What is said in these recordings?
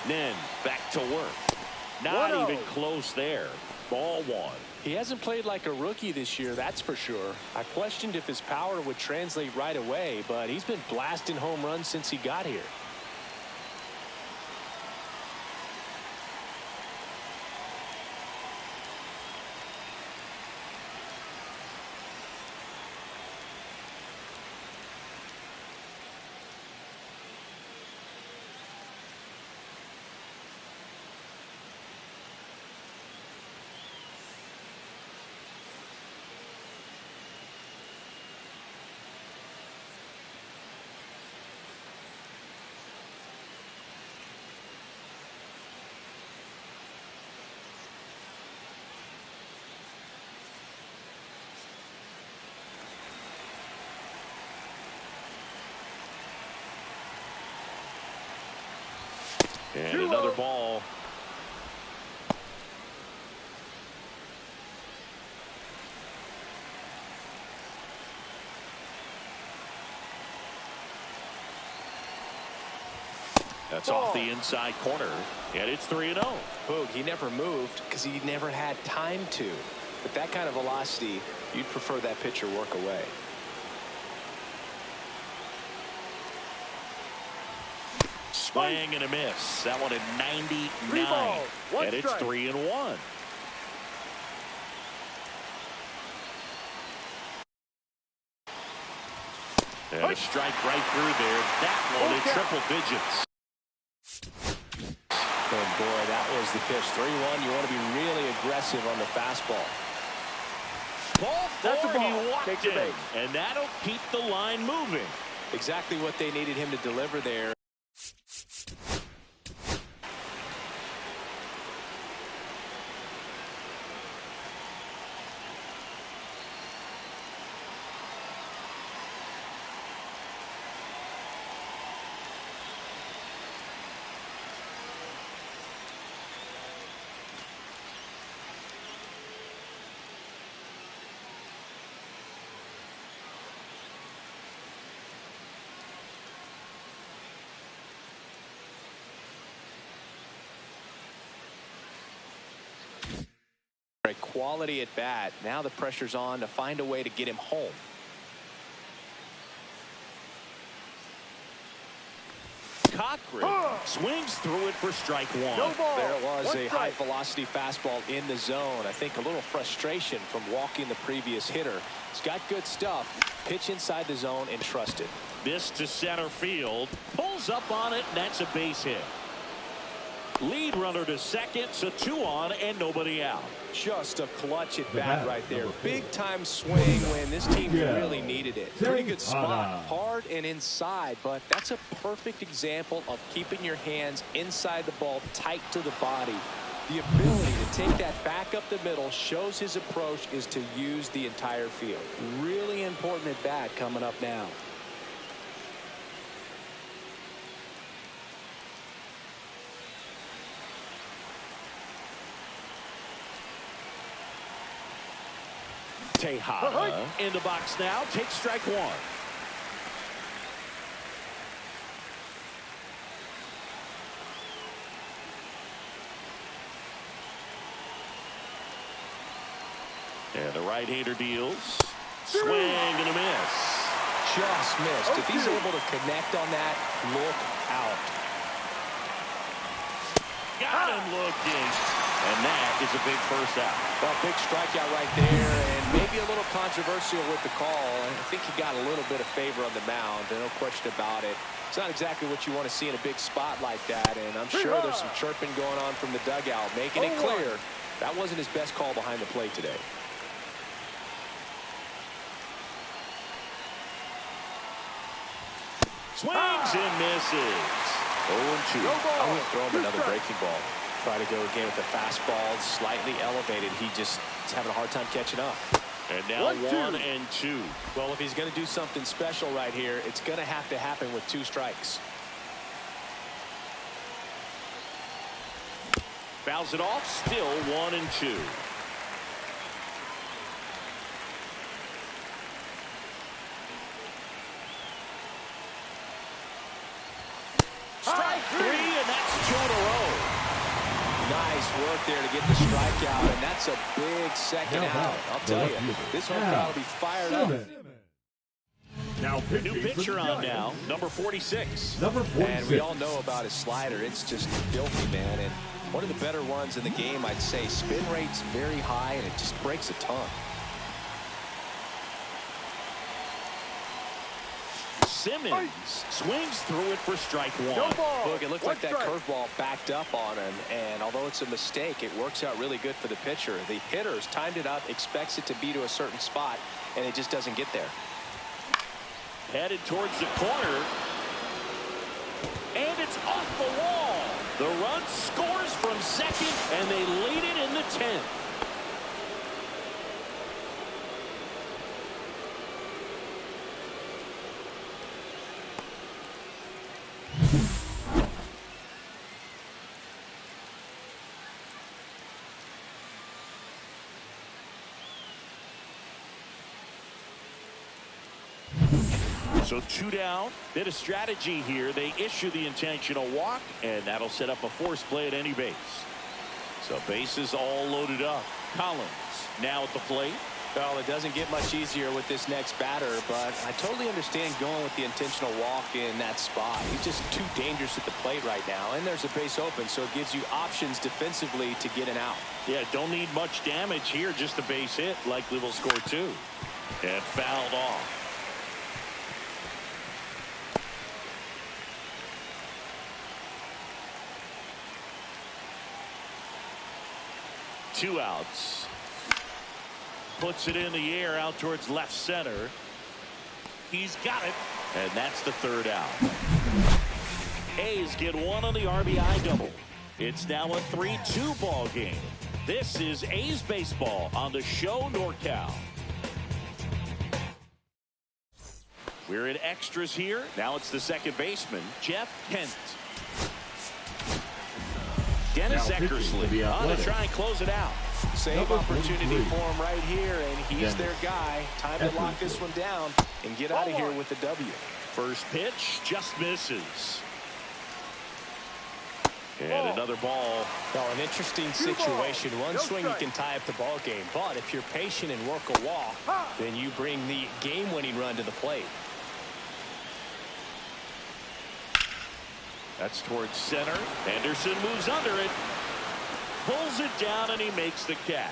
Then back to work. Not even close there. Ball one. He hasn't played like a rookie this year, that's for sure. I questioned if his power would translate right away, but he's been blasting home runs since he got here. And another ball. That's off the inside corner, and it's 3-0. Boog, he never moved because he never had time to. With that kind of velocity, you'd prefer that pitcher work away. Swing and a miss. That one at 99. And it's 3-1. And a strike right through there. That one in triple digits. And boy, that was the pitch. 3-1. You want to be really aggressive on the fastball. Ball four, he walked it. And that'll keep the line moving. Exactly what they needed him to deliver there. A quality at bat. Now the pressure's on to find a way to get him home. Cochran swings through it for strike one. There was a high velocity fastball in the zone. I think a little frustration from walking the previous hitter. He's got good stuff. Pitch inside the zone and trust it. This to center field. Pulls up on it, and that's a base hit. Lead runner to second, so 2 on and nobody out. Just a clutch at bat right there. Big time swing when this team really needed it. Pretty good spot, hard and inside, but that's a perfect example of keeping your hands inside the ball, tight to the body. The ability to take that back up the middle shows his approach is to use the entire field. Really important at bat coming up now. Tejada in the box now. Takes strike one. And the right-hander deals. Swing and a miss. Just missed. If he's able to connect on that, look out. Got him looking. And that is a big first out. Well, big strikeout right there, and maybe a little controversial with the call. I think he got a little bit of favor on the mound, no question about it. It's not exactly what you want to see in a big spot like that, and I'm sure there's some chirping going on from the dugout, making it clear that wasn't his best call behind the plate today. Swings and misses. 0-2. I wouldn't throw him another breaking ball. Try to go again with the fastball, slightly elevated. He just is having a hard time catching up. And now 1-2. Well, if he's going to do something special right here, it's going to have to happen with 2 strikes. Fouls it off, still 1-2. Strike 3, and that's 2 in a row. Nice work there to get the strikeout, and that's a big second out. I'll tell you, this whole crowd will be fired up. Now new pitcher on now, number 46. And we all know about his slider. It's just filthy, man. And one of the better ones in the game, I'd say. Spin rate's very high, and it just breaks a ton. Simmons swings through it for strike one. Look, it looked like that curveball backed up on him, and although it's a mistake, it works out really good for the pitcher. The hitter's timed it up, expects it to be to a certain spot, and it just doesn't get there. Headed towards the corner, and it's off the wall. The run scores from second, and they lead it in the 10th. So 2 down. Bit of strategy here. They issue the intentional walk, and that'll set up a force play at any base. So bases all loaded up. Collins now at the plate. Well, it doesn't get much easier with this next batter, but I totally understand going with the intentional walk in that spot. He's just too dangerous at the plate right now, and there's a base open, so it gives you options defensively to get an out. Yeah, don't need much damage here, just a base hit. Likely will score 2. And fouled off. Two outs. Puts it in the air out towards left center. He's got it. And that's the 3rd out. A's get 1 on the RBI double. It's now a 3-2 ball game. This is A's baseball on the show NorCal. We're in extras here. Now it's the second baseman, Jeff Kent. Dennis Eckersley on to try and close it out. Save opportunity for him right here, and he's their guy. Time to lock this one down and get out of here with the W. First pitch just misses. And another ball. Well, an interesting situation. One swing you can tie up the ball game, but if you're patient and work a walk, then you bring the game-winning run to the plate. That's towards center. Anderson moves under it. Pulls it down, and he makes the catch.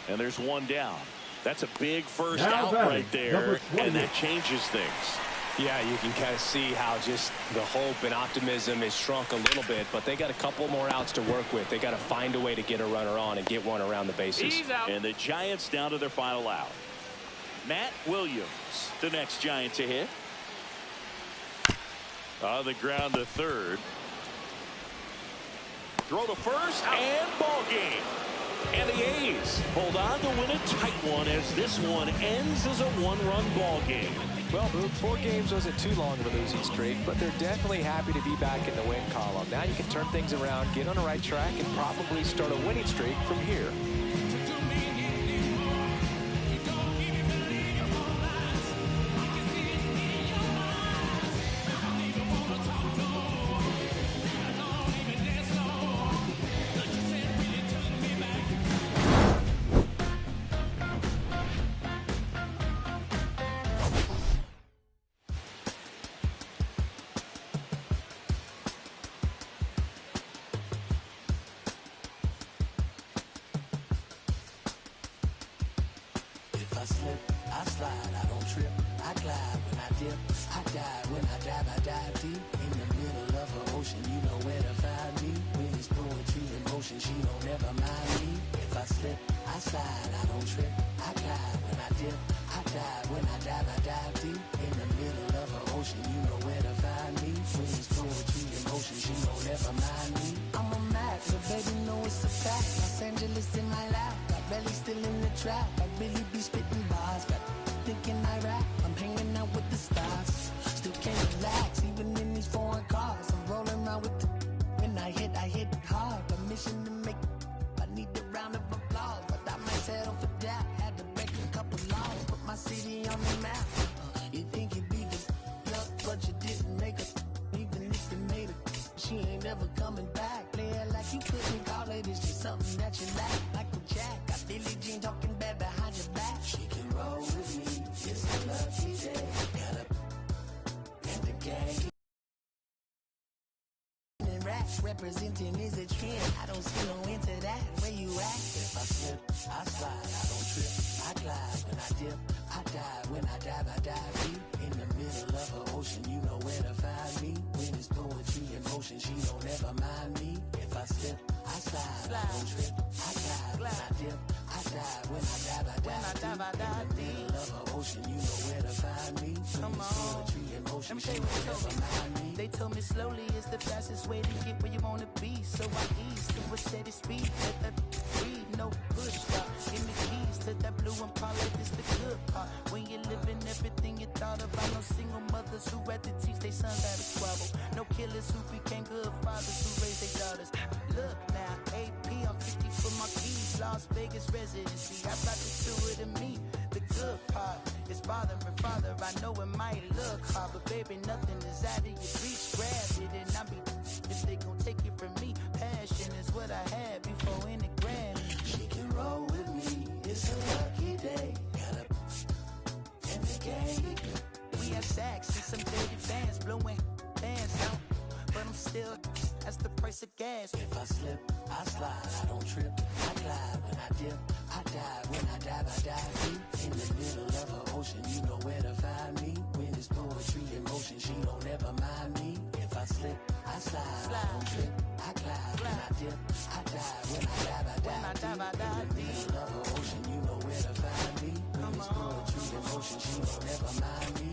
And there's 1 down. That's a big first out right there, and that changes things. Yeah, you can kind of see how just the hope and optimism is shrunk a little bit, but they got a couple more outs to work with. They got to find a way to get a runner on and get one around the bases. And the Giants down to their final out. Matt Williams, the next Giant to hit. On the ground to third. Throw to first, and ball game. And the A's hold on to win a tight one as this one ends as a 1-run ball game. Well, Boog, 4 games wasn't too long of a losing streak, but they're definitely happy to be back in the win column. Now you can turn things around, get on the right track, and probably start a winning streak from here. I slip, I slide, I don't trip, I glide when I dip, I dive when I dive deep in the middle of an ocean. You know where to find me. Winds, poetry, emotion, she don't ever mind me. If I slip, I slide, I don't trip, I glide when I dip, I dive when I dive deep in the middle of an ocean. You know where to find me. Winds, poetry, emotion, she don't ever mind me. I'm a Mac, but baby know it's a fact. Los Angeles in my lap, got belly still in the trap. I really be spitting bars, got thinking I rap. I'm hanging out with the stars, still can't relax even in these foreign cars. I'm rolling around with the when I hit hard. Permission to make, I need a round of applause, but I might settle for that. Had to break a couple laws, put my city on the map. You think you beat the luck, but you didn't make it. Even if you made it, she ain't ever coming back. Play it like you couldn't call it. It's something that you like a jack. I feel it, Jean talking bad behind your back. She can roll with me, it's a lucky day. Got up in the game. And rap representing is a trend. I don't see no end to that. Where you at? If I slip, I slide. I don't trip, I glide. When I dip, I dive. When I dive deep. In the middle of an ocean, you know where to find me. When it's poetry in motion, she don't ever mind me. If I slip, I slide. I don't trip, I glide. When I dip, I dive. When I dive deep. In the middle of an ocean, you know where to find me. When it's poetry in motion, she don't ever mind me. They told me slowly is the fastest way to get where you wanna be. So I ease to a steady speed. Let that breathe, no push stop. Give me keys to that blue Impala, this the good part. When you're living everything you thought about. No single mothers who had to teach their sons how to squabble. No killers who became good fathers who raised their daughters. Look now, AP, I'm 50 for my keys. Las Vegas residency, I brought the two of to me. The good part is father and father. I know it might look hard, but baby, nothing is out of your reach. Grab it and I'll be if they gon' take it from me. Passion is what I had before in the grand. She can roll with me, it's a lucky day. Got up in the game. We have sacks and some dirty fans blowing fans out, but I'm still, that's the price of gas. If I slip, I slide, I don't trip, I glide. When I dip, I dive. When I dive deep. In the middle of an ocean, you know where to find me. When it's poetry in motion, she don't ever mind me. If I slip, I slide, I don't trip, I glide. When I dip, I dive. When I dive deep. In the middle of an ocean, you know where to find me. When it's poetry in motion, she don't ever mind me.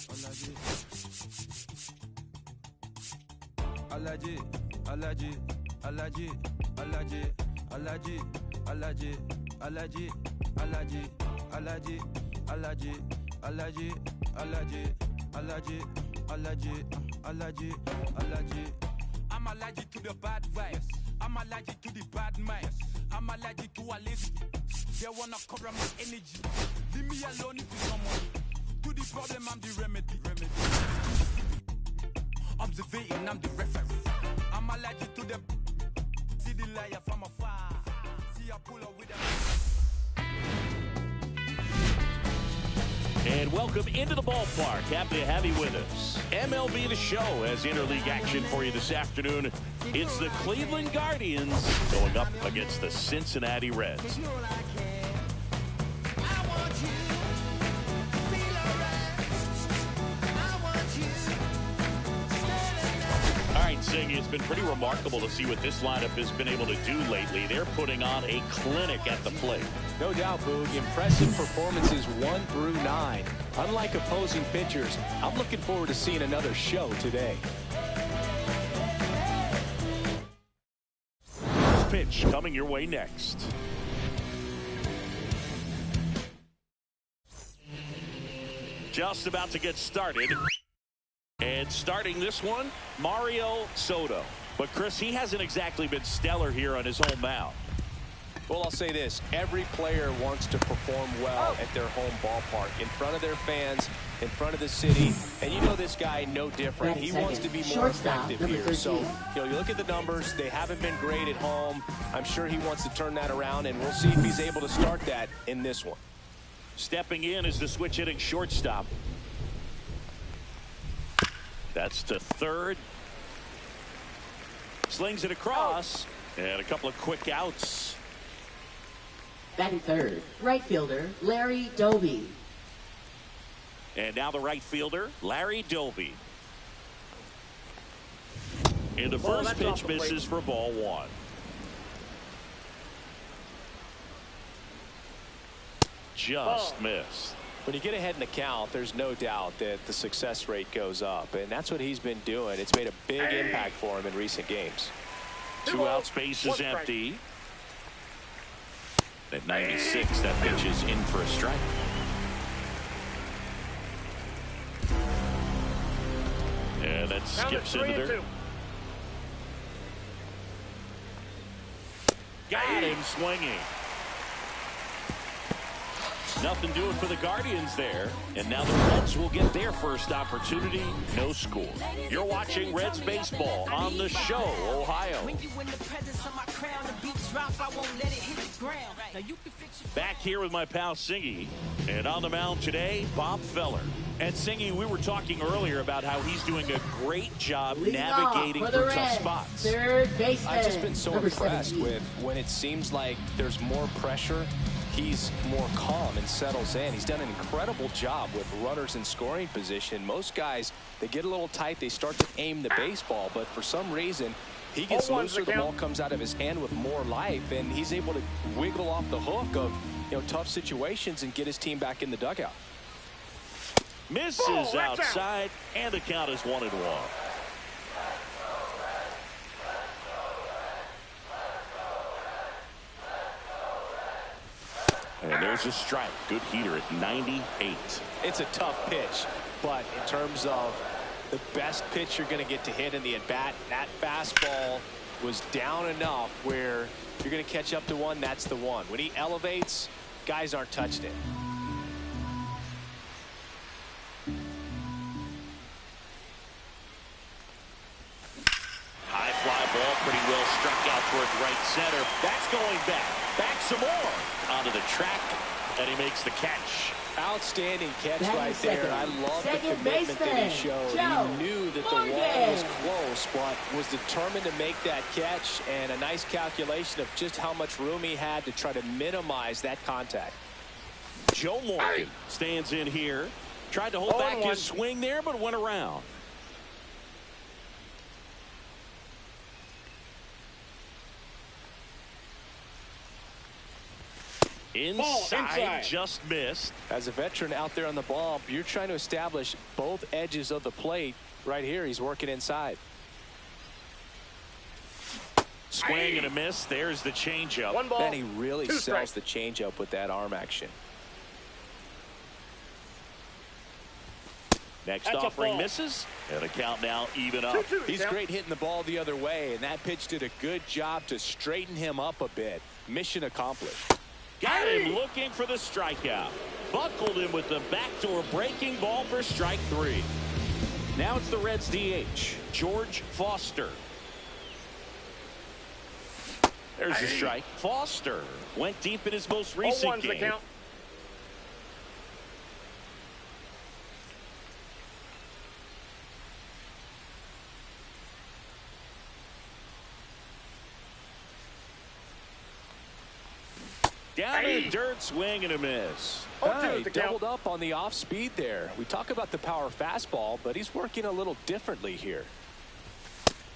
Olaji. allergy, allergy, allergy, allergy, allergy, allergy, allergy, allergy, allergy, allergy, allergy, allergy, allergy, allergy, allergy, allergy. I'm allergic to the bad vibes. I'm allergic to the bad minds. I'm allergic to a list. They wanna cover my energy. Leave me alone if you don't money. To the problem, I'm the remedy. Observating, I'm the referee. I'm allergic to the see the liar from afar. See I pull up with a. And welcome into the ballpark. Happy to have you with us. MLB The Show has interleague action for you this afternoon. It's the Cleveland Guardians going up against the Cincinnati Reds. All right, Sing, it's been pretty remarkable to see what this lineup has been able to do lately. They're putting on a clinic at the plate. No doubt, Boog. Impressive performances 1 through 9. Unlike opposing pitchers, I'm looking forward to seeing another show today. Pitch coming your way next. Just about to get started. And starting this one, Mario Soto. But, Chris, he hasn't exactly been stellar here on his home mound. Well, I'll say this. Every player wants to perform well at their home ballpark, in front of their fans, in front of the city. And you know this guy no different. He wants to be more effective here. So, you look at the numbers. They haven't been great at home. I'm sure he wants to turn that around, and we'll see if he's able to start that in this one. Stepping in is the switch hitting shortstop. That's to third. Slings it across. And a couple of quick outs. Batting third, right fielder, Larry Doby. And now the right fielder, Larry Doby. And the first pitch misses for ball 1. Just missed. When you get ahead in the count, there's no doubt that the success rate goes up, and that's what he's been doing. It's made a big impact for him in recent games. 2 outs, base is empty. At 96, that pitch is in for a strike. And that skips into there. Got him swinging. Nothing doing for the Guardians there. And now the Reds will get their first opportunity. No score. You're watching Reds baseball on the show, Ohio. Back here with my pal Singy. And on the mound today, Bob Feller. And Singy, we were talking earlier about how he's doing a great job navigating through tough spots. Third baseman. I've just been so impressed with when it seems like there's more pressure. He's more calm and settles in. He's done an incredible job with runners in scoring position. Most guys, they get a little tight. They start to aim the baseball, but for some reason, he gets looser. The ball comes out of his hand with more life, and he's able to wiggle off the hook of tough situations and get his team back in the dugout. Misses outside, and the count is 1-1. And there's a strike. Good heater at 98. It's a tough pitch, but in terms of the best pitch you're going to get to hit in the at-bat, that fastball was down enough where you're going to catch up to one, that's the one. When he elevates, guys aren't touching it. High fly ball, pretty well struck out towards right center. That's going back. Back some more. Onto the track, and he makes the catch. Outstanding catch right there. I love the commitment that he showed. He knew that the wall was close, but was determined to make that catch, and a nice calculation of just how much room he had to try to minimize that contact. Joe Morgan stands in here. Tried to hold back his swing there, but went around. Inside, just missed. As a veteran out there on the ball, you're trying to establish both edges of the plate. Right here, he's working inside. Swing and a miss. There's the changeup. One ball. And he really Two sells strikes. the changeup with that arm action. Next That's a offering ball. misses. And a count now even up. 2-2. He's count. great hitting the ball the other way, and that pitch did a good job to straighten him up a bit. Mission accomplished. Got him looking for the strikeout. Buckled him with the backdoor breaking ball for strike 3. Now it's the Reds DH, George Foster. There's a strike. Foster went deep in his most recent 0-1's the game. count. Down in dirt, swing and a miss. 0-2 He the count. doubled up on the off speed there. We talk about the power fastball, but he's working a little differently here.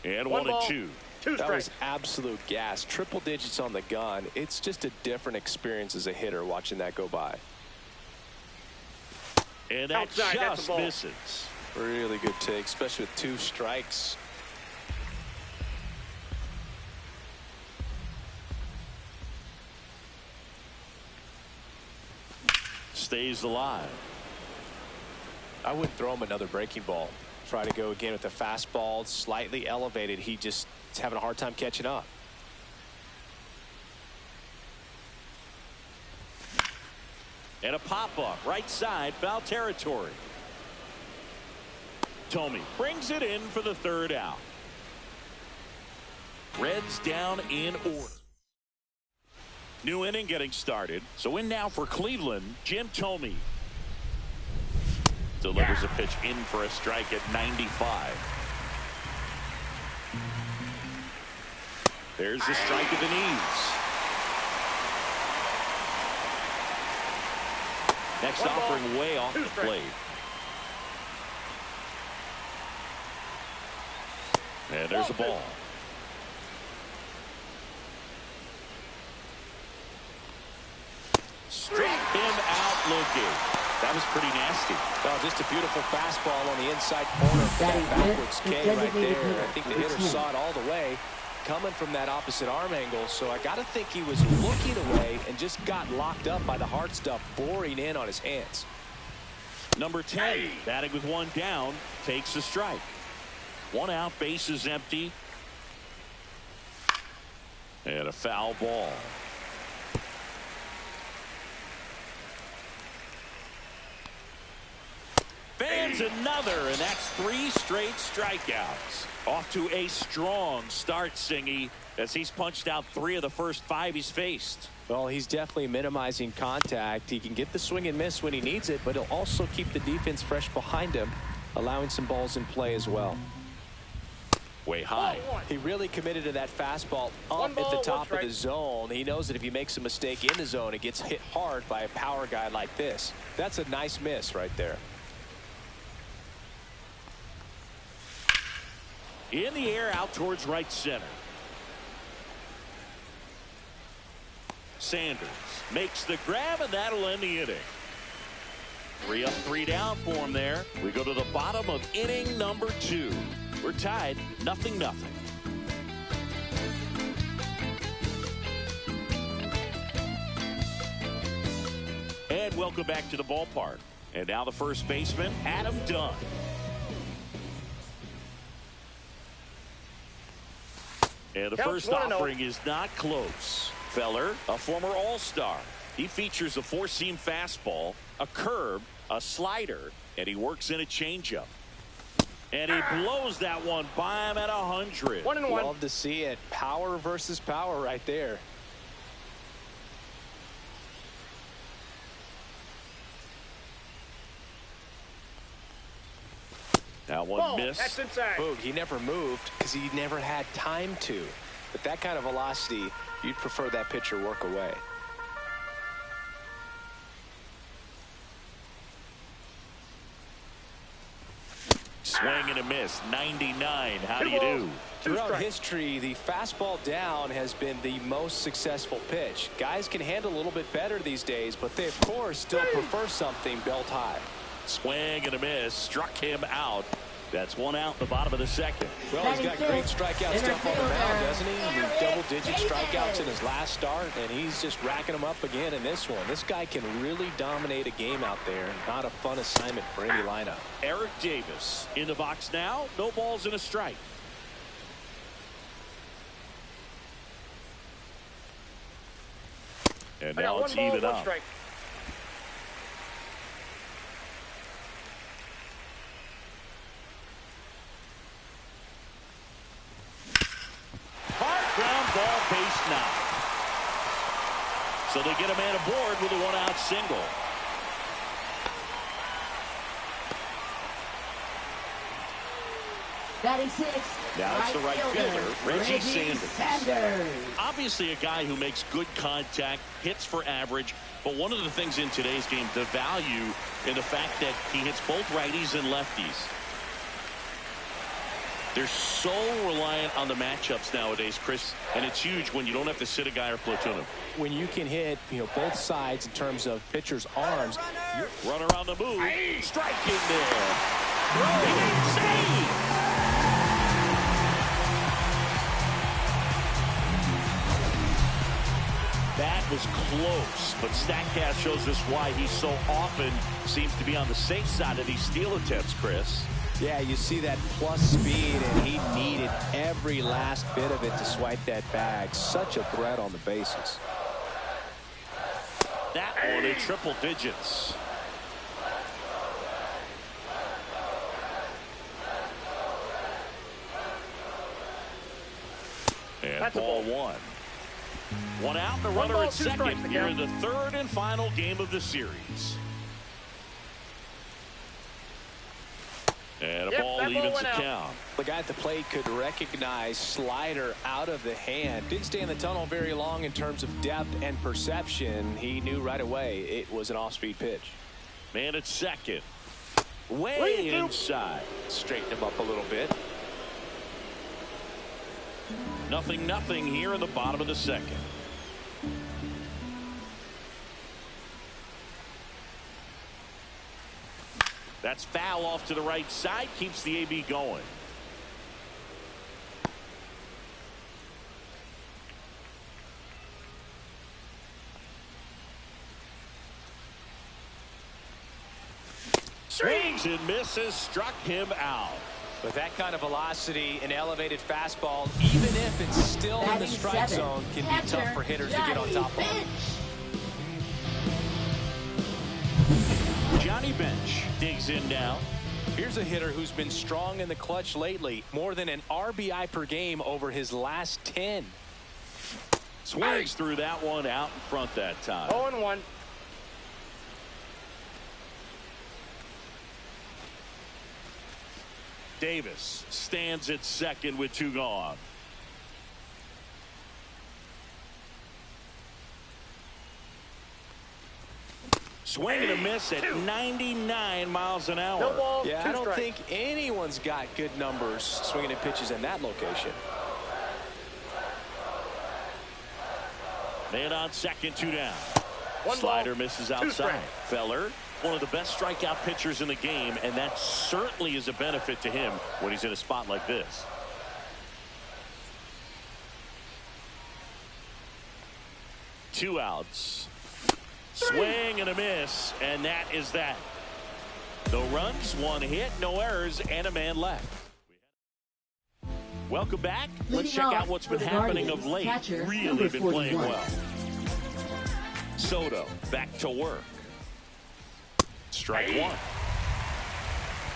And One 1 and ball. 2. 2 That strikes. was absolute gas. Triple digits on the gun. It's just a different experience as a hitter watching that go by. And that Outside, that's a just ball. misses. Really good take, especially with 2 strikes. Stays alive. I wouldn't throw him another breaking ball. Try to go again with the fastball, slightly elevated. He just is having a hard time catching up. And a pop-up, right side, foul territory. Tomey brings it in for the 3rd out. Reds down in order. New inning getting started. So in now for Cleveland, Jim Tomey. Delivers a pitch in for a strike at 95. There's the strike of the knees. Next One ball, offering way off 2 the strikes. plate. And there's a ball. Struck him out looking. That was pretty nasty. Oh, just a beautiful fastball on the inside corner for that backwards K right there. I think the hitter saw it all the way coming from that opposite arm angle. So I got to think he was looking away and just got locked up by the hard stuff boring in on his hands. Number 10, batting with 1 down, takes a strike. 1 out, base is empty. And a foul ball. Fans another, and that's 3 straight strikeouts. Off to a strong start, Singy, as he's punched out 3 of the first 5 he's faced. Well, he's definitely minimizing contact. He can get the swing and miss when he needs it, but he'll also keep the defense fresh behind him, allowing some balls in play as well. Way high. He really committed to that fastball One up ball, at the 1 top of strike. the zone. He knows that if he makes a mistake in the zone, it gets hit hard by a power guy like this. That's a nice miss right there. In the air, out towards right center. Sanders makes the grab, and that'll end the inning. 3 up, 3 down for him there. We go to the bottom of inning number 2. We're tied, 0-0. And welcome back to the ballpark. And now the first baseman, Adam Dunn. And the Counts first 1-0. offering is not close. Feller, a former All-Star. He features a 4-seam fastball, a curve, a slider, and he works in a changeup. And he blows that one by him at 100. 1-1. Love to see it. Power versus power right there. That one Ball. missed. That's inside. Boog, he never moved because he never had time to. But that kind of velocity, you'd prefer that pitcher work away. Swing and a miss. 99. How do you do? Throughout history, the fastball down has been the most successful pitch. Guys can handle a little bit better these days, but they, of course, still prefer something belt high. Swing and a miss. Struck him out. That's 1 out in the bottom of the 2nd. Well, he's got great strikeout stuff on the mound, doesn't he? He double double-digit strikeouts in his last start, and he's just racking them up again in this one. This guy can really dominate a game out there. Not a fun assignment for any lineup. Eric Davis in the box now. No balls and a strike. And now it's even up. Strike. Hard ground ball, base knock. So they get a man aboard with a one-out single. Batting six. Now it's the right fielder, Reggie Sanders. Sanders. Obviously a guy who makes good contact, hits for average, but one of the things in today's game, the value in the fact that he hits both righties and lefties. They're so reliant on the matchups nowadays, Chris, and it's huge when you don't have to sit a guy or platoon him. When you can hit, both sides in terms of pitchers' arms. Runner on the move. Strike in there. Big save. That was close, but StatCast shows us why he so often seems to be on the safe side of these steal attempts, Chris. Yeah, you see that plus speed, and he needed every last bit of it to swipe that bag. Such a threat on the bases. That one in triple digits. And That's ball a ball. one. One out, the runner ball, at two second strikes here in again. the third and final game of the series. And a ball that ball evens went the out. count. The guy at the plate could recognize slider out of the hand. Didn't stay in the tunnel very long in terms of depth and perception. He knew right away it was an off-speed pitch. Man at second. Way inside. Straighten him up a little bit. 0-0 here in the bottom of the second. That's foul off to the right side. Keeps the AB going. Swings and misses. Struck him out. With that kind of velocity, an elevated fastball, even if it's still in the strike zone, can be tough for hitters to get on top of. Johnny Bench digs in now. Here's a hitter who's been strong in the clutch lately. More than an RBI per game over his last 10. Swings through that one out in front that time. 0-1. Davis stands at second with 2 gone. Swing and a miss at 99 miles an hour. No ball, Yeah, 2 I don't strikes. think anyone's got good numbers swinging at pitches in that location. Man on second, 2 down. One Slider ball, misses 2 outside. strikes. Feller, one of the best strikeout pitchers in the game, and that certainly is a benefit to him when he's in a spot like this. Two outs. Swing and a miss, and that is that. No runs, 1 hit, no errors, and a man left. Welcome back. Let's check out what's been happening of late. Really been playing well. Soto back to work. Strike 1.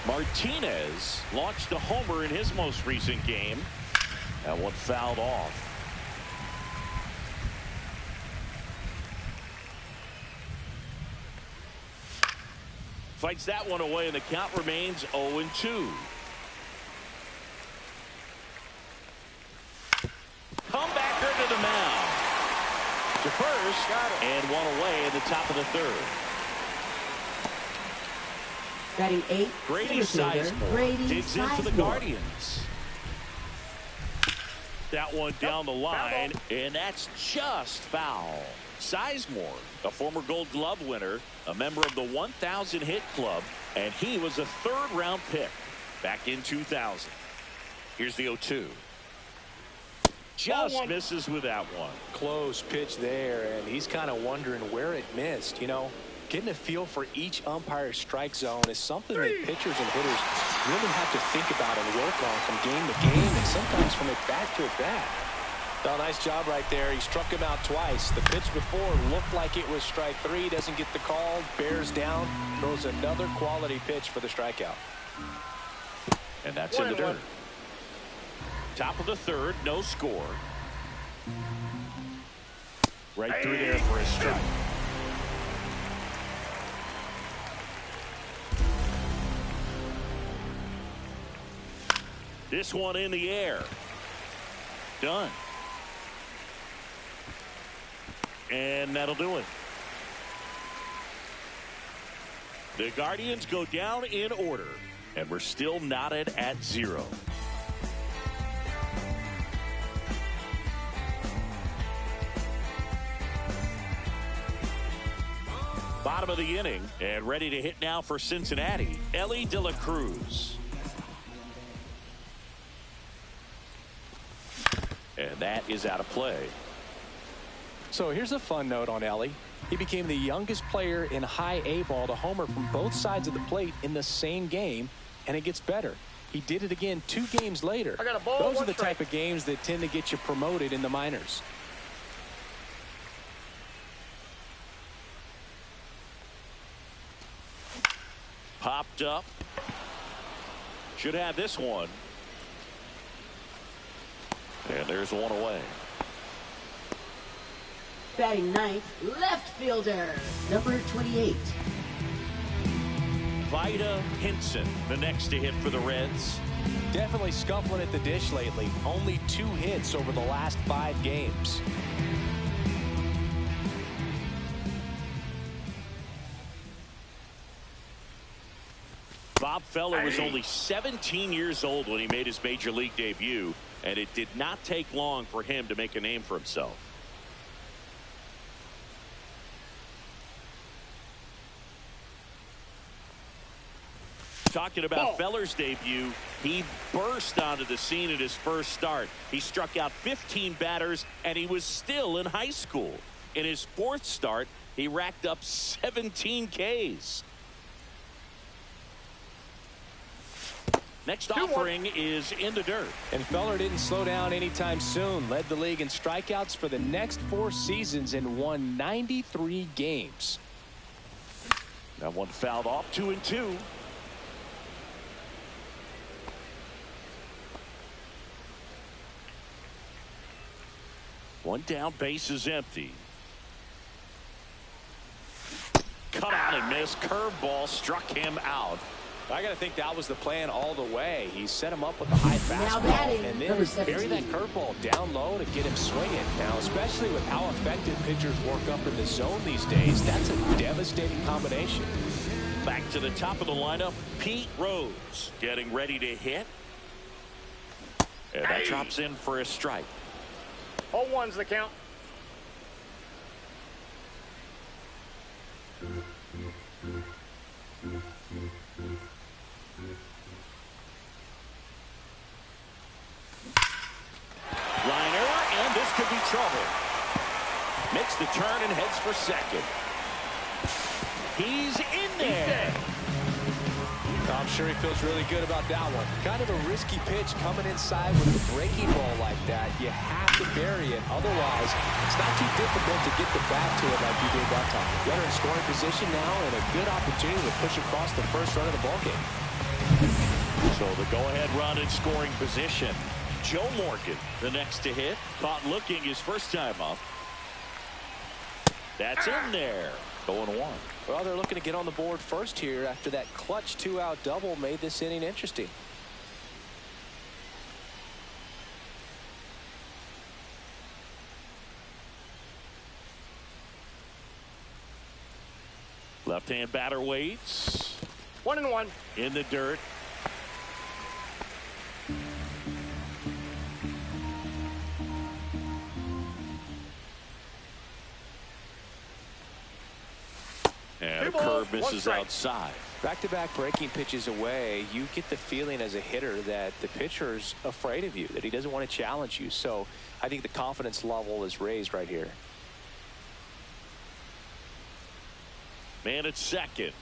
Martinez launched a homer in his most recent game. That one fouled off. Fights that one away, and the count remains 0-2. Comebacker to the mound. To first, and one away in the top of the third. Batting 8, Grady Sizemore digs in for the Guardians. That one down the line, and that's just foul. Sizemore, a former Gold Glove winner, a member of the 1,000 hit club, and he was a 3rd-round pick back in 2000. Here's the 0-2. Just misses with that one. Close pitch there, and he's kind of wondering where it missed. You know, getting a feel for each umpire's strike zone is something that pitchers and hitters really have to think about and work on from game to game, and sometimes from at bat to at bat. Oh, nice job right there. He struck him out twice. The pitch before looked like it was strike 3. Doesn't get the call. Bears down. Throws another quality pitch for the strikeout. And that's in the dirt. Top of the third. No score. Right through there for a strike. This one in the air. Done. And that'll do it. The Guardians go down in order, and we're still knotted at 0. Bottom of the inning, and ready to hit now for Cincinnati, Elly De La Cruz. And that is out of play. So here's a fun note on Elly. He became the youngest player in high A ball to homer from both sides of the plate in the same game, and it gets better. He did it again 2 games later. I got a ball, Those are the type of games that tend to get you promoted in the minors. Popped up. Should have this one. And there's one away. Batting ninth, left fielder, number 28. Vida Hinson, the next to hit for the Reds. Definitely scuffling at the dish lately. Only 2 hits over the last 5 games. Bob Feller was only 17 years old when he made his major league debut, and it did not take long for him to make a name for himself. Talking about Feller's debut, he burst onto the scene at his first start. He struck out 15 batters, and he was still in high school. In his 4th start, he racked up 17 Ks. Next offering is in the dirt. And Feller didn't slow down anytime soon. Led the league in strikeouts for the next 4 seasons and won 93 games. That one fouled off, 2-2. One down, base is empty. Cut out and missed. Curveball struck him out. I got to think that was the plan all the way. He set him up with a high fastball and then bury that curveball down low to get him swinging. Now, especially with how effective pitchers work up in the zone these days, that's a devastating combination. Back to the top of the lineup, Pete Rose getting ready to hit. And that drops in for a strike. 0-1's the count. Liner, and this could be trouble. Makes the turn and heads for second. He's in there. I'm sure he feels really good about that one. Kind of a risky pitch coming inside with a breaking ball like that. You have to bury it. Otherwise, it's not too difficult to get the bat to it like you did that time. Runner in scoring position now and a good opportunity to push across the first run of the ballgame. So the go-ahead run in scoring position. Joe Morgan, the next to hit. Caught looking his first time up. That's in there. 0-1. Well, they're looking to get on the board first here after that clutch 2-out double made this inning interesting. Left-hand batter waits. 1-1. In the dirt. And curve misses outside. Back-to-back breaking pitches away, you get the feeling as a hitter that the pitcher's afraid of you, that he doesn't want to challenge you. So I think the confidence level is raised right here. Man at second.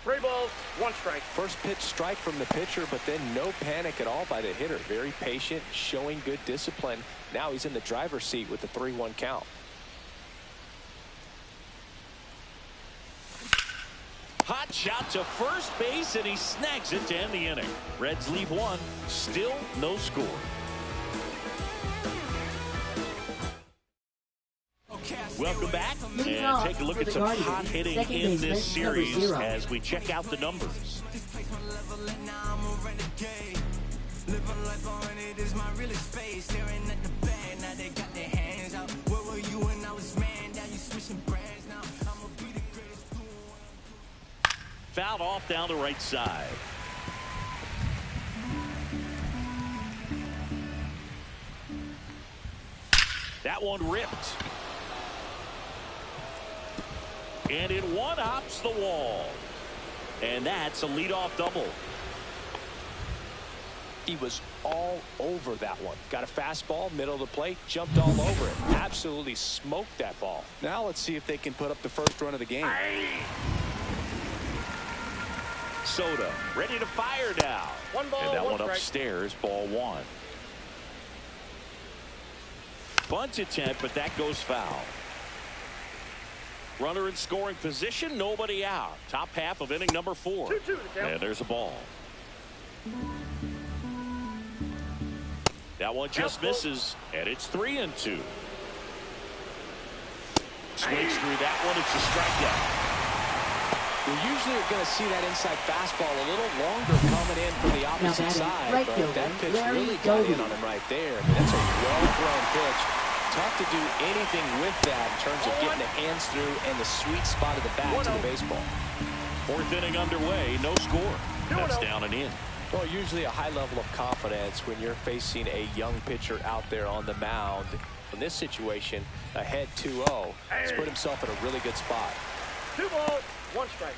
3 balls, 1 strike. First pitch strike from the pitcher, but then no panic at all by the hitter. Very patient, showing good discipline. Now he's in the driver's seat with the 3-1 count. Hot shot to first base, and he snags it to end the inning. Reds leave 1. Still no score. Welcome back, and take a look at some hot hitting in this series as we check out the numbers. Fouled off down the right side. That one ripped. And it one-hops the wall. And that's a leadoff double. He was all over that one. Got a fastball, middle of the plate, jumped all over it. Absolutely smoked that ball. Now let's see if they can put up the first run of the game. Soto ready to fire now. 1 ball, and that 1 one strike. upstairs, ball 1. Bunt attempt, but that goes foul. Runner in scoring position, nobody out. Top half of inning number 4. 2-2 to count. And there's a ball. That one just misses, and it's 3-2. Swings through that one. It's a strikeout. We usually are going to see that inside fastball a little longer coming in from the opposite side, right but fielder, that pitch Larry really got in Doby. on him right there. I mean, that's a well-thrown pitch. Tough to do anything with that in terms of getting the hands through and the sweet spot of the bat to the baseball. 4th inning underway, no score. That's down and in. Well, usually a high level of confidence when you're facing a young pitcher out there on the mound. In this situation, ahead 2-0, he's put himself in a really good spot. 2 balls, 1 strike.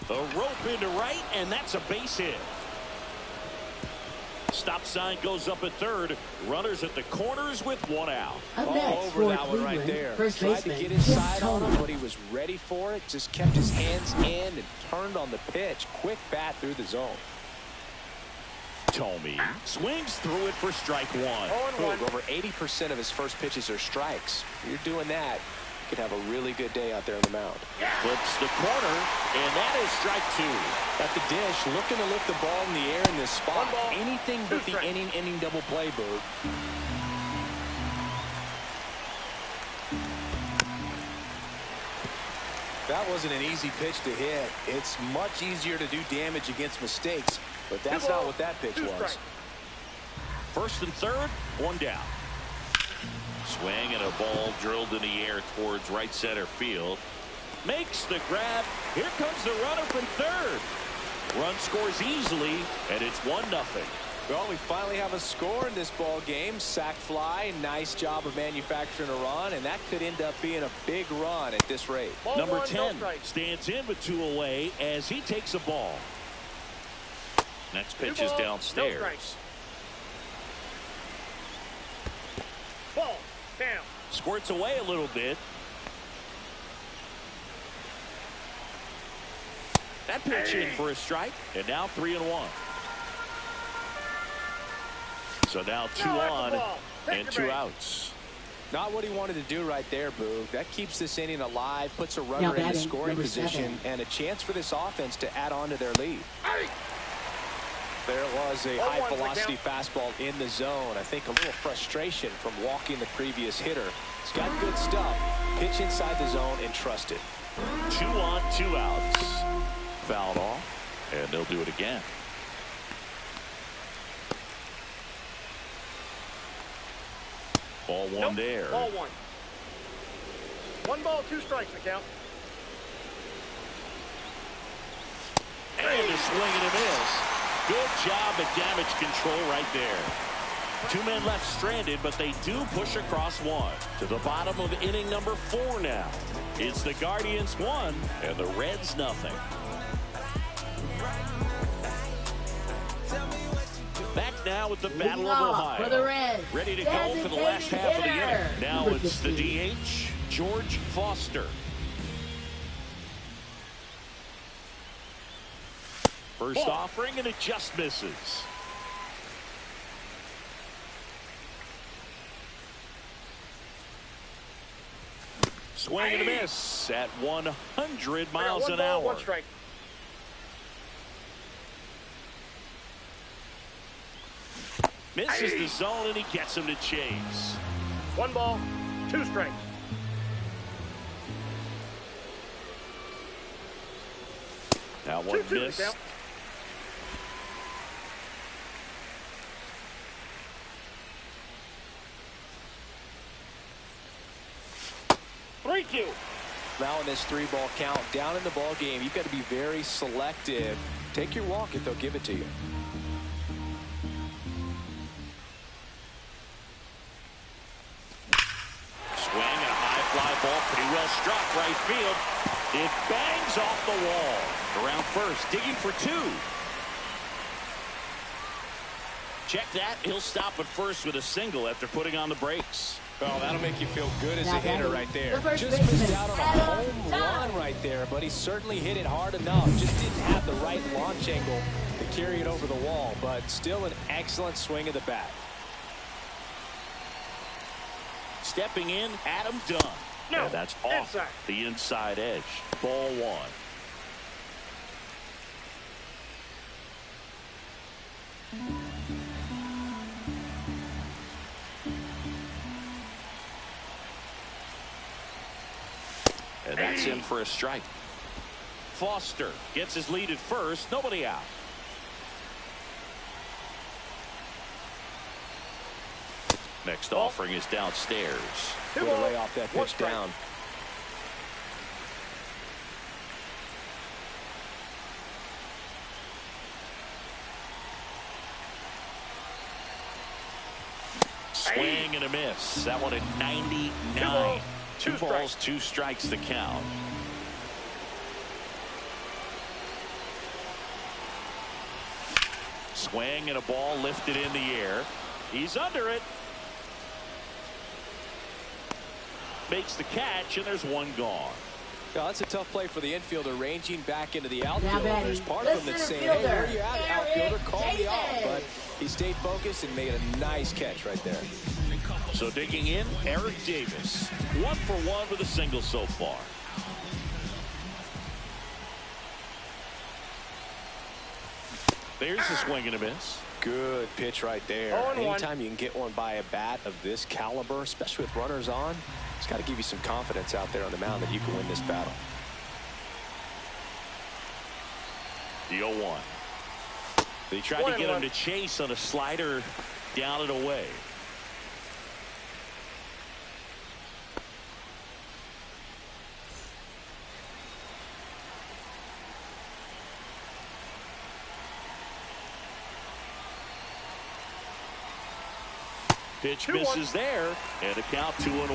The rope into right, and that's a base hit. Stop sign goes up at third. Runners at the corners with 1 out. Up All next over for that one right Cleveland, there. first Tried to baseman get inside Jeff on him, Tony. but he was ready for it. Just kept his hands in and turned on the pitch. Quick bat through the zone. Tomey swings through it for strike 1. 0-1. Over 80% of his first pitches are strikes. You're doing that, you could have a really good day out there on the mound. Flips the corner, and that is strike 2. At the dish, looking to lift the ball in the air in this spot. 1 ball, Anything 2 but the strikes. inning double play, Boog. That wasn't an easy pitch to hit. It's much easier to do damage against mistakes, but that's not what that pitch 2 was. strikes. 1st and 3rd, 1 down. Swing and a ball drilled in the air towards right center field. Makes the grab. Here comes the runner from 3rd. Run scores easily, and it's 1-0. Well, we finally have a score in this ball game. Sac fly, nice job of manufacturing a run, and that could end up being a big run at this rate. Ball Number 1, 10 no strike. stands in with 2 away as he takes a ball. Next pitch 2 is balls, downstairs. No strikes. Ball down. Squirts away a little bit. That pitch in for a strike, and now 3-1. So now 2 Now at the on ball. Take and your 2 break. outs. Not what he wanted to do right there, Boog. That keeps this inning alive, puts a Now runner in the batting, scoring number position, 7. and a chance for this offense to add on to their lead. Hey. There was a 0-1 high for the velocity fastball in the zone. I think a little frustration from walking the previous hitter. He's got good stuff. Pitch inside the zone and trust it. 2 on, 2 outs. Fouled off, and they'll do it again. Ball 1 Nope. there. Ball 1. 1 ball, 2 strikes to count. And a swing and a miss. Good job at damage control right there. Two men left stranded, but they do push across one. To the bottom of inning number 4 now. It's the Guardians 1 and the Reds nothing. Back now with the Battle of Ohio. For the Reds, ready to go for the last half of the inning. Now Number it's the 15. DH, George Foster. First offering, and it just misses. Swing and a miss at 100 miles an hour. 1 strike. Misses the zone, and he gets him to chase. 1 ball, 2 strikes. Now one 2-2 miss. the count. Now in this 3-ball count, down in the ball game, you've got to be very selective. Take your walk if they'll give it to you. Swing and a high fly ball, pretty well struck right field. It bangs off the wall. Around first, digging for 2. Check that. He'll stop at first with a single after putting on the brakes. Oh, that'll make you feel good as a hitter right there. The first Just missed baseman, out on a Adam home Dunn. run right there, but he certainly hit it hard enough. Just didn't have the right launch angle to carry it over the wall, but still an excellent swing of the bat. Stepping in, Adam Dunn. No, And that's off inside. the inside edge. Ball 1. And that's in for a strike. Foster gets his lead at first. Nobody out. Next offering is downstairs. Two Way to ball, lay off that 1 pitch strike. down. Swing and a miss. That one at 99. 2 balls, 2 strikes the count. Swing and a ball lifted in the air. He's under it. Makes the catch, and there's 1 gone. Well, that's a tough play for the infielder, ranging back into the Now outfield. batting, There's part the of him that's center saying, hey, fielder, where are you at, Eric outfielder? Call me off. Davis. But he stayed focused and made a nice catch right there. So digging in, Eric Davis. 1 for 1 with a single so far. There's a swing and a miss. Good pitch right there. 0-1. Anytime you can get one by a bat of this caliber, especially with runners on, it's got to give you some confidence out there on the mound that you can win this battle. The 0-1. They tried to get him to chase on a slider down and away. Pitch misses there, and a count 2-1.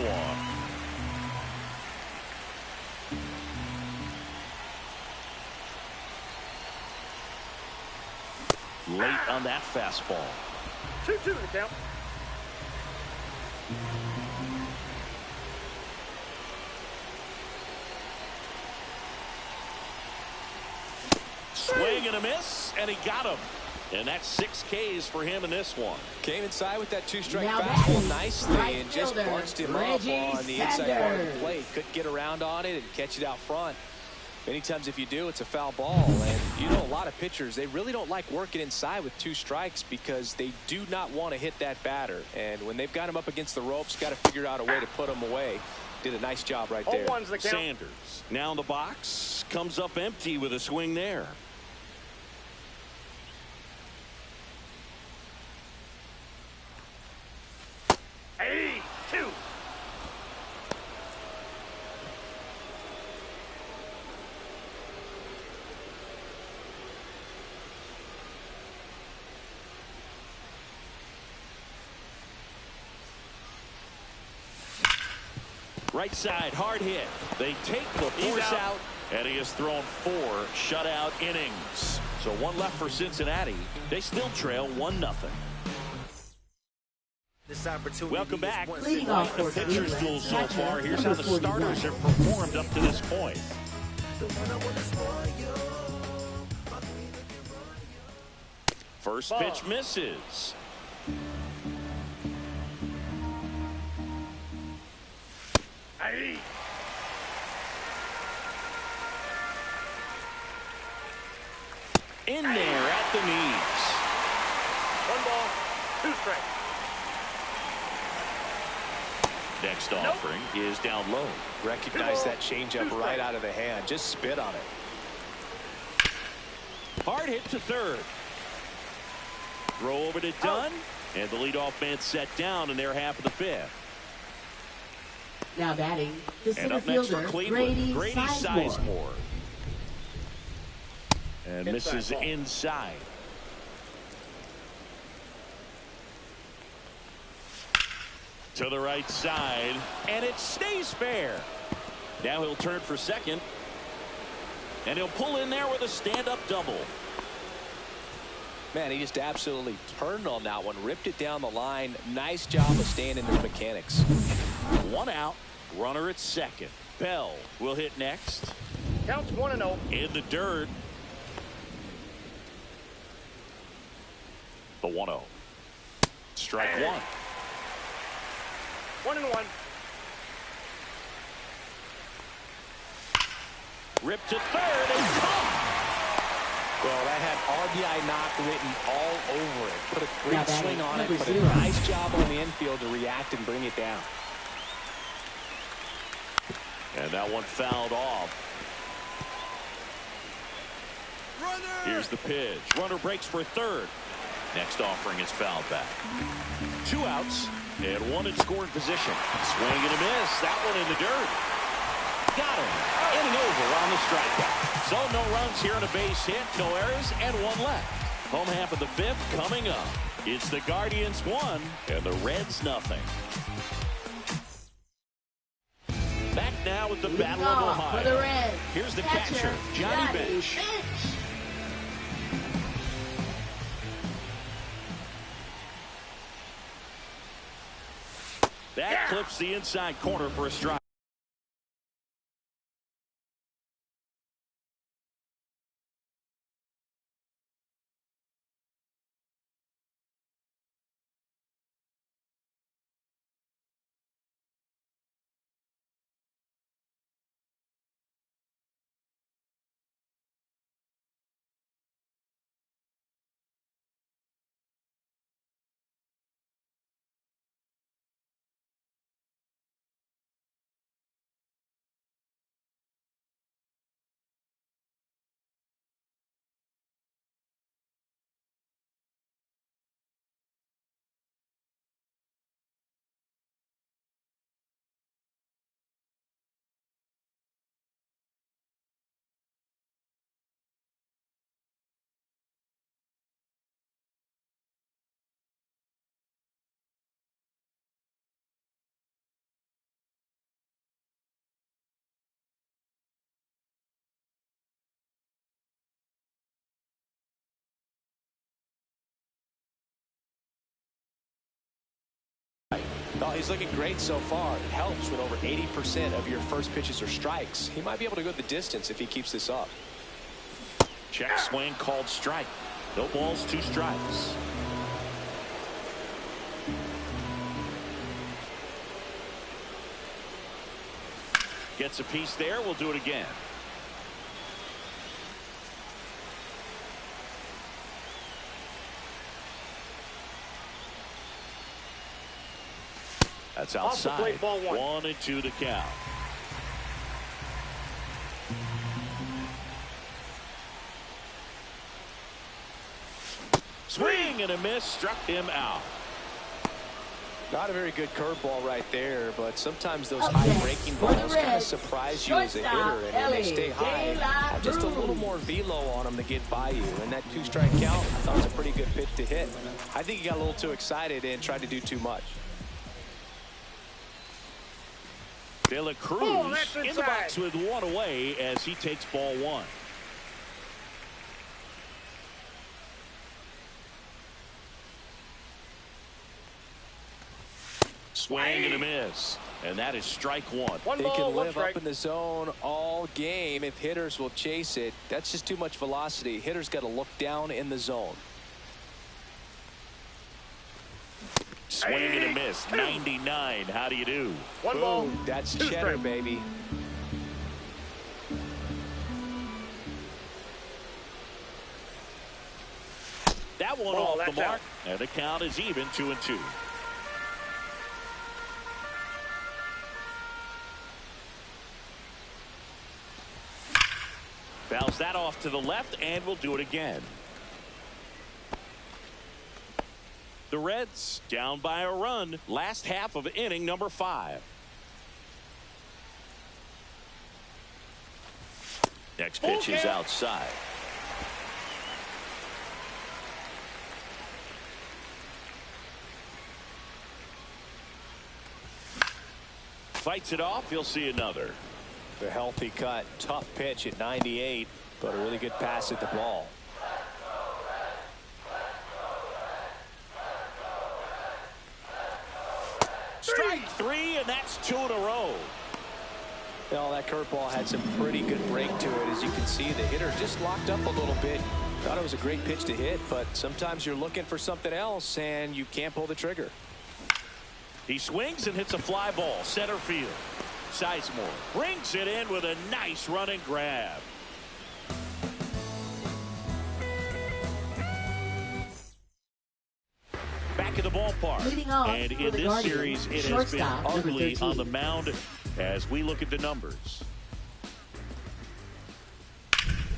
Late on that fastball. 2-2 the count. Swing and a miss, and he got him. And that's 6 Ks for him in this one. Came inside with that 2-strike Now fastball batting, nicely right and just fielder, bunched him Reggie up on the inside part of the Sanders. plate. Couldn't get around on it and catch it out front. Many times if you do, it's a foul ball. And you know, a lot of pitchers, they really don't like working inside with 2 strikes because they do not want to hit that batter. And when they've got him up against the ropes, got to figure out a way to put him away. Did a nice job right there. 0-1's the count. Sanders now in the box, comes up empty with a swing there. Hey, 2. Right side, hard hit. They take the force out, and he has thrown 4 shutout innings. So 1 left for Cincinnati. They still trail 1-0. Welcome back. Leading off The for pitcher's duel so catcher, far. Here's how the number 41. starters have performed up to this point. First pitch misses. In there at the knees. 1 ball, 2 strikes. Next offering is down low. Recognize that changeup right out of the hand. Just spit on it. Hard hit to third. Throw over to Dunn. And the leadoff man set down in their half of the 5th. Now batting, the And center up next for fielder, Cleveland, Grady Grady Sizemore. Sizemore. And misses inside. To the right side, and it stays fair. Now he'll turn for second, and he'll pull in there with a stand-up double. Man, he just absolutely turned on that one, ripped it down the line. Nice job of staying in the mechanics. 1 out, runner at second. Bell will hit next. Counts 1-0. In the dirt. The 1-0. Strike 1. 1-1. Ripped to third and come. Well, that had RBI knock written all over it. Put a Now great batting, swing on it. number Put a 0. nice job on the infield to react and bring it down. And that one fouled off. Here's the pitch. Runner breaks for third. Next offering is fouled back. 2 outs and 1 in scoring position. Swing and a miss. That one in the dirt. Got him. Inning over on the strikeout. So no runs here on a base hit, no errors, and 1 left. Home half of the 5th coming up. It's the Guardians 1 and the Reds nothing. Back now with the Battle of Ohio. For the Reds, Here's the catcher, Johnny Bench. That clips the inside corner for a strike. Well, he's looking great so far. It helps when over 80% of your first pitches are strikes. He might be able to go the distance if he keeps this up. Check swing called strike. No balls, 2 strikes. Gets a piece there. We'll do it again. That's outside. Off the plate, ball 1. 1-2 the count. Swing and a miss, struck him out. Not a very good curveball right there, but sometimes those Okay. high breaking For the balls kind of Reds, surprise you as a shortstop, hitter, and when they stay high, have just a little more velo on them to get by you. And that 2-strike count, I thought was a pretty good pitch to hit. I think he got a little too excited and tried to do too much. De La Cruz that's in the inside. box with one away as he takes ball one. Swing and a miss. And that is strike one. They can live up in the zone all game if hitters will chase it. That's just too much velocity. Hitters got to look down in the zone. Swing and a miss. 99. How do you do? One ball. That's two cheddar, strikes. baby. That one Ball, off the that's mark. out. And the count is even, 2-2. Fouls that off to the left, and we'll do it again. The Reds down by a run. Last half of inning number 5. Next pitch is outside. Fights it off. You'll see another. The healthy cut. Tough pitch at 98, but a really good pass at the ball. Strike 3, and that's 2 in a row. Well, that curveball had some pretty good break to it. As you can see, the hitter just locked up a little bit. Thought it was a great pitch to hit, but sometimes you're looking for something else, and you can't pull the trigger. He swings and hits a fly ball. Center field. Sizemore brings it in with a nice run and grab. Back in the ballpark. Leading off And for in the this Guardians, series, it has been shortstop, number ugly 13. on the mound as we look at the numbers.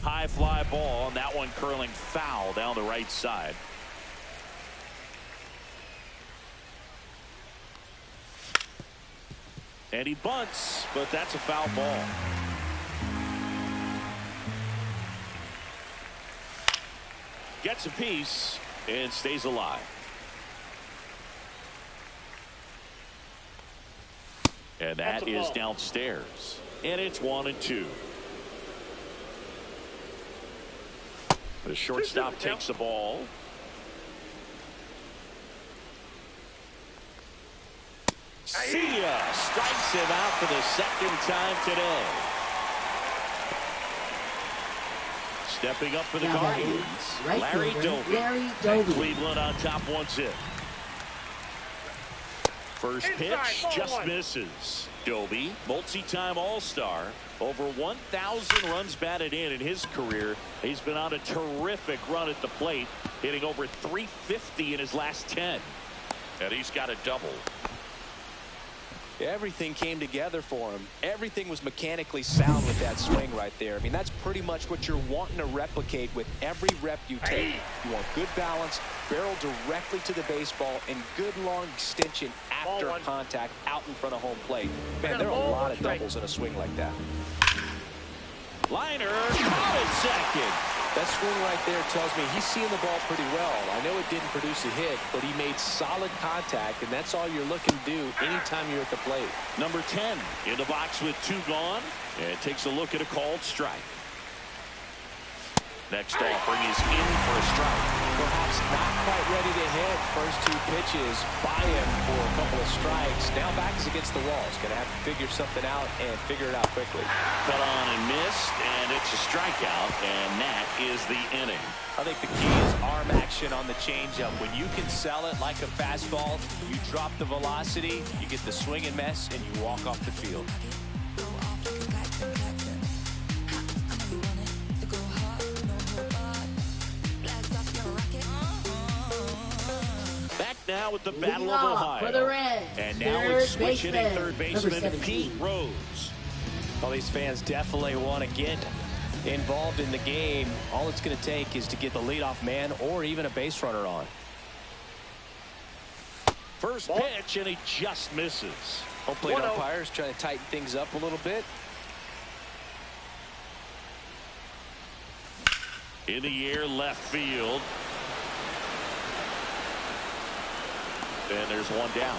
High fly ball, and that one curling foul down the right side. And he bunts, but that's a foul ball. Gets a piece and stays alive. And that is downstairs. And it's 1-2. The shortstop takes the ball. See ya. Strikes him out for the second time today. Stepping up for the Now Guardians, right Larry fielder, Doby. Larry And Doby. Cleveland on top 1-0. First pitch just misses. Doby, multi-time All-Star, over 1,000 runs batted in his career. He's been on a terrific run at the plate, hitting over 350 in his last 10. And he's got a double. Everything came together for him. Everything was mechanically sound with that swing right there. I mean, that's pretty much what you're wanting to replicate with every rep you take. You want good balance, barrel directly to the baseball, and good long extension after contact out in front of home plate. Man, there are a lot of doubles in a swing like that. Liner, caught at second. That swing right there tells me he's seeing the ball pretty well. I know it didn't produce a hit, but he made solid contact, and that's all you're looking to do anytime you're at the plate. Number 10 in the box with 2 gone, and takes a look at a called strike. Next offering is in for a strike. Perhaps not quite ready to hit. First 2 pitches by him for a couple of strikes. Now back is against the wall. He's going to have to figure something out and figure it out quickly. Cut on and missed, and it's a strikeout, and that is the inning. I think the key is arm action on the changeup. When you can sell it like a fastball, you drop the velocity, you get the swing and miss, and you walk off the field. Back now with the Battle Leading of off Ohio. for the Reds, And now third it's switch hitting baseman, third number baseman 17. Pete Rose. Well, these fans definitely want to get involved in the game. All it's going to take is to get the leadoff man or even a base runner on. First pitch, and he just misses. Home plate umpires trying to tighten things up a little bit. In the air, left field. And there's one down.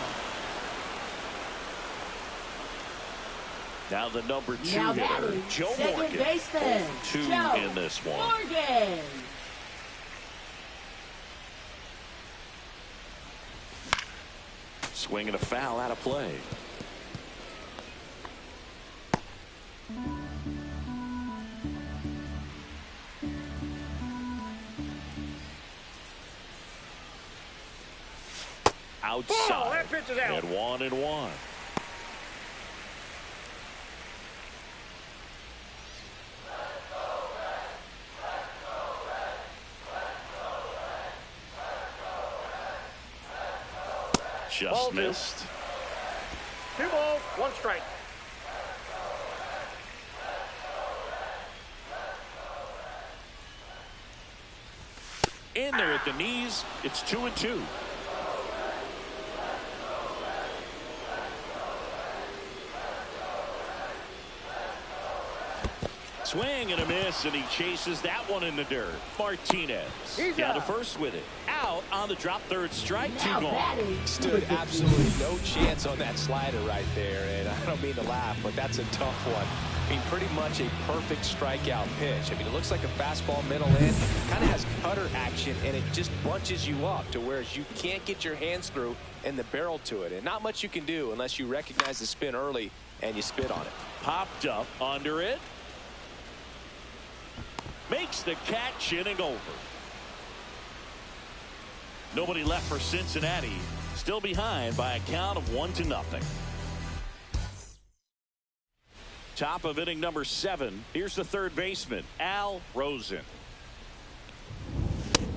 Now the number 2 Now hitter, batting, Joe second Morgan. baseman, 2 Joe in this one. Morgan. Swinging a foul out of play. Outside. Ball, that pitch is out. And 1-1. Just Ball two. missed. 2 balls, 1 strike. In there at the knees. It's 2-2. Swing and a miss, and he chases that one in the dirt. Martinez He's down to out. first with it. Out on the drop, third strike, 2 Now gone. batting, Stood number 15. absolutely no chance on that slider right there, and I don't mean to laugh, but that's a tough one. I mean, pretty much a perfect strikeout pitch. I mean, it looks like a fastball middle in, kind of has cutter action, and it just bunches you up to where you can't get your hands through and the barrel to it, and not much you can do unless you recognize the spin early and you spit on it. Popped up under it. Makes the catch, inning over. Nobody left for Cincinnati. Still behind by a count of 1-0. Top of inning number 7. Here's the third baseman, Al Rosen.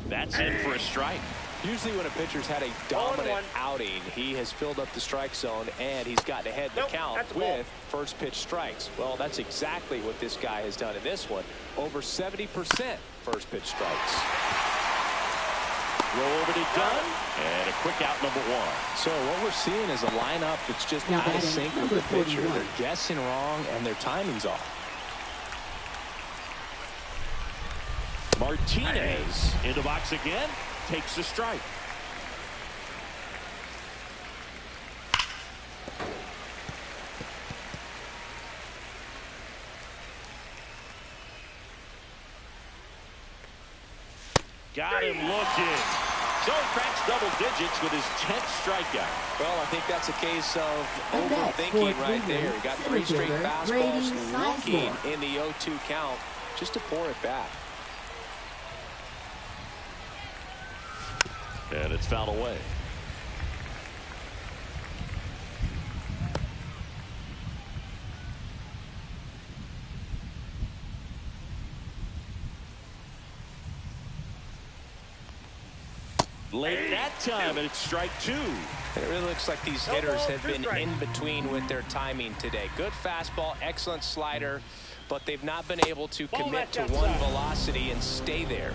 That's in for a strike. Usually when a pitcher's had a dominant outing, he has filled up the strike zone and he's gotten ahead in the Nope, count that's a ball. with first pitch strikes. Well, that's exactly what this guy has done in this one. Over 70% first pitch strikes. Rolled it done, and a quick out, number 1. So what we're seeing is a lineup that's just Now out of batting, sync with number the pitcher. 41. They're guessing wrong and their timing's off. Martinez in the box again, takes a strike. Got him looking. So he cracks double digits with his 10th strikeout. Well, I think that's a case of And that's overthinking for right there. He got 3 straight Cleveland, fastballs Brady looking Sizemore. in the 0-2 count just to pour it back. And it's fouled away. Late that time, and it's strike 2. And it really looks like these hitters have been in between with their timing today. Good fastball, excellent slider, but they've not been able to commit to one velocity and stay there.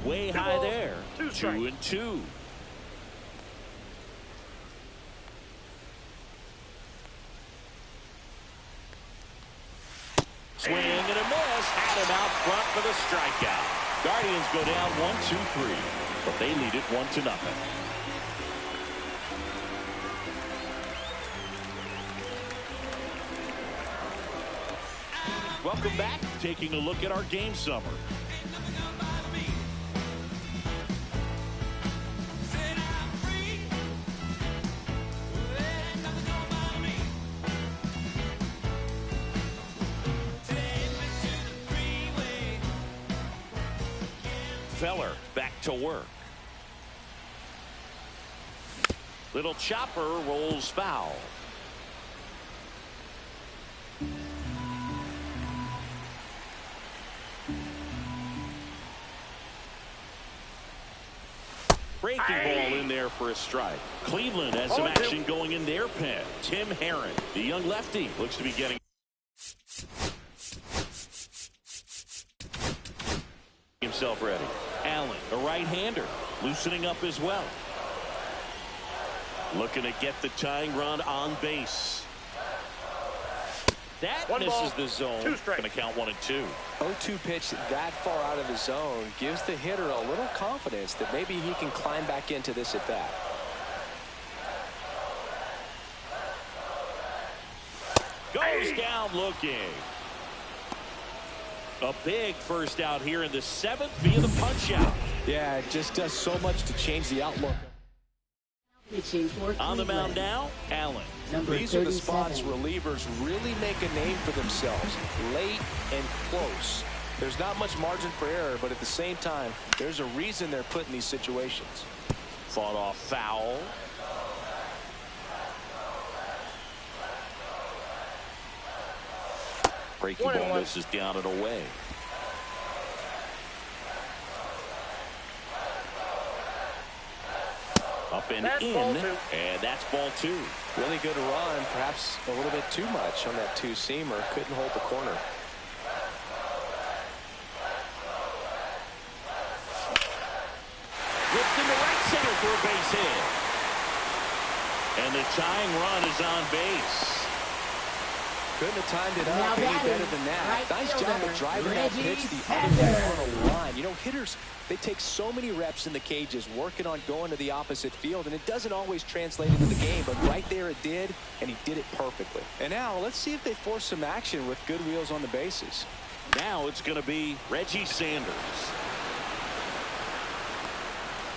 Way high there. 2-2. Swing and a miss. Had him out front for the strikeout. Guardians go down 1-2-3, but they lead it 1-0. Welcome back. Taking a look at our game summer. Feller back to work. Little chopper rolls foul. Breaking ball in there for a strike. Cleveland has some action going in their pen. Tim Herron, the young lefty, looks to be getting himself ready. Allen, a right-hander, loosening up as well. Looking to get the tying run on base. That misses the zone. Going to count 1 and 2. 0-2 pitch that far out of the zone gives the hitter a little confidence that maybe he can climb back into this at bat. First down looking. A big first out here in the 7th via the punch out. Yeah, it just does so much to change the outlook. On the mound now, Allen. These are the spots relievers really make a name for themselves. Late and close. There's not much margin for error, but at the same time, there's a reason they're put in these situations. Fought off foul. Breaking ball misses down and away. Up and in, and that's ball 2. Really good run, perhaps a little bit too much on that two-seamer. Couldn't hold the corner. Whipped into right center for a base hit. And the tying run is on base. Couldn't have timed it up any better than that. Nice job of driving that pitch the other way on a line. You know, hitters, they take so many reps in the cages working on going to the opposite field, and it doesn't always translate into the game, but right there it did, and he did it perfectly. And now let's see if they force some action with good wheels on the bases. Now it's going to be Reggie Sanders.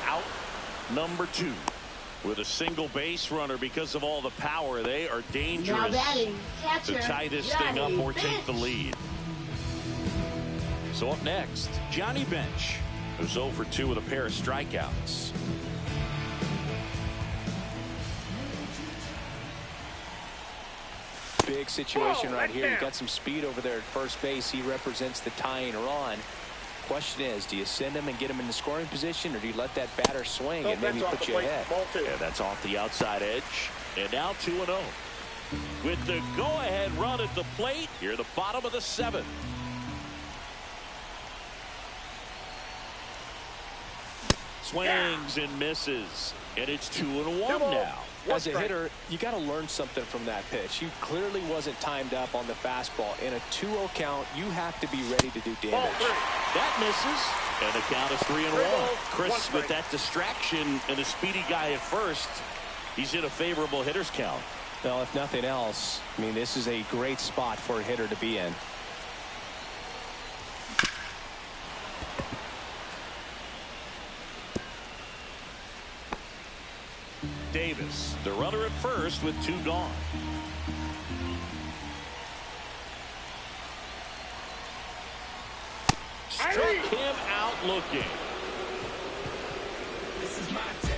Out number 2. With a single base runner because of all the power. They are dangerous to tie this thing up or take the lead. So up next, Johnny Bench, who's 0 for 2 with a pair of strikeouts. Big situation right here. You got some speed over there at first base. He represents the tying run. Question is, do you send him and get him in the scoring position, or do you let that batter swing and maybe put you ahead? Yeah, that's off the outside edge. And now 2-0. With the go-ahead run at the plate, here the bottom of the 7th. Swings and misses. And it's 2-1 now. As a hitter, you got to learn something from that pitch. He clearly wasn't timed up on the fastball. In a 2-0 count, you have to be ready to do damage. That misses. And the count is 3-1. Chris, with that distraction and a speedy guy at first, he's in a favorable hitter's count. Well, if nothing else, I mean, this is a great spot for a hitter to be in. Davis, the runner at first with 2 gone. Struck him out looking. This is my take.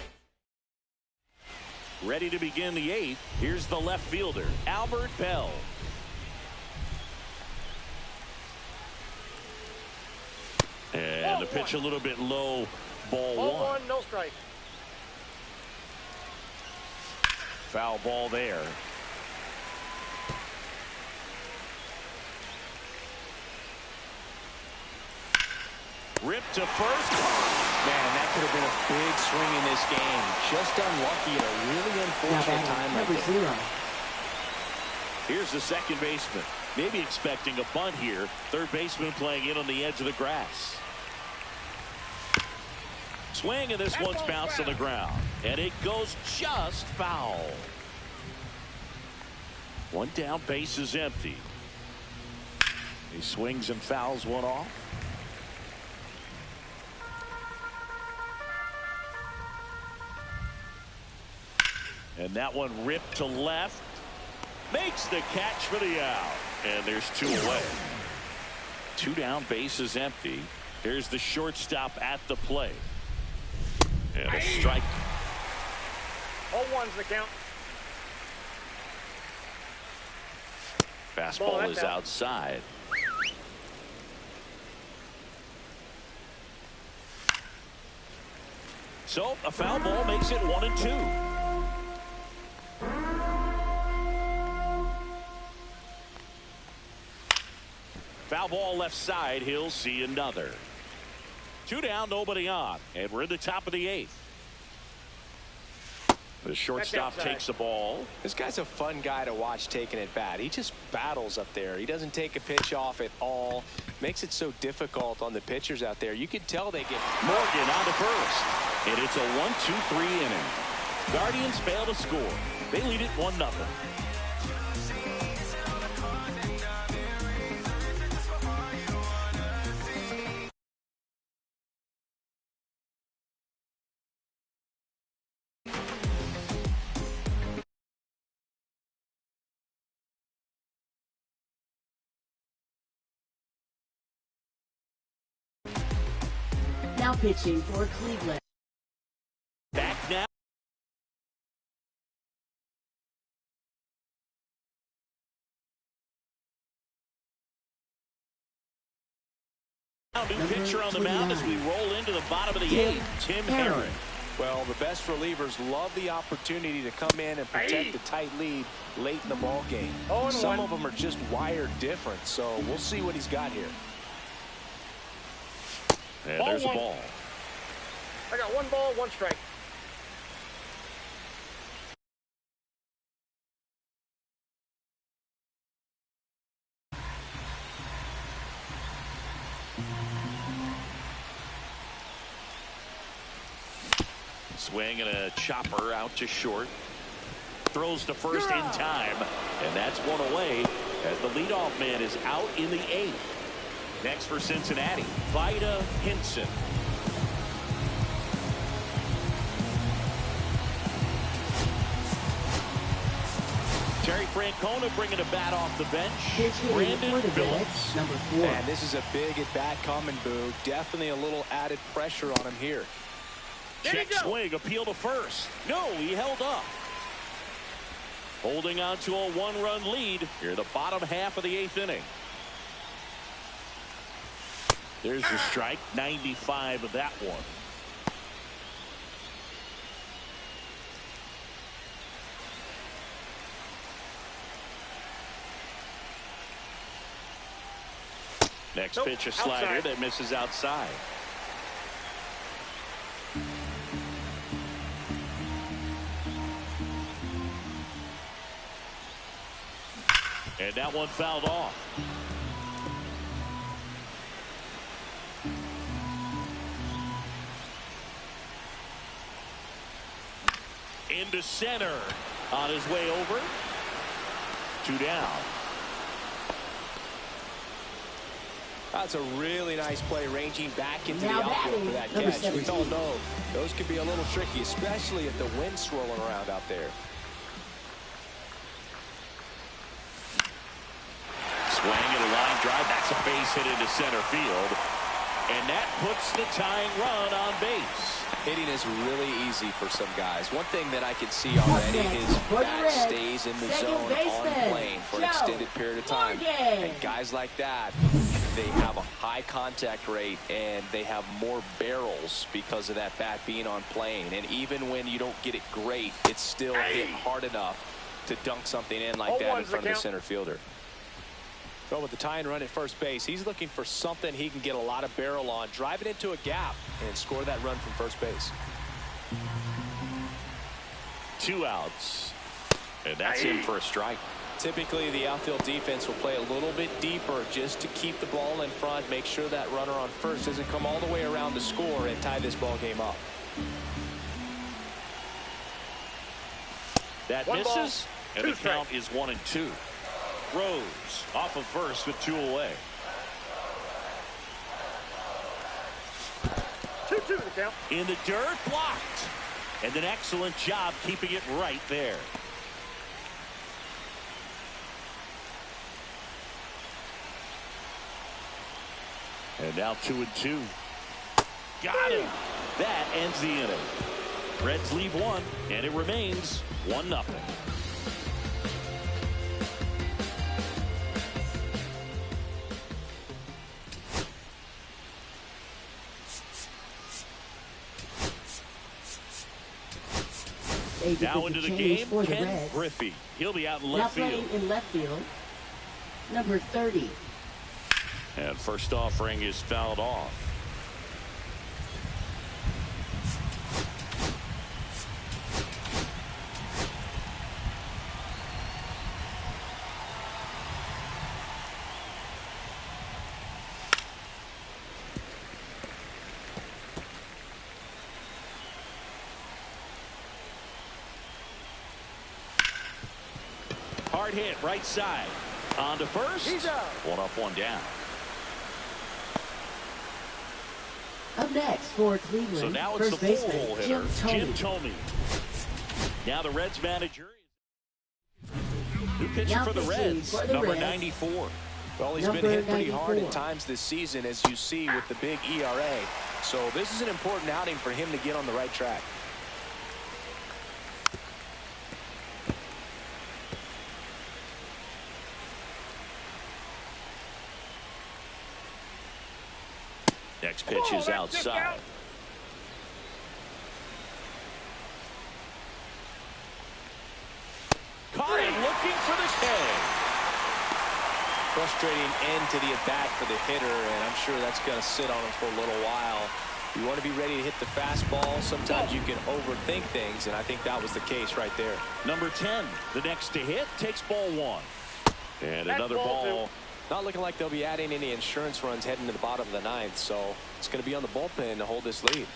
Ready to begin the 8th. Here's the left fielder, Mlb Bell. And the pitch a little bit low, ball 1. No strike. Foul ball there. Ripped to first. Man, that could have been a big swing in this game. Just unlucky at a really unfortunate time right there. Here's the second baseman. Maybe expecting a bunt here. Third baseman playing in on the edge of the grass. Swing, and this one's bounced on the ground. And it goes just foul. One down, base is empty. He swings and fouls one off. And that one ripped to left. Makes the catch for the out. And there's 2 away. 2 down, base is empty. Here's the shortstop at the plate. And a strike. 0-1's the count. Fastball is outside. So a foul ball makes it 1-2. Foul ball left side. He'll see another. 2 down, nobody on, and we're in the top of the 8th. The shortstop takes the ball. This guy's a fun guy to watch taking at bat. He just battles up there. He doesn't take a pitch off at all. Makes it so difficult on the pitchers out there. You can tell they get Morgan on to first, and it's a 1-2-3 inning. Guardians fail to score. They lead it 1-0. Now pitching for Cleveland. Back now. New pitcher on the mound as we roll into the bottom of the eighth. Tim Herron. Well, the best relievers love the opportunity to come in and protect a tight lead late in the ball game. Some of them are just wired different, so we'll see what he's got here. And there's a ball. I got 1 ball, 1 strike. Swing and a chopper out to short. Throws to first in time. And that's one away as the leadoff man is out in the 8th. Next for Cincinnati, Vida Hinson. Terry Francona bringing a bat off the bench. Brandon Phillips. Number 4. And this is a big at-bat coming, Boo. Definitely a little added pressure on him here. Check swing, appeal to first. No, he held up. Holding on to a 1-run lead here in the bottom half of the 8th inning. There's the strike, 95 of that one. Next pitch, a slider that misses outside. And that one fouled off. Into center on his way over. 2 down. That's a really nice play, ranging back into the outfield for that catch. We all know those can be a little tricky, especially if the wind's swirling around out there. Swing and a line drive. That's a base hit into center field. And that puts the tying run on base. Hitting is really easy for some guys. One thing that I can see already, his bat stays in the zone on plane for an extended period of time. And guys like that, they have a high contact rate and they have more barrels because of that bat being on plane. And even when you don't get it great, it's still hit hard enough to dunk something in like that in front of the center fielder. So with the tying run at first base, he's looking for something he can get a lot of barrel on, drive it into a gap, and score that run from first base. 2 outs. And that's in for a strike. Typically, the outfield defense will play a little bit deeper just to keep the ball in front, make sure that runner on first doesn't come all the way around to score and tie this ball game up. That misses, and the count is 1-2. Rose off of first with 2 away. 2-2 the count. In the dirt, blocked. And an excellent job keeping it right there. And now 2-2. Got him. That ends the inning. Reds leave 1, and it remains 1-0. Now into the game, Ken Griffey. He'll be out in left field. Now playing in left field, number 30. And first offering is fouled off. Hard hit, right side. On to first. He's out. 1 up, 1 down. Up next for Cleveland, so now it's first the full hitter, Jim Thome. Now the Reds manager. New pitcher for the Reds, number 94. Well, he's been hit pretty hard at times this season, as you see with the big ERA. So this is an important outing for him to get on the right track. Next pitch is outside. Caught it, looking for the K. Frustrating end to the at-bat for the hitter, and I'm sure that's going to sit on him for a little while. You want to be ready to hit the fastball. Sometimes you can overthink things, and I think that was the case right there. Number 10, the next to hit, takes ball 1. And another ball. Not looking like they'll be adding any insurance runs heading to the bottom of the 9th, so it's going to be on the bullpen to hold this lead.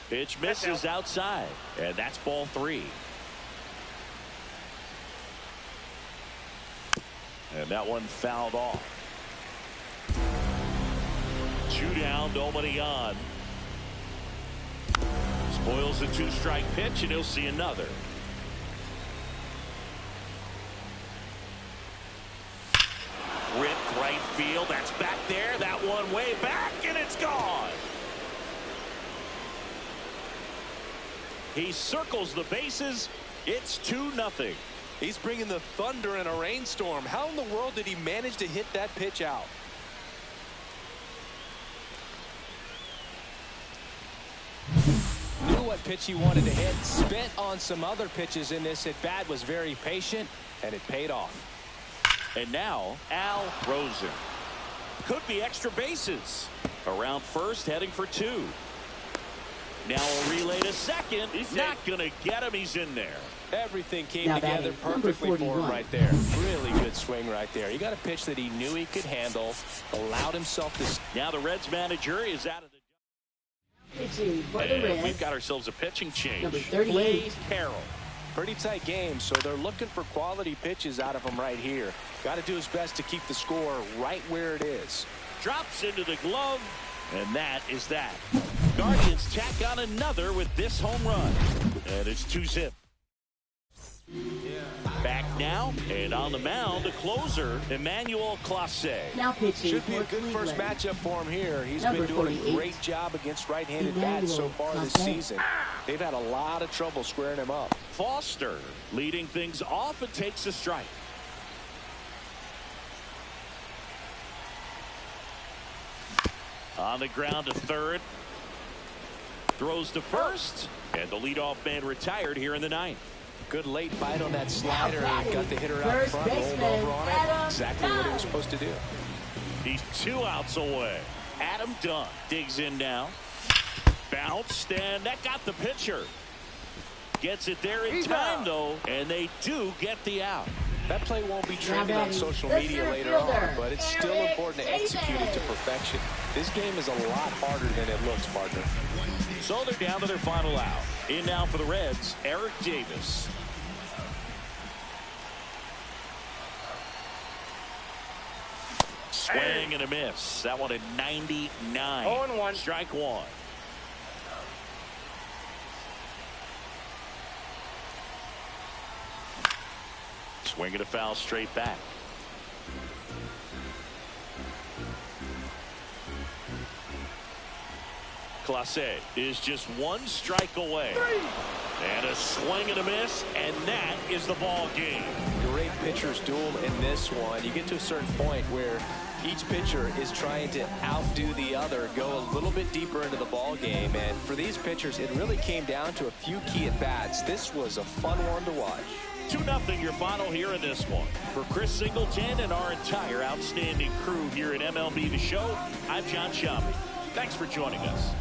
Pitch misses outside, and that's ball 3. And that one fouled off. 2 down, nobody on. Spoils the 2-strike pitch, and he'll see another. Ripped right field. That's back there. That one way back, and it's gone. He circles the bases. It's 2-0. He's bringing the thunder in a rainstorm. How in the world did he manage to hit that pitch out? Knew what pitch he wanted to hit. Spent on some other pitches in this at bat. Was very patient, and it paid off. And now Al Rosen. Could be extra bases. Around first, heading for 2. Now a relay to second. He's not going to get him. He's in there. Everything came together perfectly for him right there. Really good swing right there. He got a pitch that he knew he could handle. Allowed himself to. Now the Reds manager is out of the. Pitching for the And Reds. we've got ourselves a pitching change. Number 38. Blade Carroll. Pretty tight game, so they're looking for quality pitches out of him right here. Got to do his best to keep the score right where it is. Drops into the glove, and that is that. Guardians tack on another with this home run. And it's 2-zip. Back now, and on the mound, the closer, Emmanuel Clase. Now pitching Should be a for good first Cleveland. matchup for him here. He's Number been doing 48. a great job against right-handed bats so far this season. They've had a lot of trouble squaring him up. Foster leading things off and takes a strike. On the ground to third. Throws to first. And the leadoff man retired here in the 9th. Good late bite on that slider. Got the hitter out First front, rolled baseman, over on it. Adam Exactly what he was Dunn. supposed to do. He's 2 outs away. Adam Dunn digs in now. Bounced, and that got the pitcher. Gets it there in time, though, and they do get the out. That play won't be trending on social media later on, but it's still important to execute it to perfection. This game is a lot harder than it looks, partner. So they're down to their final out. In now for the Reds, Eric Davis. Swing and a miss. That one at 99. 0-1. Strike 1. Swing and a foul straight back. Clase is just 1 strike away. And a swing and a miss, and that is the ball game. Great pitcher's duel in this one. You get to a certain point where each pitcher is trying to outdo the other, go a little bit deeper into the ball game, and for these pitchers it really came down to a few key at bats. This was a fun one to watch. 2-0 your final here in this one. For Chris Singleton and our entire outstanding crew here at MLB The Show, I'm John Shammy. Thanks for joining us.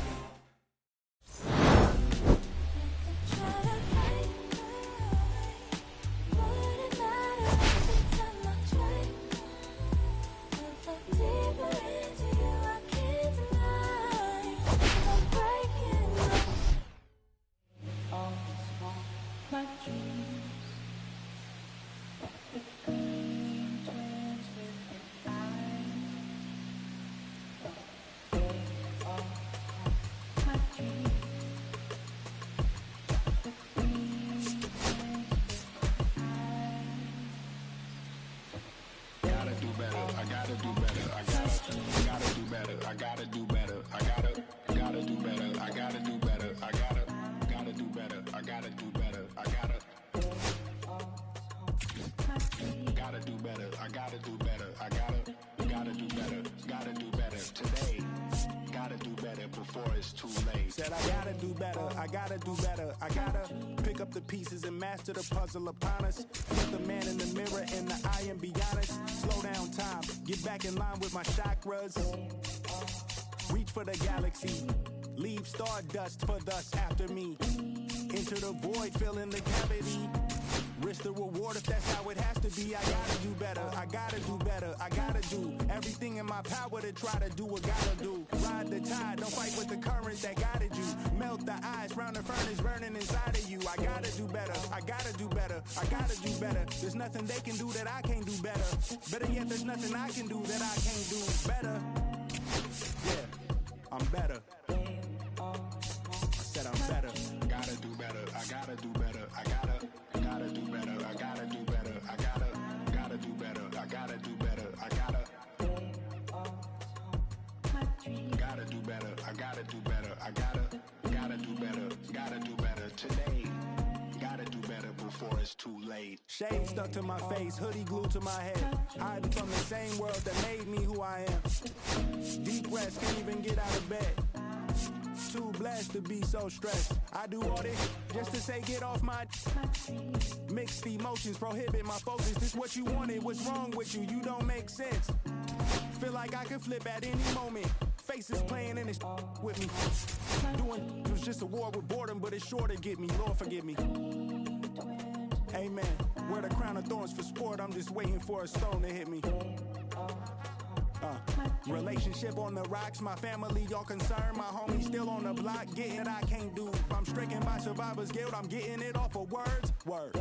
gotta do better. I gotta do better. I gotta do better. I gotta do better. I gotta do better. I gotta do better. I gotta do better. I gotta do better. I gotta do better. I gotta do better. Gotta do better today. Gotta do better before it's too late. Said I gotta do better. I gotta do better. I gotta pick up the pieces and master the puzzle upon us. Look the man in the mirror in the eye and be honest. Slow down time. Get back in line with my chakras. Reach for the galaxy. Leave stardust for thus after me. Enter the void, fill in the cavity. Risk the reward if that's how it has to be. I gotta do better. I gotta do better. I gotta do everything in my power to try to do what gotta do. Ride the tide, don't fight with the current that guided you. Melt the ice round the furnace burning inside of you. I gotta do better. I gotta do better. I gotta do better. There's nothing they can do that I can't do better. Better yet, there's nothing I can do that I can't do better. Yeah, I'm better. Said I'm better. Gotta do better. I gotta do better. I gotta do better. I gotta do better. I gotta do better. I gotta do better. I gotta do better. I gotta do better. I gotta do better. Gotta do better today. Gotta do better before it's too late. Shade stuck to my face, hoodie glued to my head. Hiding from the same world that made me who I am. Deep breaths, can't even get out of bed. Too blessed to be so stressed. I do all this just to say get off my. Mixed emotions prohibit my focus. This what you wanted, what's wrong with you? You don't make sense. Feel like I could flip at any moment. Faces playing in this with me. Doing it was just a war with boredom, but it's sure to get me. Lord forgive me. Amen. Wear the crown of thorns for sport. I'm just waiting for a stone to hit me. Relationship on the rocks, my family all concerned. My homie still on the block, getting it I can't do. I'm stricken by survivor's guilt, I'm getting it off of words. Word.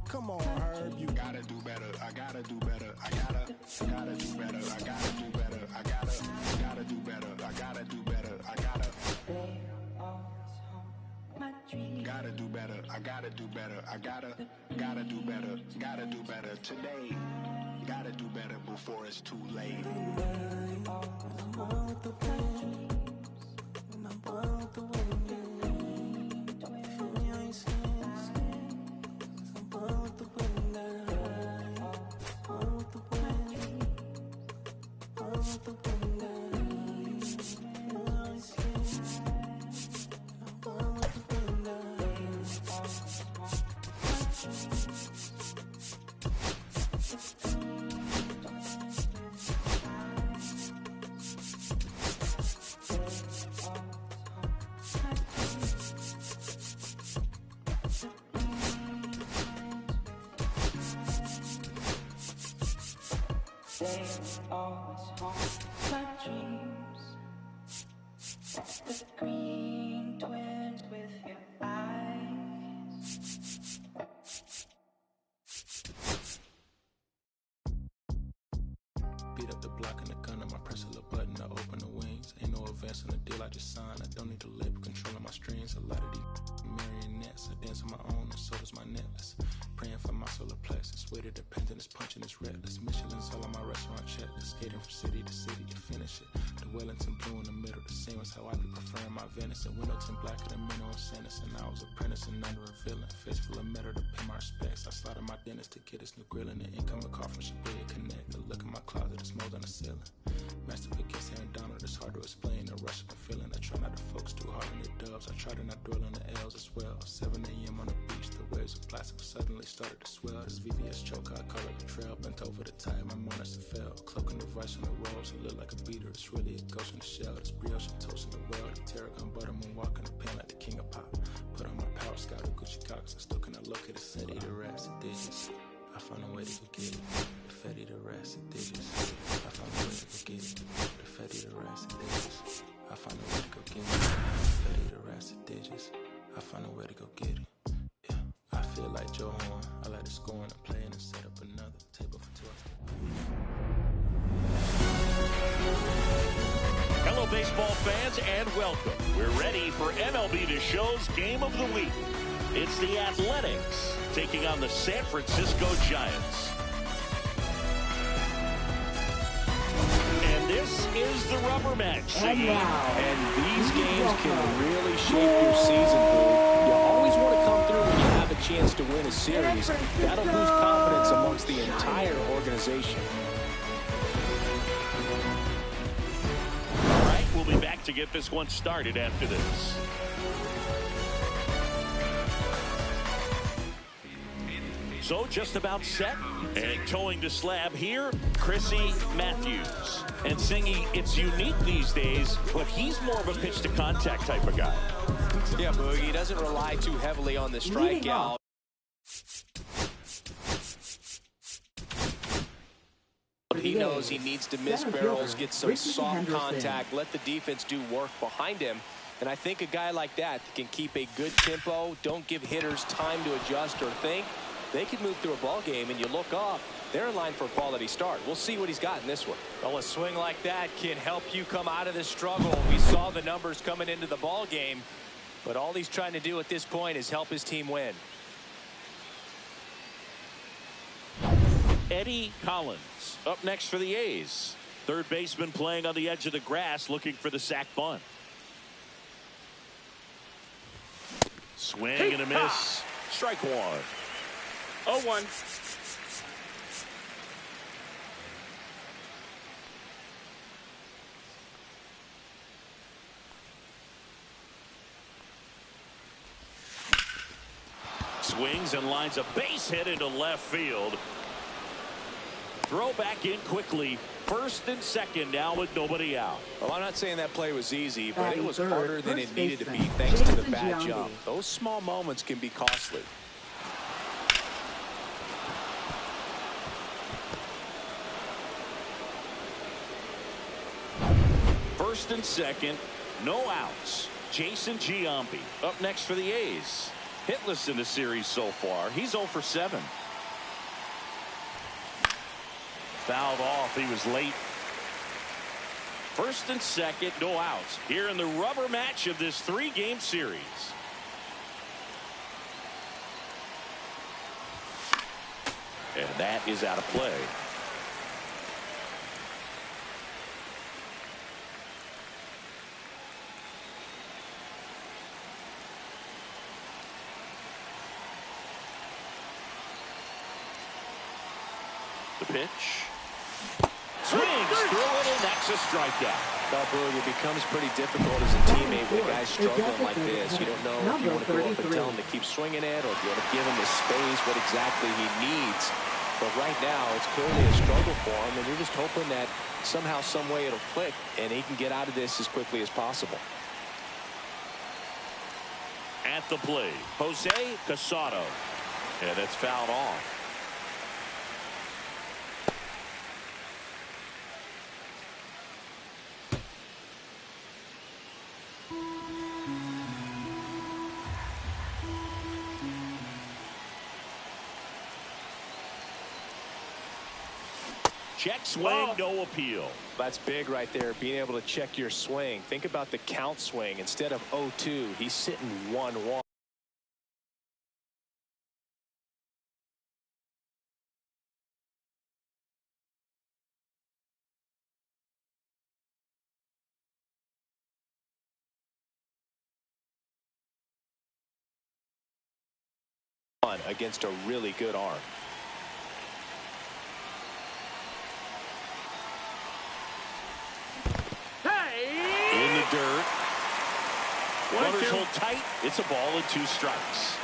Come on, Herb, you gotta do better. I gotta do better. I gotta do better. I gotta do better. I gotta do better. I gotta do better. I gotta do better. I gotta do better. I gotta do better. Gotta do better today. Gotta do better before it's too late. They always haunt my dreams. The green twins with your eyes. Beat up the block and the gun on my press a little button to open the wings. Ain't no advance on the deal I just signed. I don't need to labor controlling my strings. A lot of these marionettes. I dance on my own and so does my necklace. Praying for my solar plexus. Weight of dependence, punching is reckless. Michelin's all on my restaurant checklist. Skating from city to city to finish it. The Wellington blue in the middle, the same as how I be preferring my venison. Windowton blacker than minimum sentence. And I was apprentice and under a villain. Face full of metal to pay my respects. I slaughter my dentist to get his new grilling. The incoming call from Shabia Connect. The look in my closet, it's mold on the ceiling. Master against Aaron Donald, it's hard to explain. The rush of a feeling. I try not to focus too hard on the dubs. I try to not dwell on the L's as well. 7 a.m. on the beach, the waves of plastic suddenly started to swell. This VVS choker, I call it a trail. Bent over the tide, my mornings to fell. Cloaking the vice on the rolls, it look like a beater. It's really a ghost in the shell. This brioche and toast in the world. The tarragon butter moon walking the pen like the king of pop. Put on my power scout of Gucci Cox. I still cannot locate the city. The rats and digits. I found a way to go get it. The fatty, the rats and digits. I found a way to go get it. The fatty, the rats and digits. I found a way to go get it. The fatty, the rats and digits. I found a way to go get it. I feel like Joe Horn. I like to score and play and set up another table for 12. Hello, baseball fans, and welcome. We're ready for MLB The Show's Game of the Week. It's the Athletics taking on the San Francisco Giants. This is the rubber match. And now, And these games can really shape your season, Boog. You always want to come through when you have a chance to win a series. That'll boost confidence amongst the entire organization. All right, we'll be back to get this one started after this. So just about set and towing the slab here, Chrissy Matthews. And singing, it's unique these days, but he's more of a pitch to contact type of guy. Yeah, Boogie, he doesn't rely too heavily on the strikeout. He knows he needs to miss barrels, get some soft contact, let the defense do work behind him. And I think a guy like that can keep a good tempo, don't give hitters time to adjust or think. They can move through a ball game, and you look up, they're in line for a quality start. We'll see what he's got in this one. Well, a swing like that can help you come out of the struggle. We saw the numbers coming into the ball game, but all he's trying to do at this point is help his team win. Eddie Collins up next for the A's. Third baseman playing on the edge of the grass, looking for the sac bunt. Swing and a miss. Strike one. 0-1. Swings and lines a base hit into left field. Throw back in quickly. First and second now with nobody out. Well, I'm not saying that play was easy, but it was harder than it needed to be thanks to the bad jump. Those small moments can be costly. First and second, no outs. Jason Giambi up next for the A's. Hitless in the series so far. He's 0 for 7. Fouled off. He was late. First and second, no outs. Here in the rubber match of this 3-game series. And that is out of play. The pitch. Swings through it, and that's a strikeout. Well, Boog, it becomes pretty difficult as a teammate when a guy's struggling like this. You don't know if you want to go up and tell him to keep swinging it, or if you want to give him the space, what exactly he needs. But right now, it's clearly a struggle for him, and you're just hoping that somehow, some way it'll click, and he can get out of this as quickly as possible. At the plate, Jose Casado. And it's fouled off. Check swing, no appeal. That's big right there, being able to check your swing. Think about the count swing. Instead of 0-2, he's sitting 1-1. Against a really good arm. In the dirt. Runners hold tight. It's a ball and 2 strikes.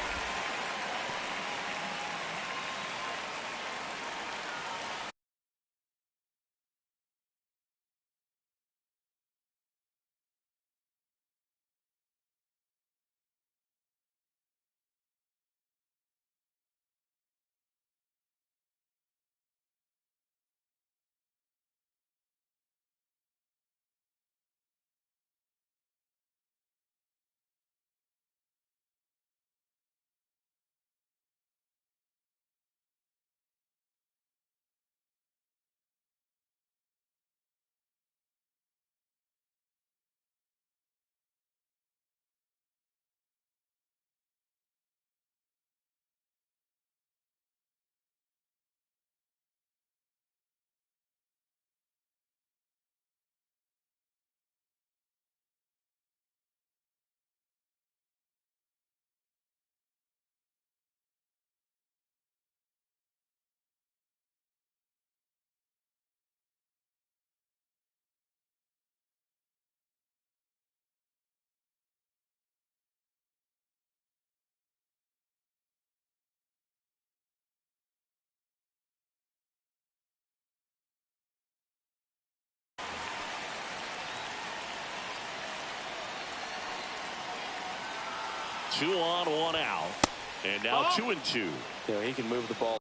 2 on, 1 out. And now 2-2. You know, he can move the ball.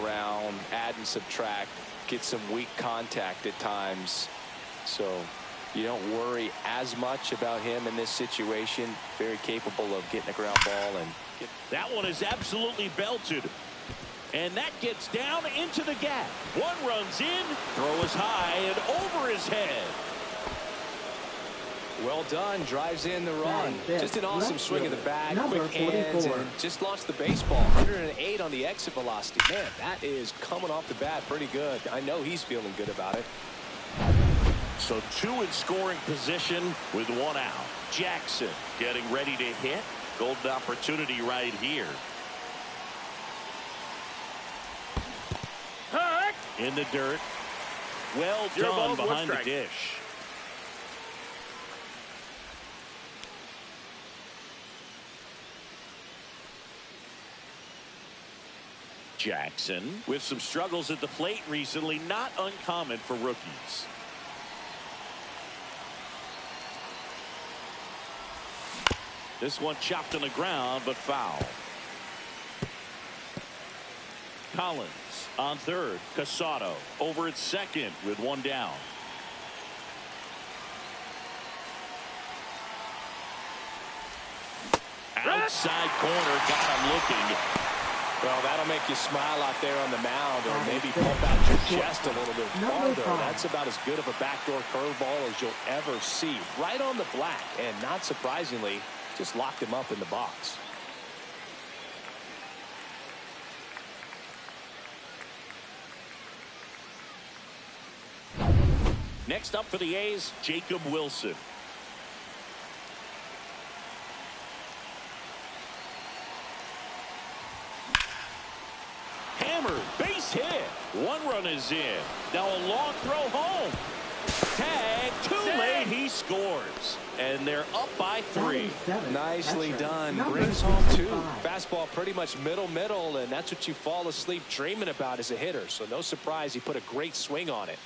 Around, add and subtract, get some weak contact at times. So you don't worry as much about him in this situation. Very capable of getting a ground ball. And that one is absolutely belted. And that gets down into the gap. One runs in, throw is high and over his head. Well done, drives in the run. Just an awesome swing of the bat, quick hands, and just launched the baseball. 108 on the exit velocity. Man, that is coming off the bat pretty good. I know he's feeling good about it. So 2 in scoring position with 1 out. Jackson getting ready to hit. Golden opportunity right here. In the dirt. Well done behind the dish. Jackson with some struggles at the plate recently, not uncommon for rookies. This one chopped on the ground, but foul. Collins on third. Casado over at second with 1 down. Outside corner, got him looking. Well, that'll make you smile out there on the mound, or maybe pump out your chest a little bit farther. That's about as good of a backdoor curveball as you'll ever see. Right on the black, and not surprisingly, just locked him up in the box. Next up for the A's, Jacob Wilson. Hammered, base hit. One run is in. Now a long throw home. Tag, too late, he scores. And they're up by 3. Nicely done. Brings home 2. Fastball pretty much middle, and that's what you fall asleep dreaming about as a hitter. So no surprise he put a great swing on it.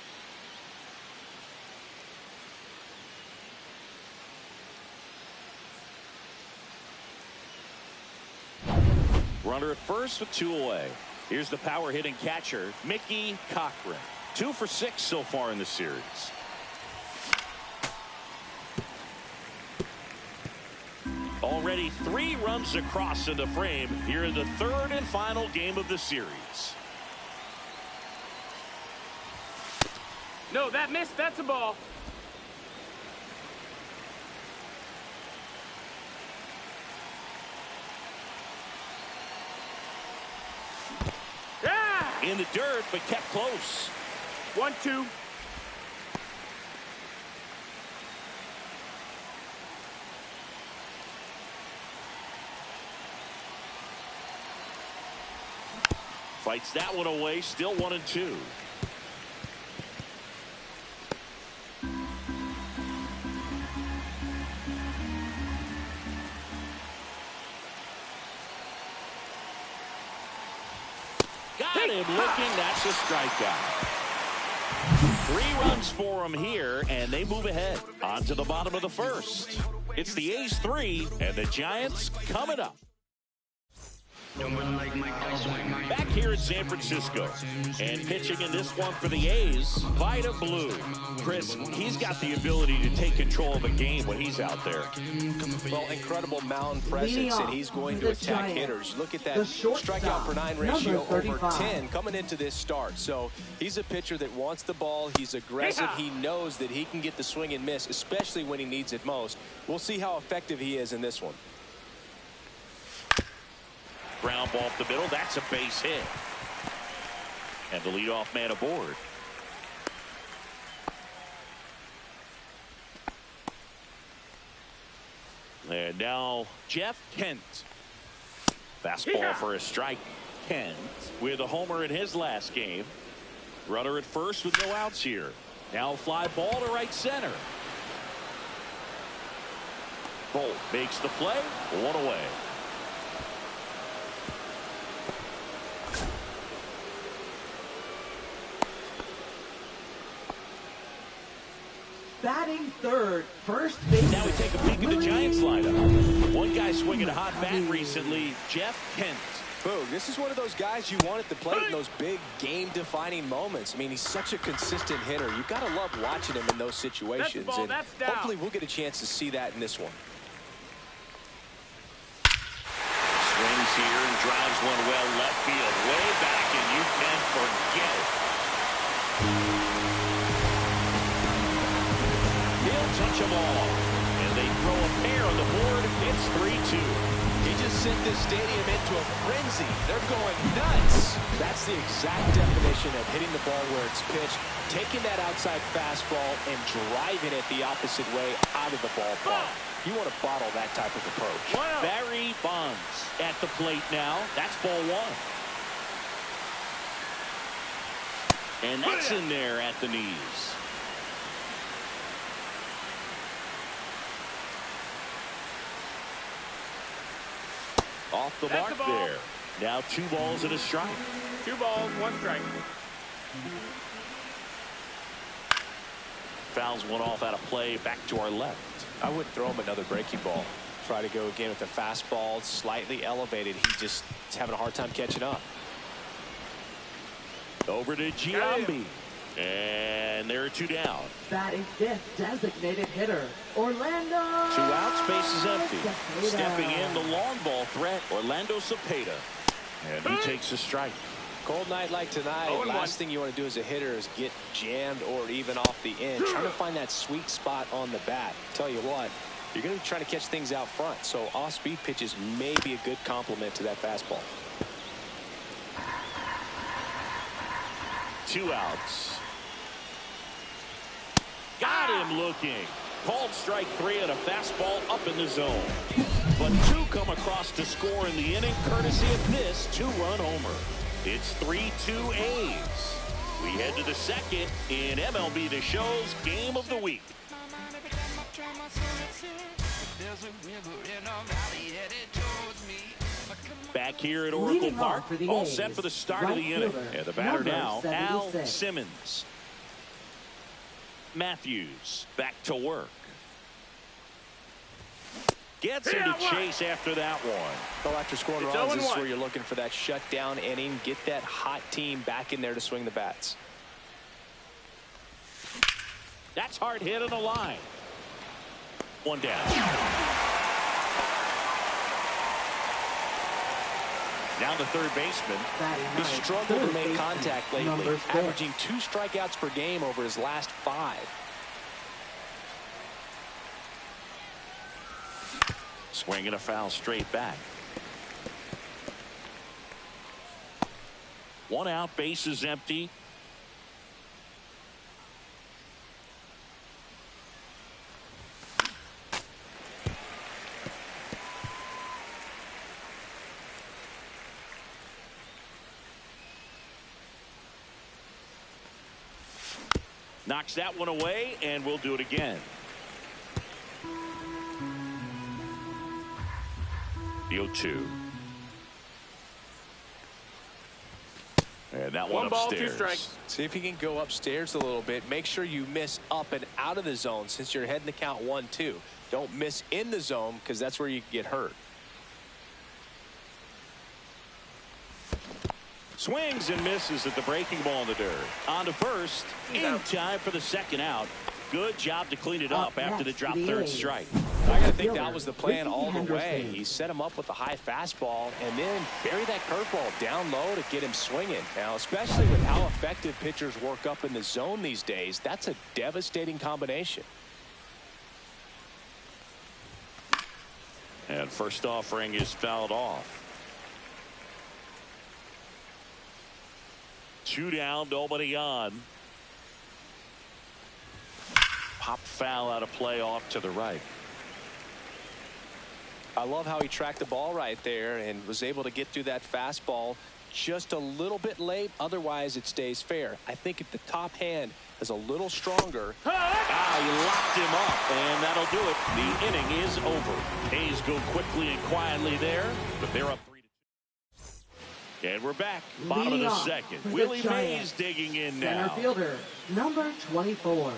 Runner at first with 2 away. Here's the power hitting catcher, Mickey Cochran. 2 for 6 so far in the series. Already 3 runs across in the frame here in the 3rd and final game of the series. No, that missed. That's a ball. Yeah! In the dirt, but kept close. 1-2. Fights that one away, still 1-2. Got him looking, that's a strikeout. 3 runs for him here, and they move ahead. On to the bottom of the 1st. It's the A's 3, and the Giants coming up. Back here in San Francisco, and pitching in this one for the A's, Vida Blue. Chris, he's got the ability to take control of a game when he's out there. Well, incredible mound presence, and he's going to attack hitters. Look at that strikeout per 9 ratio over 10 coming into this start. So he's a pitcher that wants the ball. He's aggressive. He knows that he can get the swing and miss, especially when he needs it most. We'll see how effective he is in this one. Ground ball up the middle. That's a base hit. And the leadoff man aboard. And now Jeff Kent. Fastball for a strike. Kent with a homer in his last game. Runner at first with no outs here. Now fly ball to right center. Bolt makes the play. 1 away. Batting third, first base. Now we take a peek at the Giants lineup. One guy swinging a hot bat recently, Jeff Kent. Boog, this is one of those guys you want at the plate in those big game-defining moments. I mean, he's such a consistent hitter. You got to love watching him in those situations. Ball, and hopefully we'll get a chance to see that in this one. Swings here and drives one well left field, way back, and you can forget it. He'll touch them all, and they throw a pair on the board. It's 3-2. He just sent this stadium into a frenzy. They're going nuts. That's the exact definition of hitting the ball where it's pitched, taking that outside fastball and driving it the opposite way out of the ballpark. You want to bottle that type of approach. Wow. Barry Bonds at the plate now. That's ball 1. And that's in there at the knees. Off the mark there. Now 2 balls and a strike. 2 balls, 1 strike. Fouls one off out of play. Back to our left. I wouldn't throw him another breaking ball. Try to go again with the fastball, slightly elevated. He just is having a hard time catching up. Over to Giambi. And there are 2 down. Batting 5th, designated hitter, Orlando. 2 outs, base is empty. Stepping in the long ball threat, Orlando Cepeda. And he takes a strike. Cold night like tonight, last thing you want to do as a hitter is get jammed or even off the end. Trying to find that sweet spot on the bat. Tell you what, you're going to be trying to catch things out front. So off-speed pitches may be a good complement to that fastball. 2 outs. him looking. Called strike 3 and a fastball up in the zone. But 2 come across to score in the inning, courtesy of this 2-run homer. It's 3-2 A's. We head to the second in MLB The Show's Game of the Week. Back here at Oracle Park, all set for the start of the inning. And the batter now, Al Simmons. Matthews back to work. Gets into chase after that one. Well, after scoring runs, this is where you're looking for that shutdown inning. Get that hot team back in there to swing the bats. That's hard hit on the line. One down. Now the third baseman. He struggled to make contact lately, averaging 2 strikeouts per game over his last 5. Swinging a foul straight back. 1 out, bases empty. Knocks that one away, and we'll do it again. The 0-2. And that one ball, upstairs. 2 strikes. See if you can go upstairs a little bit. Make sure you miss up and out of the zone since you're heading the count 1-2. Don't miss in the zone because that's where you get hurt. Swings and misses at the breaking ball in the dirt. On to first. In time for the second out. Good job to clean it up after the drop third strike. I gotta think that was the plan all the way. He set him up with a high fastball and then bury that curveball down low to get him swinging. Now, especially with how effective pitchers work up in the zone these days, that's a devastating combination. And first offering is fouled off. 2 down, nobody on. Pop foul out of play off to the right. I love how he tracked the ball right there and was able to get through that fastball just a little bit late. Otherwise, it stays fair. I think if the top hand is a little stronger. He locked him up, and that'll do it. The inning is over. A's go quickly and quietly there, but they're up 3-2. And we're back. Bottom of the second. Willie Mays digging in now. Center fielder, number 24.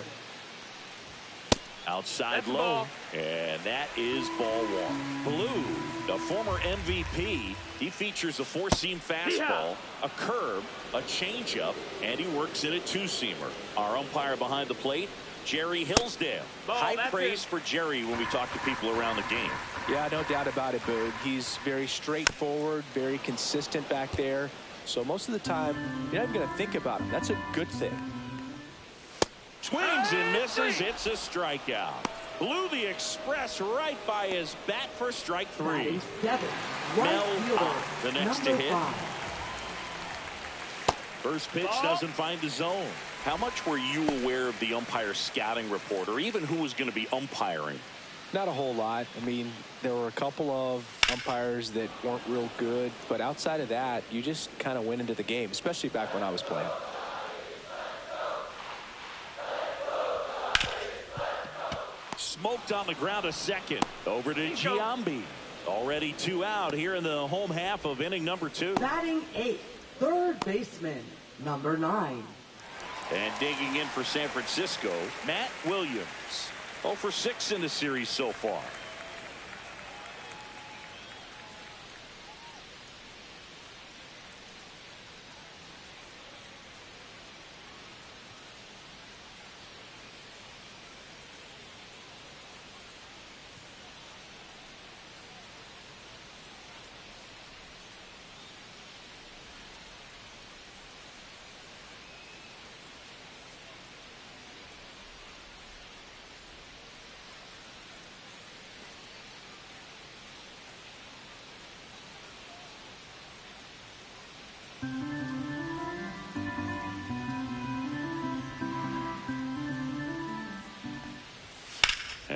Outside low, and that is ball 1. Blue, the former MVP, he features a 4-seam fastball, a curve, a changeup, and he works in a 2-seamer. Our umpire behind the plate, Jerry Hillsdale. High praise for Jerry when we talk to people around the game. Yeah, no doubt about it, Boog. He's very straightforward, very consistent back there. So most of the time, you're not going to think about him. That's a good thing. Swings and misses. It's a strikeout. Blew the express right by his bat for strike 3. Mlb All, the next to hit. 5. First pitch doesn't find the zone. How much were you aware of the umpire scouting report, or even who was going to be umpiring? Not a whole lot. I mean, there were a couple of umpires that weren't real good, but outside of that, you just kind of went into the game, especially back when I was playing. Smoked on the ground a second. Over to Giambi. Already 2 out here in the home half of inning number 2. Batting 8th, third baseman, number 9. And digging in for San Francisco, Matt Williams. 0 for 6 in the series so far.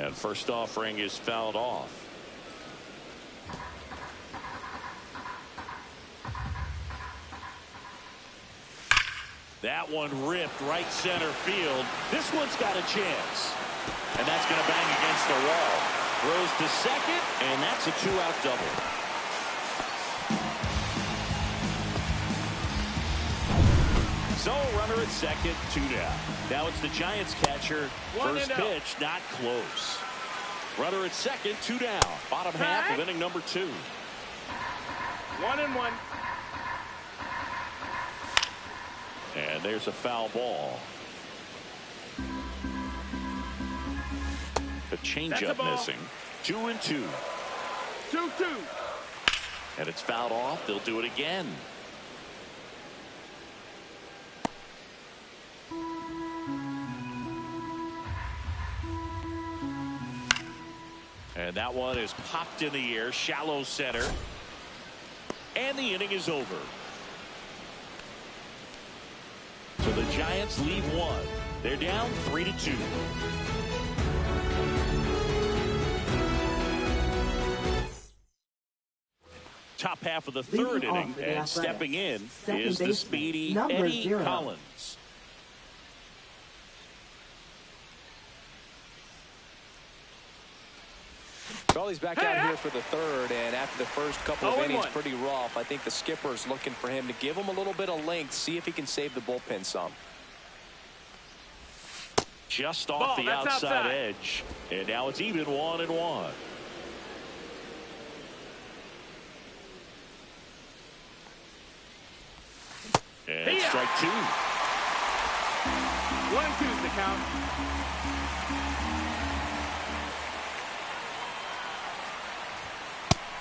And first offering is fouled off. That one ripped right center field. This one's got a chance. And that's going to bang against the wall. Throws to second, and that's a 2-out double. So runner at second, 2 down. Now it's the Giants catcher. First pitch, not close. Runner at second, 2 down. Bottom half of inning number 2. 1-1. And there's a foul ball. The changeup missing. 2-2. 2-2. And it's fouled off. They'll do it again. And that one is popped in the air. Shallow center. And the inning is over. So the Giants leave one. They're down 3-2. Top half of the third inning, and stepping in is the speedy Eddie Collins. Charlie's back out here for the third, and after the first couple of innings, pretty rough. I think the skipper's looking for him to give him a little bit of length, see if he can save the bullpen some. Just off the outside edge, and now it's even 1-1. And strike 2. 1-2's the count.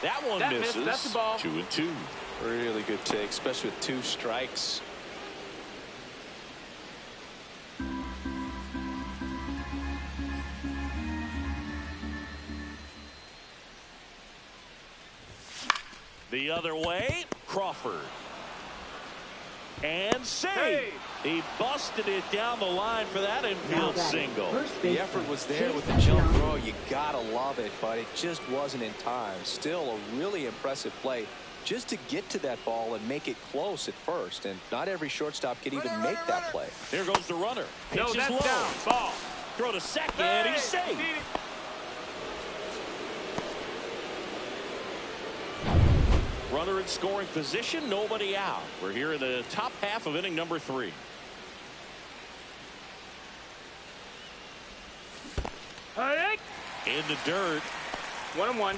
That one misses. That's the ball. 2-2. Really good take, especially with 2 strikes. The other way, Crawford. And save. He busted it down the line for that infield single. The effort was there with the jump throw. You gotta love it, but it just wasn't in time. Still a really impressive play just to get to that ball and make it close at first. And not every shortstop could even make that play. Here goes the runner. No, that's low. Down. Ball. Throw to second. He's safe. Runner in scoring position, nobody out. We're here in the top half of inning number 3. In the dirt. 1-1.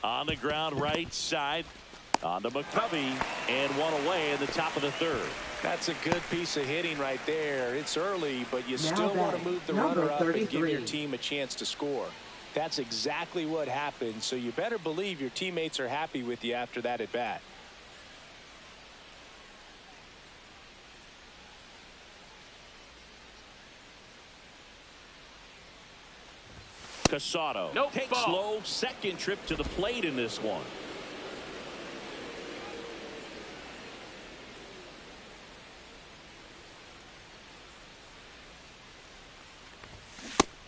On the ground right side. On to McCovey, and one away in the top of the third. That's a good piece of hitting right there. It's early, but you still want to move the runner up and give your team a chance to score. That's exactly what happened, so you better believe your teammates are happy with you after that at bat. Casado takes slow second trip to the plate in this one.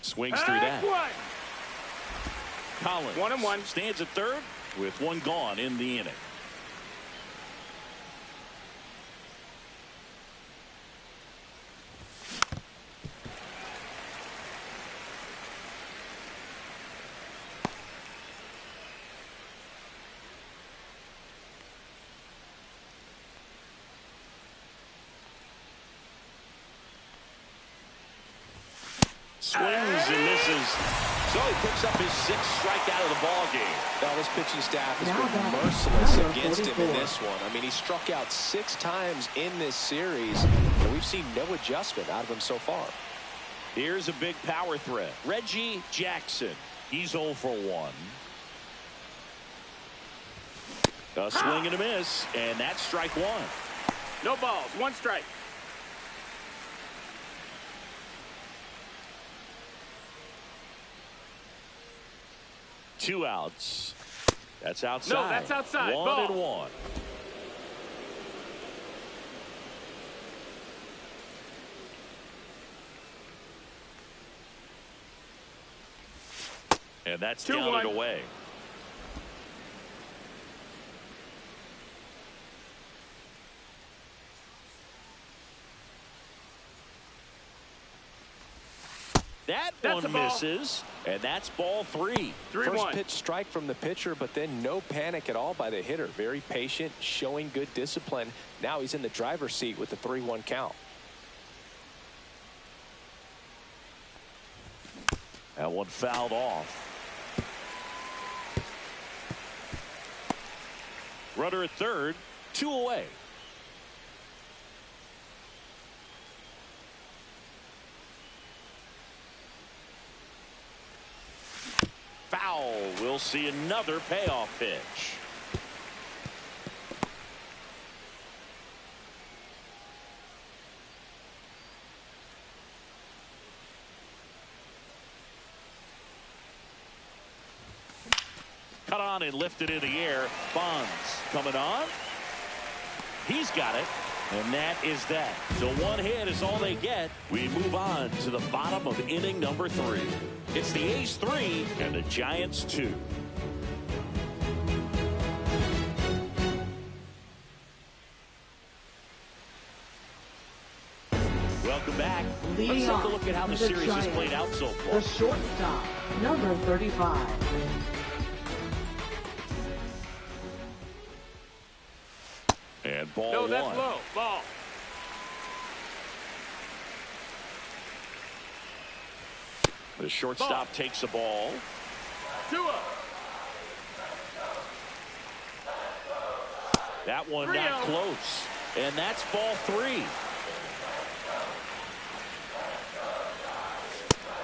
Swings through that. Collins 1-1 stands at third with one gone in the inning. Swings and misses. So he picks up his 6th strikeout of the ball game. Now this pitching staff has been merciless against him in this one. I mean, he struck out 6 times in this series, and we've seen no adjustment out of him so far. Here's a big power threat. Reggie Jackson. He's 0 for 1. A swing and a miss, and that's strike 1. No balls, 1 strike. 2 outs. That's outside. No, that's outside. 1-1. And that's down and away. That one misses, and that's ball 3. First pitch strike from the pitcher, but then no panic at all by the hitter. Very patient, showing good discipline. Now he's in the driver's seat with the 3-1 count. That one fouled off. Runner at third, 2 away. Foul. We'll see another payoff pitch. Cut on and lifted in the air. Bonds coming on. He's got it. And that is that. So 1 hit is all they get. We move on to the bottom of inning number 3. It's the A's 3 and the Giants 2. Welcome back. Let's take a look at how the series has played out so far. The shortstop, number 35. And ball 1. No, that's low. Ball. The shortstop takes the ball. 2-0. That one not close. And that's ball 3.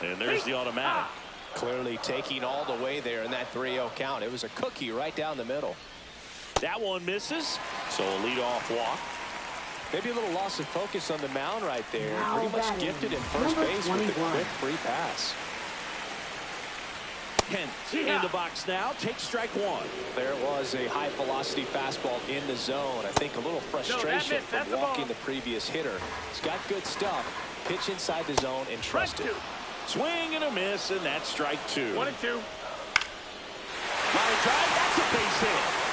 And there's the automatic. Clearly taking all the way there in that 3-0 count. It was a cookie right down the middle. That one misses. So a leadoff walk. Maybe a little loss of focus on the mound right there. Now Pretty much batting, gifted in first number base with a 21. quick free pass. Kent in the box now. Takes strike 1. There was a high velocity fastball in the zone. I think a little frustration from walking the previous hitter. He's got good stuff. Pitch inside the zone and trust it. Swing and a miss, and that's strike 2. 1 and 2. Line drive. That's a base hit.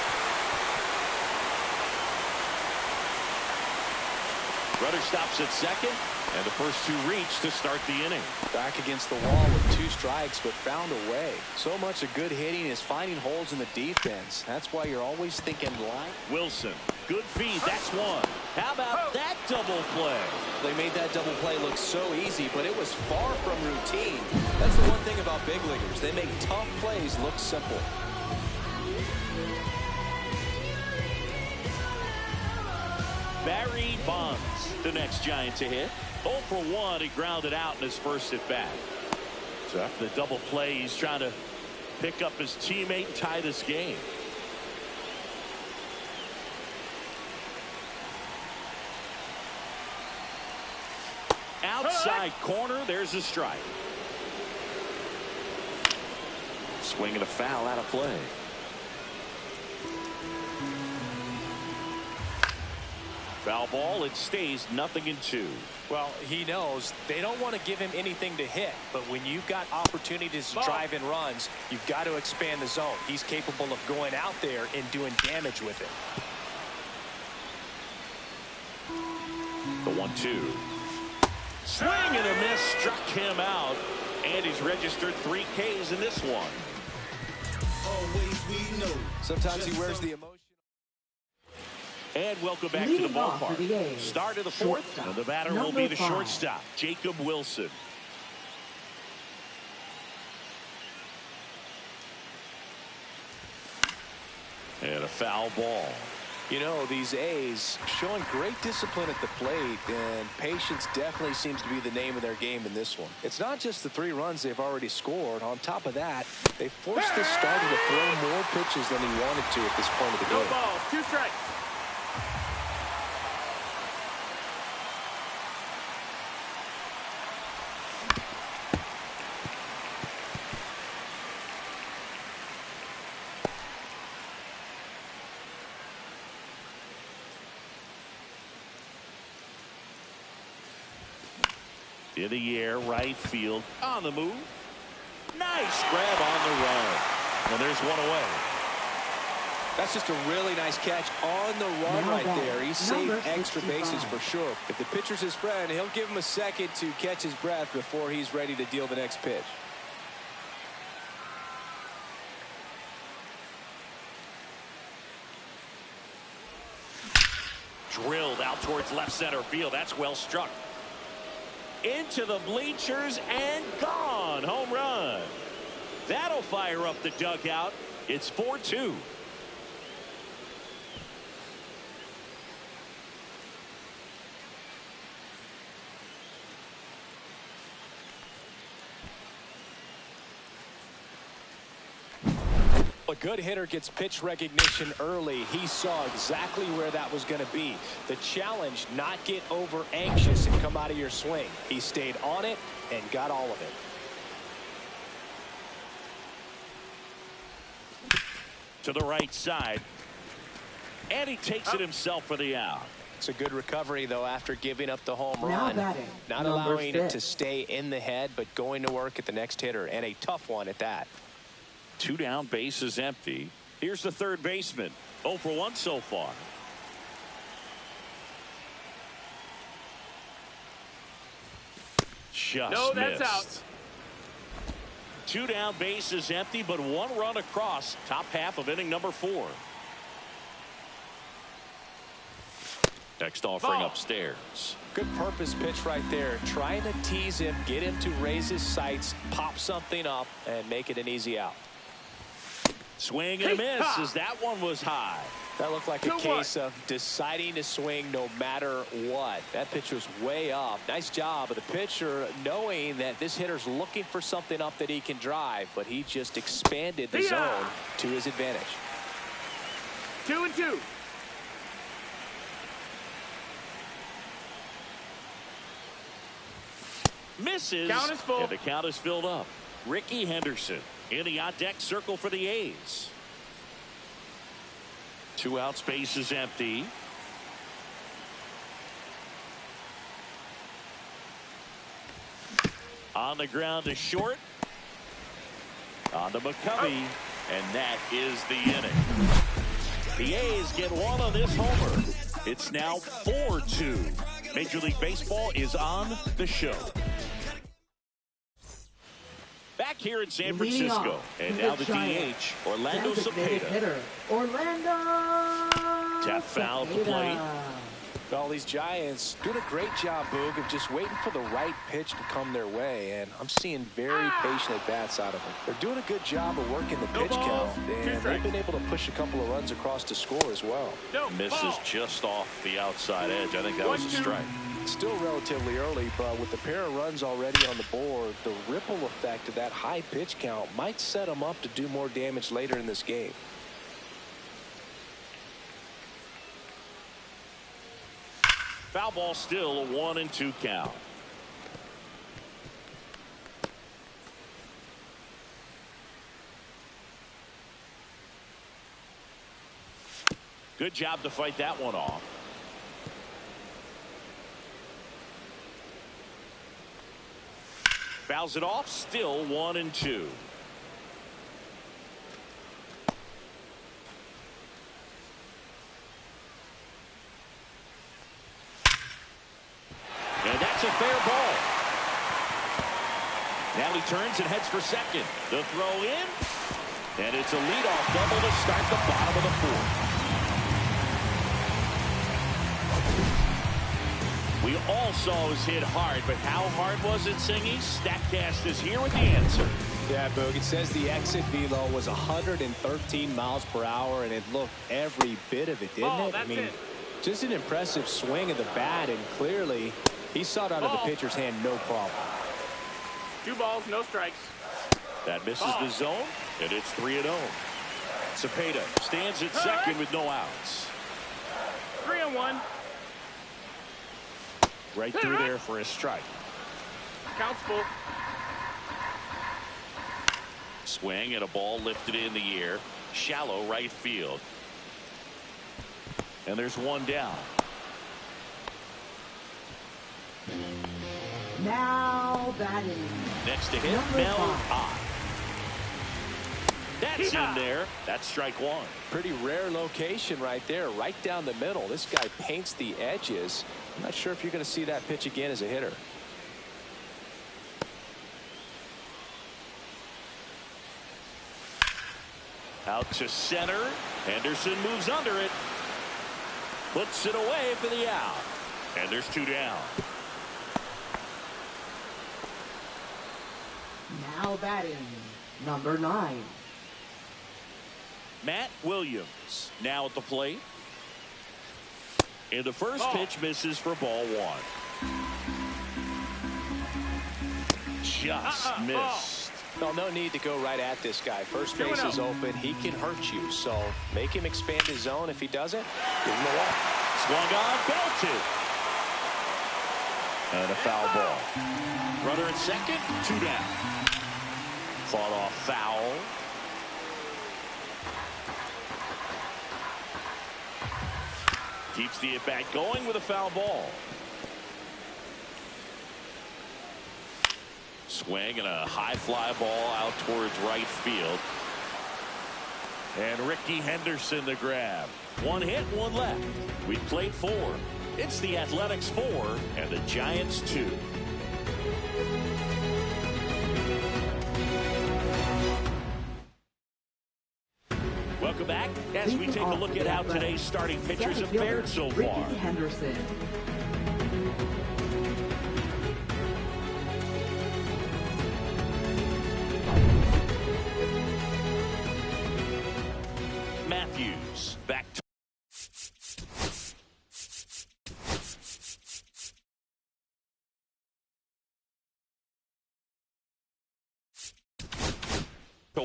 Runner stops at second, and the first 2 reach to start the inning. Back against the wall with 2 strikes, but found a way. So much of good hitting is finding holes in the defense. That's why you're always thinking line. Wilson, good feed. That's 1. How about that double play? They made that double play look so easy, but it was far from routine. That's the one thing about big leaguers. They make tough plays look simple. Barry Bonds, the next Giant to hit. 0 for 1, he grounded out in his first at bat. So after the double play, he's trying to pick up his teammate and tie this game. Outside corner, there's a strike. Swing and a foul out of play. Foul ball, it stays 0-2. Well, he knows they don't want to give him anything to hit, but when you've got opportunities to drive in runs, you've got to expand the zone. He's capable of going out there and doing damage with it. The 1-2. Swing and a miss, struck him out, and he's registered 3 Ks in this one. Sometimes he wears the emotion. And welcome back to the ballpark. Start of the 4th, and the batter will be the shortstop, Jacob Wilson. And a foul ball. You know, these A's showing great discipline at the plate, and patience definitely seems to be the name of their game in this one. It's not just the 3 runs they've already scored. On top of that, they forced the starter to throw more pitches than he wanted to at this point of the game. No ball, 2 strikes. In the air, right field, on the move. Nice grab on the run. And there's one away. That's just a really nice catch on the run right there. He saved extra bases for sure. If the pitcher's his friend, he'll give him a second to catch his breath before he's ready to deal the next pitch. Drilled out towards left center field. That's well struck. Into the bleachers and gone. Home run. That'll fire up the dugout. It's 4-2. A good hitter gets pitch recognition early. He saw exactly where that was going to be. The challenge, not get over anxious and come out of your swing. He stayed on it and got all of it. To the right side. And he takes it himself for the out. It's a good recovery, though, after giving up the home run. Batting, not allowing it to stay in the head, but going to work at the next hitter, and a tough one at that. 2 down, bases empty. Here's the third baseman. 0 for 1 so far. Just no, that's missed. out. 2 down, bases empty, but 1 run across. Top half of inning number 4. Next offering upstairs. Good purpose pitch right there. Trying to tease him, get him to raise his sights, pop something up, and make it an easy out. Swing and a miss as that one was high. That looked like a case of deciding to swing no matter what. That pitch was way up. Nice job of the pitcher knowing that this hitter's looking for something up that he can drive, but he just expanded the zone to his advantage. 2-2. Misses. Count is full. And the count is filled up. Ricky Henderson in the on-deck circle for the A's. 2 out, space is empty. On the ground to short. On to McCovey. And that is the inning. The A's get 1 on this homer. It's now 4-2. Major League Baseball is on the show. Back here in San Francisco, and now the DH, Orlando Cepeda. Orlando. Tap foul at the plate. All these Giants doing a great job, Boog, of just waiting for the right pitch to come their way, and I'm seeing very patient at-bats out of them. They're doing a good job of working the pitch count, and they've been able to push a couple of runs across to score as well. Misses just off the outside edge. I think that was a strike. Still relatively early, but with the pair of runs already on the board, the ripple effect of that high pitch count might set them up to do more damage later in this game. Foul ball, still a 1-2 count. Good job to fight that one off. Fouls it off, still 1-2. And that's a fair ball. Now he turns and heads for second. The throw in. And it's a leadoff double to start the bottom of the 4th. We all saw it was hit hard, but how hard was it, Singy? StatCast is here with the answer. Yeah, Boog, it says the exit velo was 113 miles per hour, and it looked every bit of it, didn't it? I mean, just an impressive swing of the bat, and clearly he saw it out of the pitcher's hand no problem. 2 balls, no strikes. That misses the zone, and it's 3-0. Cepeda stands at second with no outs. 3-1. Right through there for a strike. Counts full. Swing and a ball lifted in the air. Shallow right field. And there's 1 down. Now batting. Next to him, Mlb All. That's in there. That's strike one. Pretty rare location right there, right down the middle. This guy paints the edges. I'm not sure if you're going to see that pitch again as a hitter. Out to center. Henderson moves under it. Puts it away for the out. And there's two down. Now batting, number 9. Matt Williams now at the plate. And the first pitch misses for ball 1. Just missed. Well, no need to go right at this guy. First base is open. He can hurt you. So make him expand his zone. If he doesn't, give him a walk. Swung on, belted. And a foul ball. Runner at second, 2 down. Fought off foul. Keeps the at-bat going with a foul ball. Swing and a high fly ball out towards right field. And Ricky Henderson the grab. 1 hit, 1 left. We played 4. It's the Athletics 4 and the Giants 2. Welcome back as we take a look at how today's starting pitchers have fared so far. Ricky Henderson. Matthews back to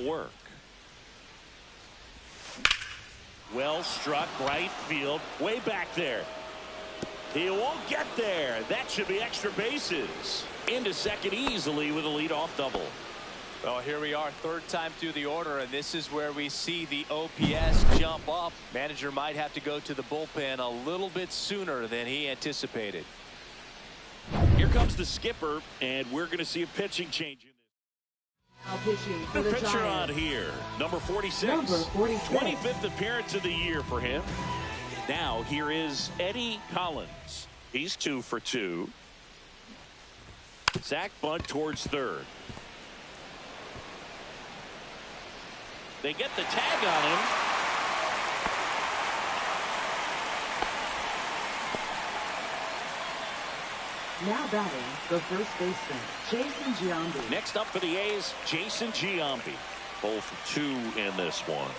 work. Well struck right field, way back there. He won't get there. That should be extra bases. Into second easily with a leadoff double. Well, here we are, 3rd time through the order, and this is where we see the OPS jump up. Manager might have to go to the bullpen a little bit sooner than he anticipated. Here comes the skipper, and we're going to see a pitching change. Now pitching for The the pitcher on Giants. here, number 46. Number 46. 25th appearance of the year for him. Now here is Eddie Collins. He's 2 for 2. Sack bunt towards third. They get the tag on him. Now batting, the first baseman, Jason Giambi. Next up for the A's, Jason Giambi. 0 for 2 in this one.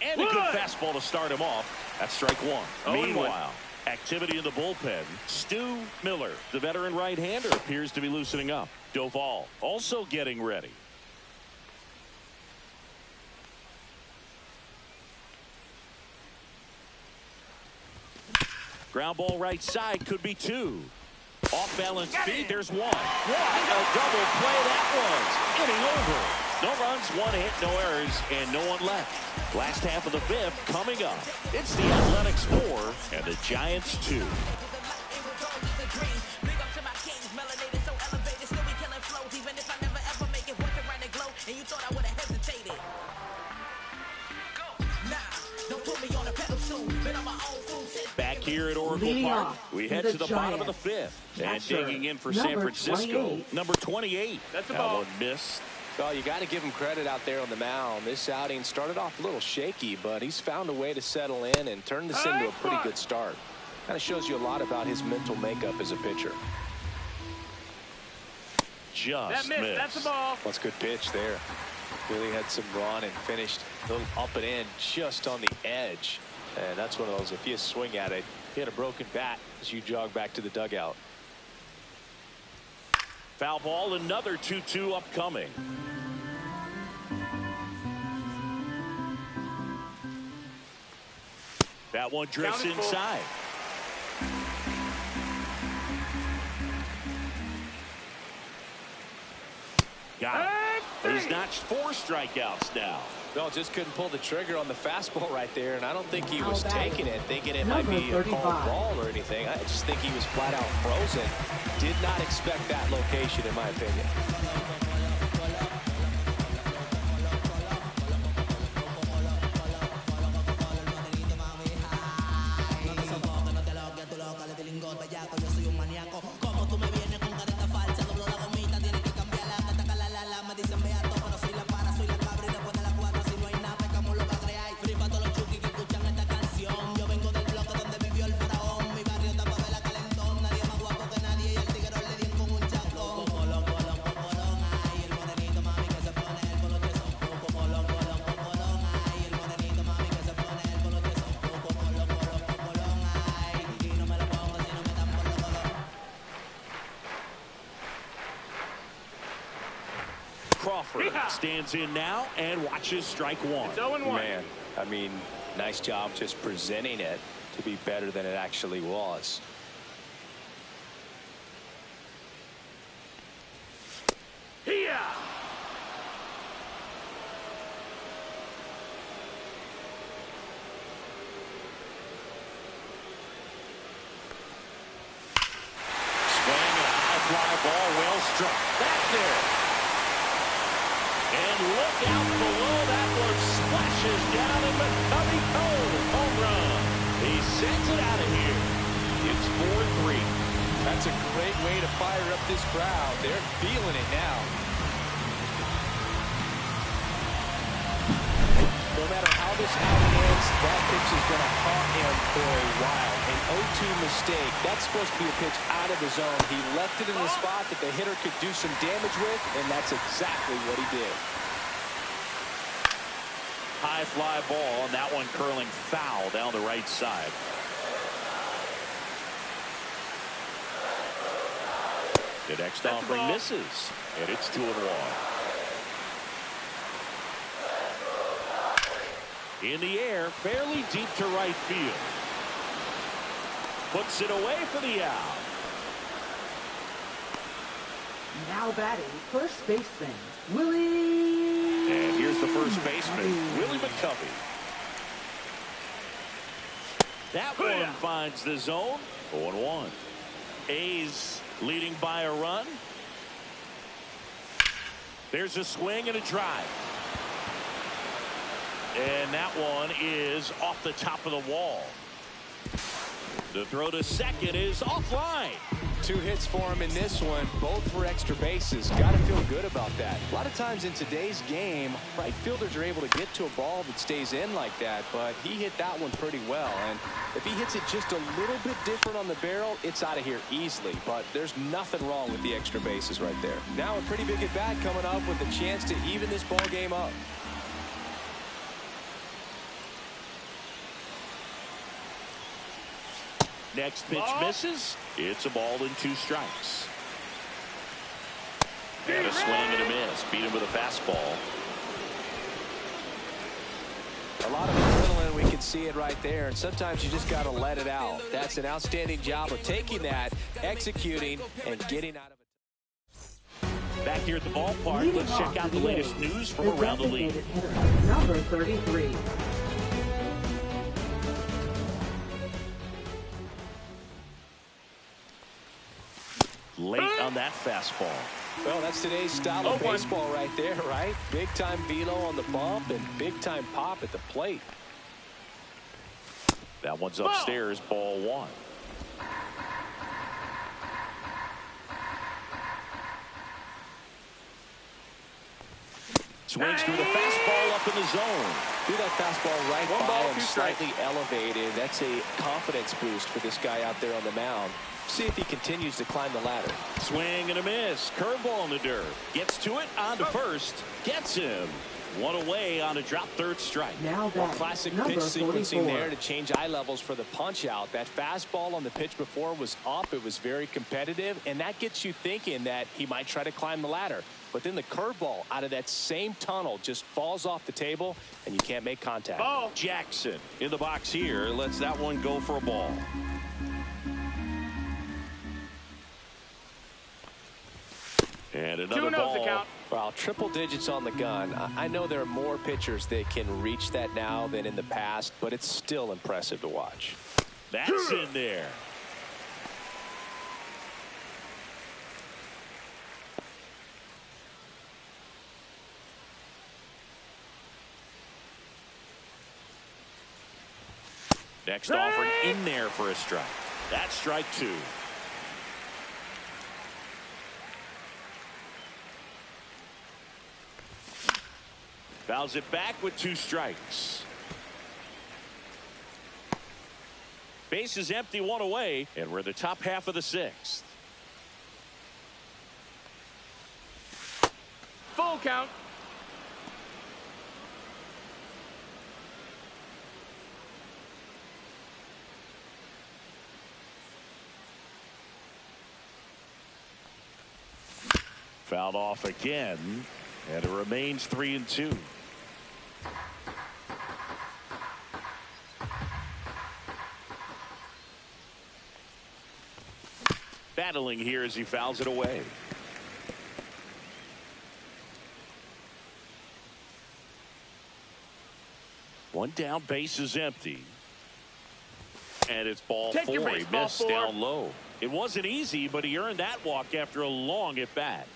And a good fastball to start him off. That's strike 1. Meanwhile, activity in the bullpen. Stu Miller, the veteran right-hander, appears to be loosening up. Doval also getting ready. Ground ball right side, could be 2. Off balance feet, there's 1. A double play that was. Inning over. No runs, 1 hit, no errors, and no one left. Last half of the 5th coming up. It's the Athletics 4 and the Giants 2. Back here at Oracle Park, we head to the bottom of the 5th. And digging in for San Francisco, number 28. That's the that ball. one missed. Well, you got to give him credit out there on the mound. This outing started off a little shaky, but he's found a way to settle in and turn this into a pretty good start. Kind of shows you a lot about his mental makeup as a pitcher. Just That missed. That's the ball. That's a good pitch there. Really had some run and finished a little up and in just on the edge. And that's one of those, if you swing at it, hit a broken bat as you jog back to the dugout. Foul ball, another 2-2 upcoming. That one drifts inside. Got it. But he's notched 4 strikeouts now. No, just couldn't pull the trigger on the fastball right there, and I don't think he was taking it, thinking it might be a called ball or anything. I just think he was flat out frozen. Did not expect that location, in my opinion. Crawford stands in now and watches strike 1. It's 0-1. Man, I mean, nice job just presenting it to be better than it actually was. Here. Swing and a high fly ball, well struck. Back there. And look out below, that one splashes down in McCovey Cove. Home run. He sends it out of here. It's 4-3. That's a great way to fire up this crowd. They're feeling it now. No matter how this outing ends, that pitch is going to haunt him for a while. An 0-2 mistake. That's supposed to be a pitch out of the zone. He left it in the spot that the hitter could do some damage with, and that's exactly what he did. High fly ball, and that one curling foul down the right side. The next offering misses, and it's 2-1. In the air, fairly deep to right field. Puts it away for the out. Now batting, first baseman, Willie. And here's the first baseman, Willie McCovey. That one finds the zone. 0-1. A's leading by a run. There's a swing and a drive. And that one is off the top of the wall. The throw to second is offline. 2 hits for him in this one, both for extra bases. Got to feel good about that. A lot of times in today's game, right fielders are able to get to a ball that stays in like that, but he hit that one pretty well. And if he hits it just a little bit different on the barrel, it's out of here easily. But there's nothing wrong with the extra bases right there. Now a pretty big at bat coming up with a chance to even this ball game up. Next pitch misses. It's a ball and 2 strikes. And a swing and a miss. Beat him with a fastball. A lot of adrenaline, we can see it right there, and sometimes you just got to let it out. That's an outstanding job of taking that, executing, and getting out of it. Back here at the ballpark, let's check out the latest news from around the league. Number 33. Late on that fastball. Well, that's today's style of baseball right there, right? Big-time velo on the bump and big-time pop at the plate. That one's upstairs, ball 1. Swings through the fastball up in the zone. Threw that fastball right by him, slightly elevated. That's a confidence boost for this guy out there on the mound. See if he continues to climb the ladder. Swing and a miss. Curveball in the dirt. Gets to it, on to first. Gets him. 1 away on a drop, 3rd strike. Now well, classic pitch sequencing there to change eye levels for the punch out. That fastball on the pitch before was up. It was very competitive, and that gets you thinking that he might try to climb the ladder. But then the curveball out of that same tunnel just falls off the table, and you can't make contact. Ball. Jackson in the box here. Lets that one go for a ball. And another ball. Well, triple digits on the gun. I know there are more pitchers that can reach that now than in the past, but it's still impressive to watch. That's in there. Next offering in there for a strike. That's strike 2. Fouls it back with 2 strikes. Base is empty, 1 away, and we're in the top half of the 6th. Full count. Fouled off again, and it remains 3-2. Battling here as he fouls it away. One down, base is empty. And it's ball 4. He missed down low. It wasn't easy, but he earned that walk after a long at bat.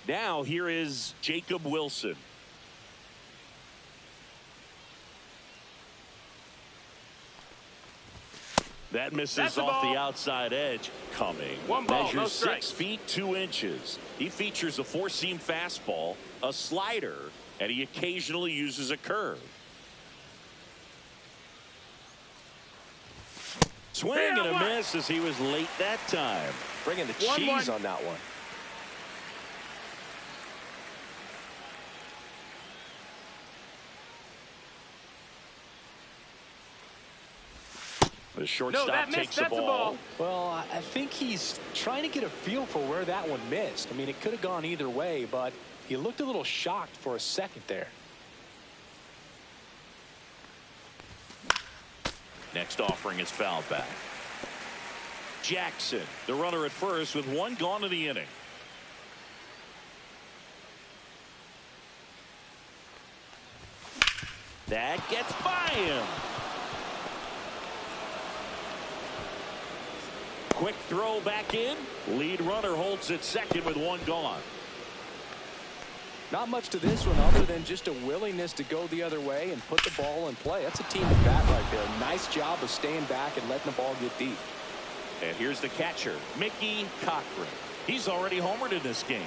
Now here is Jacob Wilson. That misses off the outside edge. Coming. Measures 6 feet 2 inches. He features a 4-seam fastball, a slider, and he occasionally uses a curve. Swing and a miss as he was late that time. Bringing the cheese on that one. The shortstop takes the ball. Well, I think he's trying to get a feel for where that one missed. I mean, it could have gone either way, but he looked a little shocked for a second there. Next offering is fouled back. Jackson, the runner at first with 1 gone in the inning. That gets by him. Quick throw back in. Lead runner holds at second with 1 gone. Not much to this one other than just a willingness to go the other way and put the ball in play. That's a team at bat right there. Nice job of staying back and letting the ball get deep. And here's the catcher, Mickey Cochran. He's already homered in this game.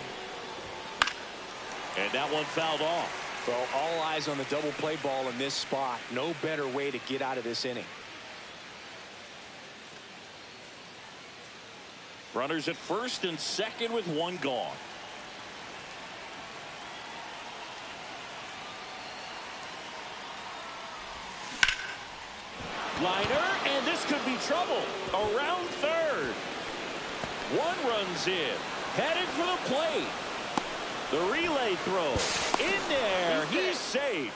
And that one fouled off. Well, all eyes on the double play ball in this spot. No better way to get out of this inning. Runners at first and second with 1 gone. Liner, and this could be trouble. Around third. 1 runs in. Headed for the plate. The relay throw. In there. He's safe.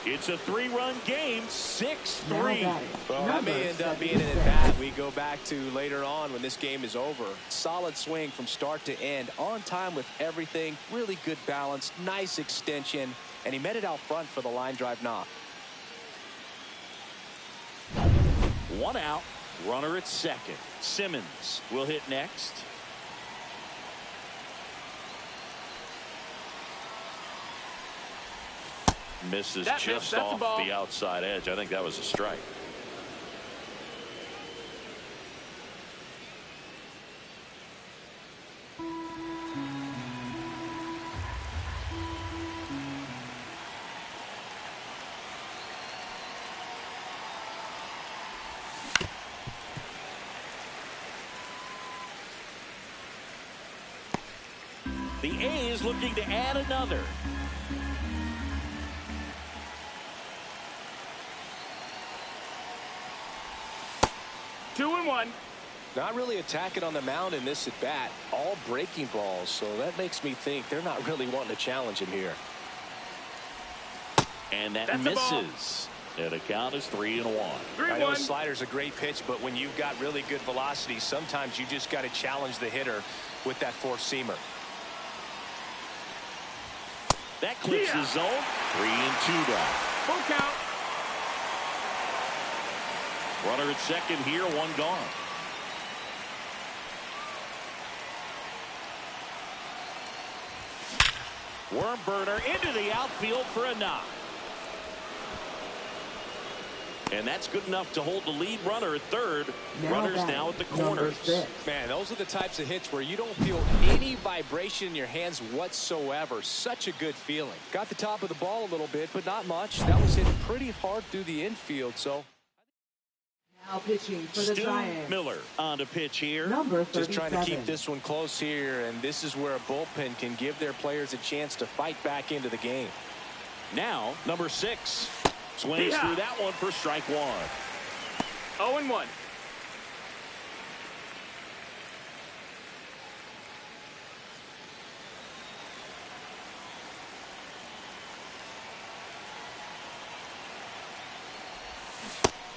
It's a 3-run game, 6-3. Well, that may end up being an at-bat we go back to later on when this game is over. Solid swing from start to end. On time with everything. Really good balance. Nice extension. And he met it out front for the line drive knock. 1 out. Runner at second. Simmons will hit next. Misses just off the outside edge. I think that was a strike. The A's looking to add another. Two and one. Not really attacking on the mound in this at bat. All breaking balls, so that makes me think they're not really wanting to challenge him here. And that misses. And the count is 3-1. I know a slider's a great pitch, but when you've got really good velocity, sometimes you just got to challenge the hitter with that 4-seamer. That clips the zone. 3-2 down. Full count. Runner at second here, one gone. Worm burner into the outfield for a knock. And that's good enough to hold the lead runner at third. Runners now at the corners. Man, those are the types of hits where you don't feel any vibration in your hands whatsoever. Such a good feeling. Got the top of the ball a little bit, but not much. That was hit pretty hard through the infield, so. Now pitching for the Giants. Miller on to pitch here. Number 37. Just trying to keep this one close here, and this is where a bullpen can give their players a chance to fight back into the game. Now, number 6. Swings through that one for strike one. 0-1.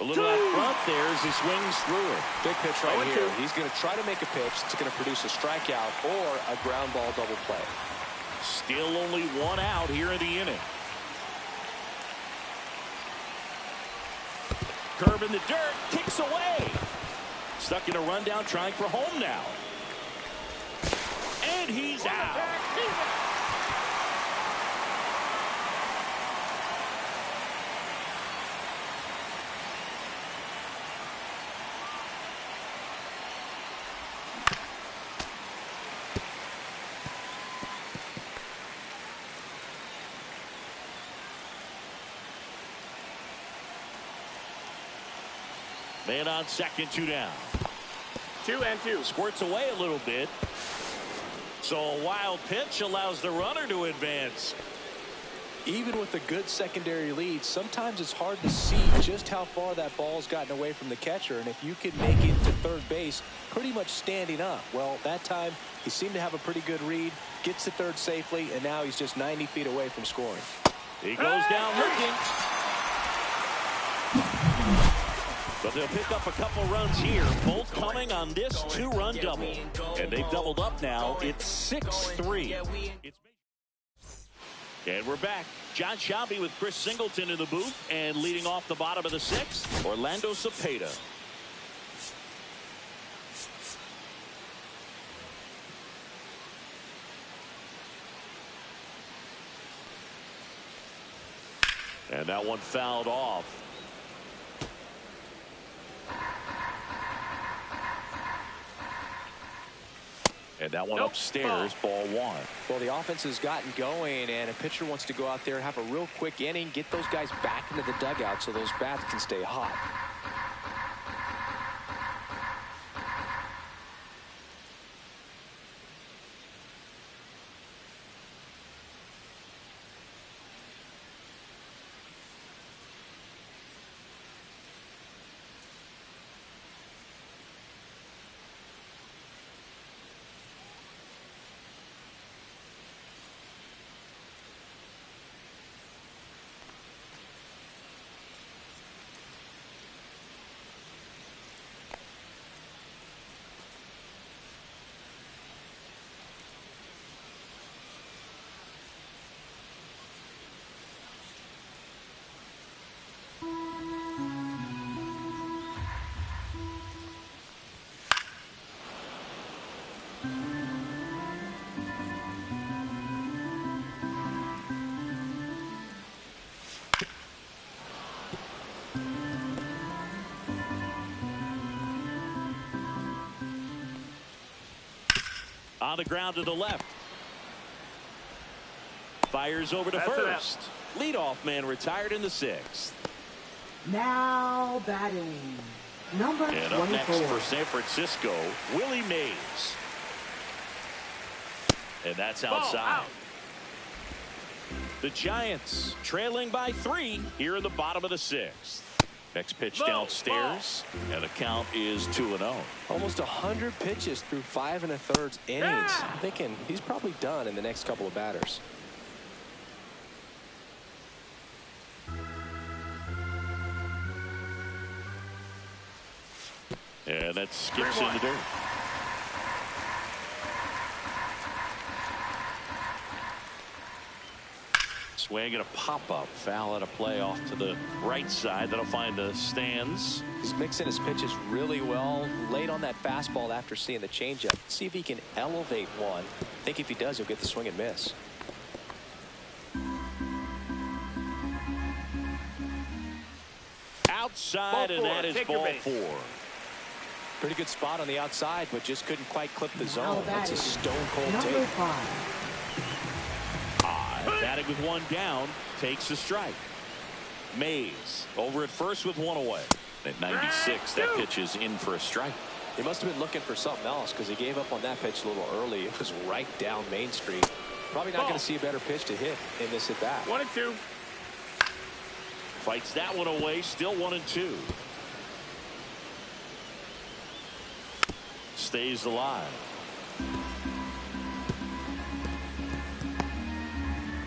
A little out front there as he swings through it. Big pitch right here. He's going to try to make a pitch that's going to produce a strikeout or a ground ball double play. Still only one out here in the inning. Curve in the dirt, kicks away. Stuck in a rundown, trying for home now. And he's out. Man on second, 2 down. 2-2. Squirts away a little bit. So a wild pitch allows the runner to advance. Even with a good secondary lead, sometimes it's hard to see just how far that ball's gotten away from the catcher. And if you can make it to third base pretty much standing up, well, that time he seemed to have a pretty good read, gets to third safely, and now he's just 90 feet away from scoring. He goes down looking. But they'll pick up a couple runs here, both coming on this 2-run double. And they've doubled up now. It's 6-3. And we're back. John Shelby with Chris Singleton in the booth. And leading off the bottom of the 6th, Orlando Cepeda. And that one fouled off. And that one upstairs, ball one. Well, the offense has gotten going, and a pitcher wants to go out there, have a real quick inning, get those guys back into the dugout so those bats can stay hot. On the ground to the left. Fires over to first. Leadoff man retired in the 6th. Now batting. Number 24. And up next for San Francisco, Willie Mays. And that's outside. The Giants trailing by 3 here in the bottom of the 6th. Next pitch downstairs, and the count is 2-0. Almost 100 pitches through 5 1/3 innings. I'm thinking he's probably done in the next couple of batters. And that skips in the dirt. Swing and a pop-up. Foul at a play off to the right side. That'll find the stands. He's mixing his pitches really well. Late on that fastball after seeing the changeup. See if he can elevate one. I think if he does, he'll get the swing and miss. Outside, and that is ball 4. Pretty good spot on the outside, but just couldn't quite clip the zone. That's a stone-cold Number take. 5. Batting with one down, takes a strike. Mays over at first with one away. At 96, that pitch is in for a strike. He must have been looking for something else because he gave up on that pitch a little early. It was right down Main Street. Probably not going to see a better pitch to hit in this at bat. 1-2. Fights that one away, still 1-2. Stays alive.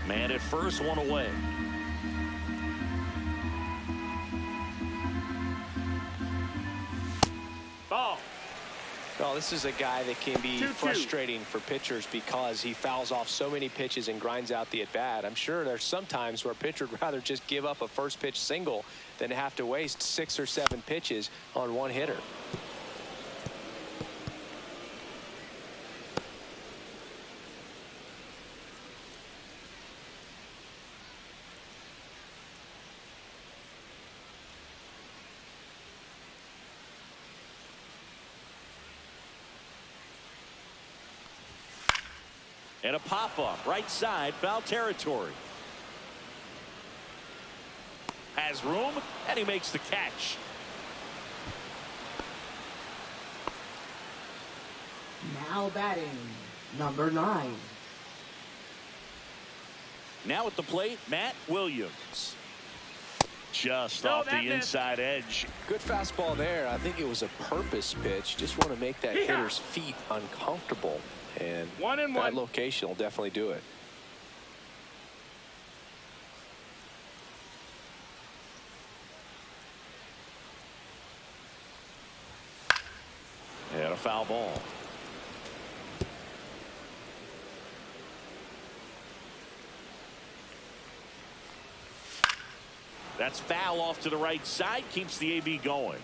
Man at first, one away. Ball. Well, this is a guy that can be 2-2. frustrating for pitchers because he fouls off so many pitches and grinds out the at-bat. I'm sure there's some times where a pitcher would rather just give up a first pitch single than have to waste 6 or 7 pitches on one hitter. And a pop-up, right side, foul territory. Has room, and he makes the catch. Now batting, number 9. Now at the plate, Matt Williams. Just off the inside edge. Good fastball there. I think it was a purpose pitch. Just want to make that hitter's feet uncomfortable. And that location will definitely do it. And a foul ball. That's foul off to the right side. Keeps the AB going.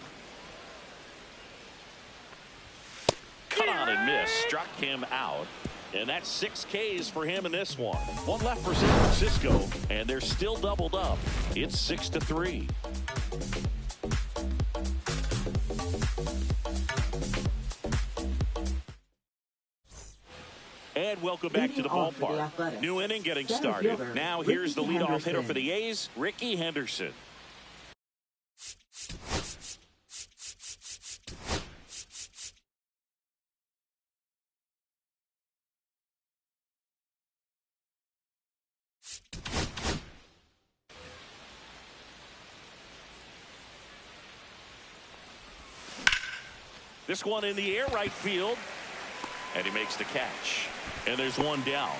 Cut on and miss. Struck him out. And that's 6 Ks for him in this one. One left for San Francisco, and they're still doubled up. It's 6-3. And welcome back to the ballpark. New inning getting started. Now here's the leadoff hitter for the A's, Ricky Henderson. This one in the air, right field. And he makes the catch. And there's one down.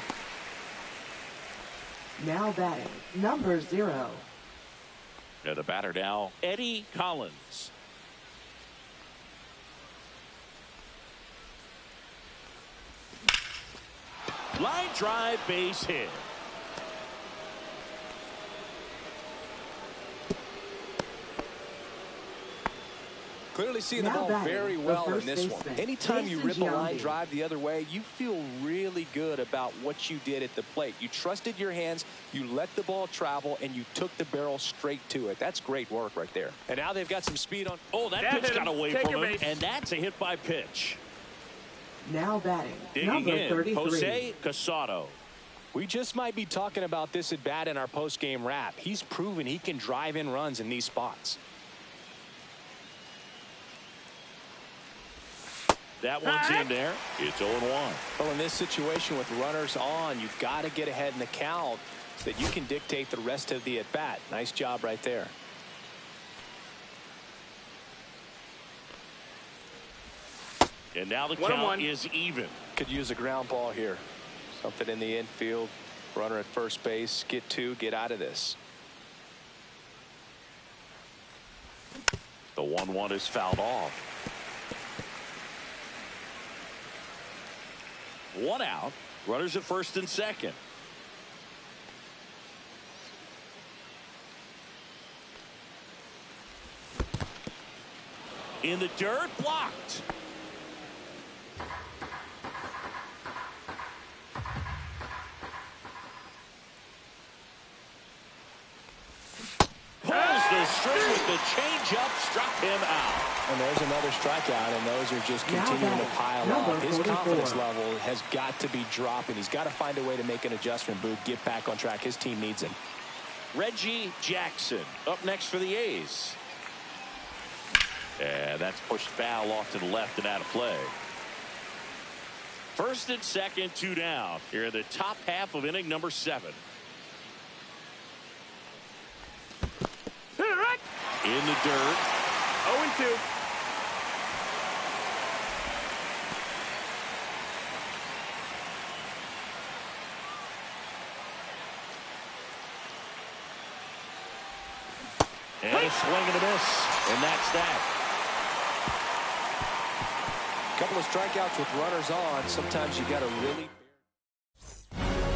Now batting, number 0. And the batter now, Eddie Collins. Line drive, base hit. Clearly seeing the ball very well in this one. Anytime you rip a line drive the other way, you feel really good about what you did at the plate. You trusted your hands, you let the ball travel, and you took the barrel straight to it. That's great work right there. And now they've got some speed on. Oh, that pitch got away from him, and that's a hit by pitch. Now batting, digging number in, 33. Jose Casado. We just might be talking about this at bat in our post-game wrap. He's proven he can drive in runs in these spots. That one's in there. It's 0-1. Well, in this situation with runners on, you've got to get ahead in the count so that you can dictate the rest of the at-bat. Nice job right there. And now the count is even. Could use a ground ball here. Something in the infield. Runner at first base. Get 2. Get out of this. The 1-1 is fouled off. 1 out. Runners at first and second. In the dirt, blocked. Pulls the string with the changeup, struck him out. And there's another strikeout, and those are just continuing to pile up. His confidence level has got to be dropping. He's got to find a way to make an adjustment, Boog, get back on track. His team needs him. Reggie Jackson up next for the A's. And that's pushed foul off to the left and out of play. First and second, 2 down. Here in the top half of inning number 7. In the dirt. 0-2. And a swing and a miss. And that's that. A couple of strikeouts with runners on. Sometimes you got to really.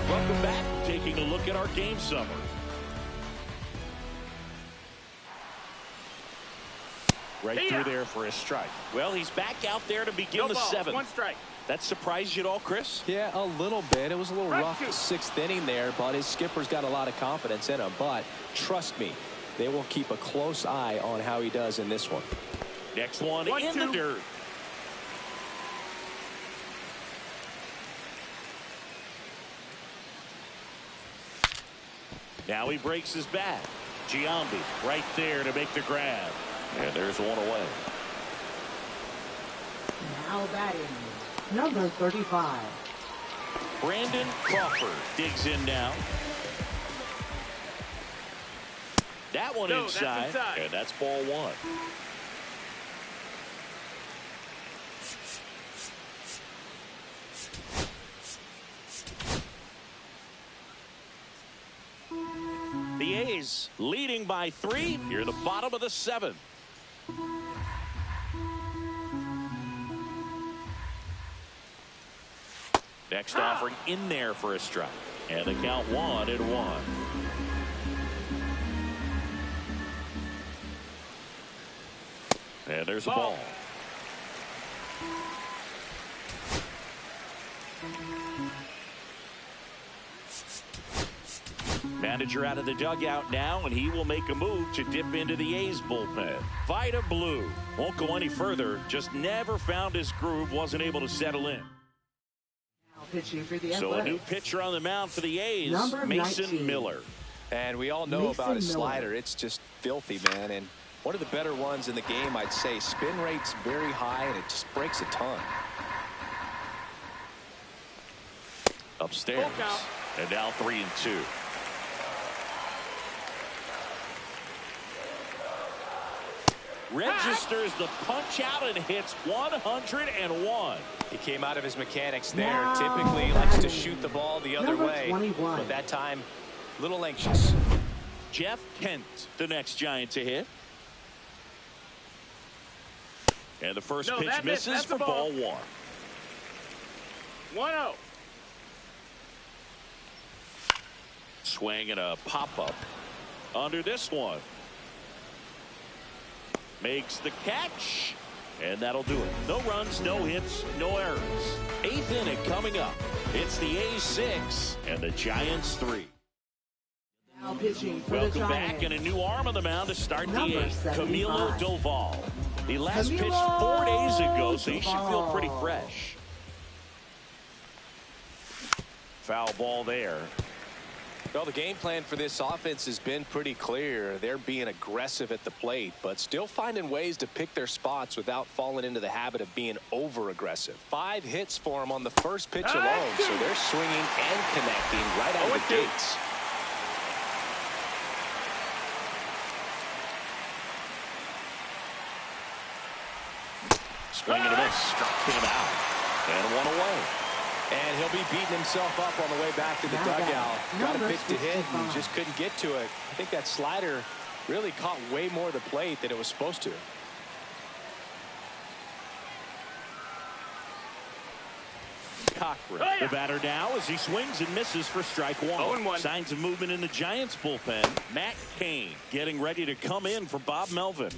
Welcome back. Taking a look at our game summary. Right through there for a strike. Well, he's back out there to begin the 7th. 1 strike. That surprised you at all, Chris? Yeah, a little bit. It was a little rough the 6th inning there, but his skipper's got a lot of confidence in him. But trust me, they will keep a close eye on how he does in this one. Next one in the dirt. Now he breaks his bat. Giambi right there to make the grab. And there's one away. Now batting, number 35. Brandon Crawford digs in now. That one inside. And that's ball 1. The A's leading by 3 here, the bottom of the 7th. Next offering in there for a strike. And the count 1-1. And there's a ball. Manager out of the dugout now, and he will make a move to dip into the A's bullpen. Vida Blue won't go any further, just never found his groove, wasn't able to settle in. Now pitching for the So a new pitcher on the mound for the A's, number Mason 19. Miller. And we all know about his slider. It's just filthy, man. And one of the better ones in the game, I'd say. Spin rate's very high, and it just breaks a ton. Upstairs. And now 3-2. Registers the punch out and hits 101. He came out of his mechanics there. Typically likes to shoot the ball the other way. 21. But that time, a little anxious. Jeff Kent, the next Giant to hit. And the first pitch misses for ball 1. 1-0. Swing and a pop-up under this one. Makes the catch, and that'll do it. No runs, no hits, no errors. 8th inning coming up. It's the A's 6 and the Giants 3. Now pitching for Welcome the back, Giants. and a new arm on the mound to start the Number 8th. Camilo 75. Doval. He last Camilo pitched 4 days ago, so he should feel Doval. pretty fresh. Foul ball there. Well, the game plan for this offense has been pretty clear. They're being aggressive at the plate, but still finding ways to pick their spots without falling into the habit of being over-aggressive. 5 hits for them on the first pitch alone, so they're swinging and connecting right out of the gates. Swing and a miss. Struck him out. And one away. And he'll be beating himself up on the way back to the dugout. Got a pitch to hit and just couldn't get to it. I think that slider really caught way more of the plate than it was supposed to. Cochran, the batter now as he swings and misses for strike 1. 0-1. Signs of movement in the Giants bullpen. Matt Cain getting ready to come in for Bob Melvin.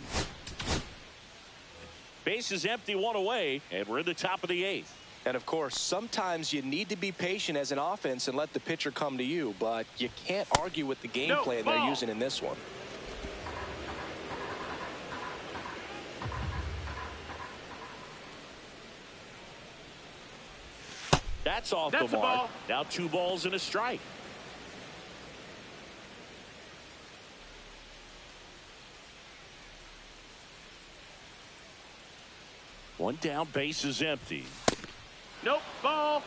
Base is empty, one away, and we're in the top of the 8th. And, of course, sometimes you need to be patient as an offense and let the pitcher come to you, but you can't argue with the game plan they're using in this one. That's off the mark. Now 2 balls and a strike. One down, base is empty. Nope, ball.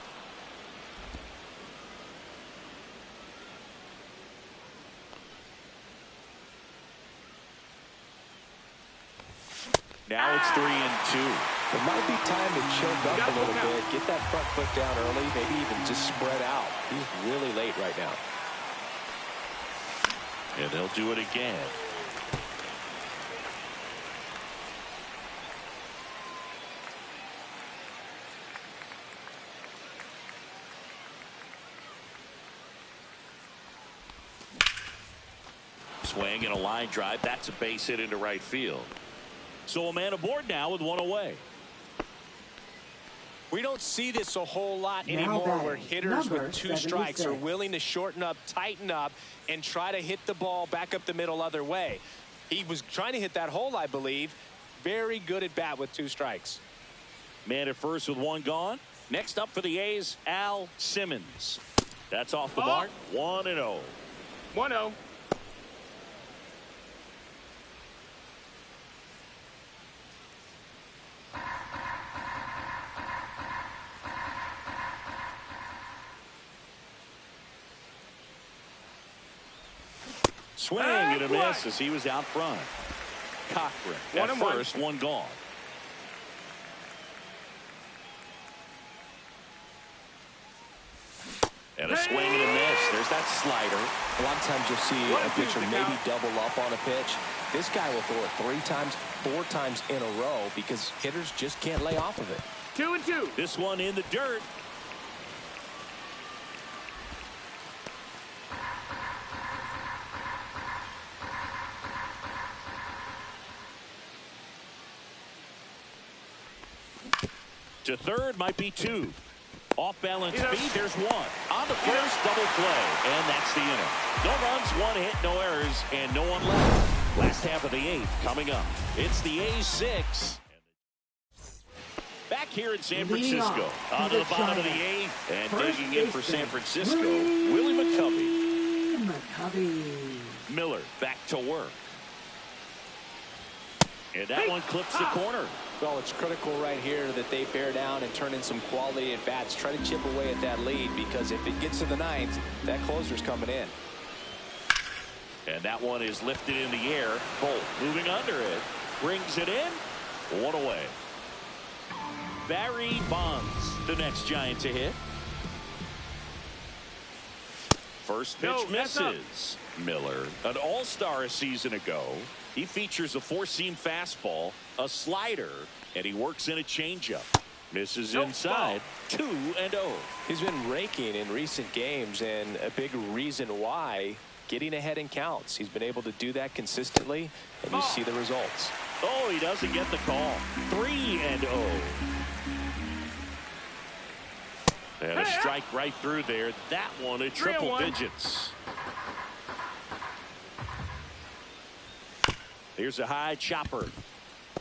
Now it's 3-2. It might be time to choke up a little bit, get that front foot down early, maybe even just spread out. He's really late right now. And they'll do it again. Swing and a line drive. That's a base hit into right field. So a man aboard now with 1 away. We don't see this a whole lot anymore where hitters with 2 strikes are willing to shorten up, tighten up, and try to hit the ball back up the middle other way. He was trying to hit that hole, I believe. Very good at bat with 2 strikes. Man at first with 1 gone. Next up for the A's, Al Simmons. That's off the mark. 1-0. 1-0. Swing and a miss as he was out front. Cochran at first, 1 gone. And a swing and a miss. There's that slider. A lot of times you'll see a pitcher maybe double up on a pitch. This guy will throw it 3 times, 4 times in a row because hitters just can't lay off of it. 2-2. This one in the dirt. To third, might be 2. Off balance feed, there's 1. On the first, double play, and that's the inning. No runs, 1 hit, no errors, and no one left. Last half of the 8th coming up. It's the A's 6. Back here in San Francisco. On to the bottom of the 8th, and digging in for San Francisco, Willie McCovey. Miller back to work. And that one clips the corner. Well, it's critical right here that they bear down and turn in some quality at bats. Try to chip away at that lead because if it gets to the 9th, that closer's coming in. And that one is lifted in the air. Bolt moving under it. Brings it in. 1 away. Barry Bonds, the next Giant to hit. First pitch misses. Miller, an all-star a season ago. He features a 4-seam fastball, a slider, and he works in a changeup. Misses inside. 2-0. He's been raking in recent games, and a big reason why, getting ahead in counts. He's been able to do that consistently, and you see the results. Oh, he doesn't get the call. 3-0. And a strike right through there. That one at triple digits. Here's a high chopper.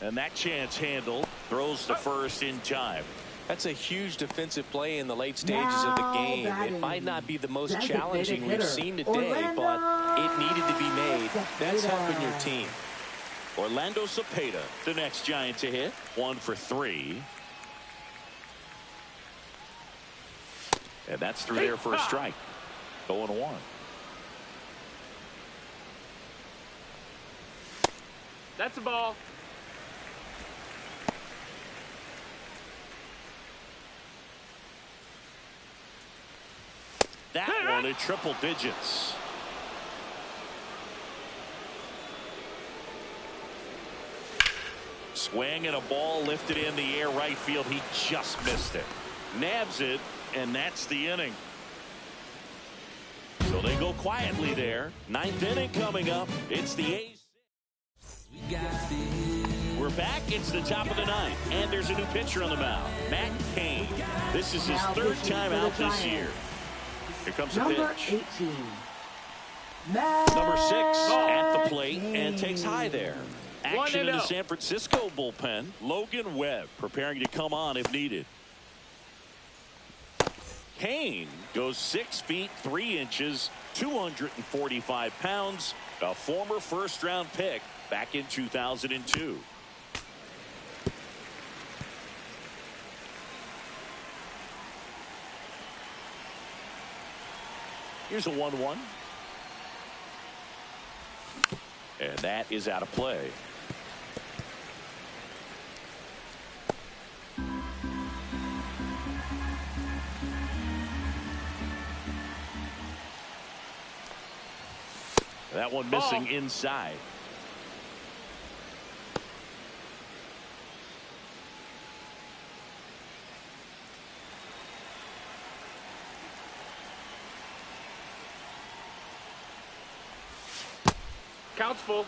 And that chance handled. Throws to first in time. That's a huge defensive play in the late stages of the game. It might not be the most challenging we've seen today, but it needed to be made. That's helping your team. Orlando Cepeda, the next Giant to hit. 1 for 3. And that's through there for a strike. 0-1. That's a ball. That one at triple digits. Swing and a ball lifted in the air right field. He just missed it. Nabs it, and that's the inning. So they go quietly there. 9th inning coming up. It's the A's. We're We're back. It's the top of the ninth, and there's a new pitcher on the mound, Matt Cain. This is his third time out this year. Here comes the Number pitch. 18. Number 6 at the plate and takes high there. Action in the 1-0. San Francisco bullpen. Logan Webb preparing to come on if needed. Cain goes 6 feet 3 inches, 245 pounds, a former first-round pick back in 2002. Here's a 1-1. And that is out of play. That one missing inside. Count's full.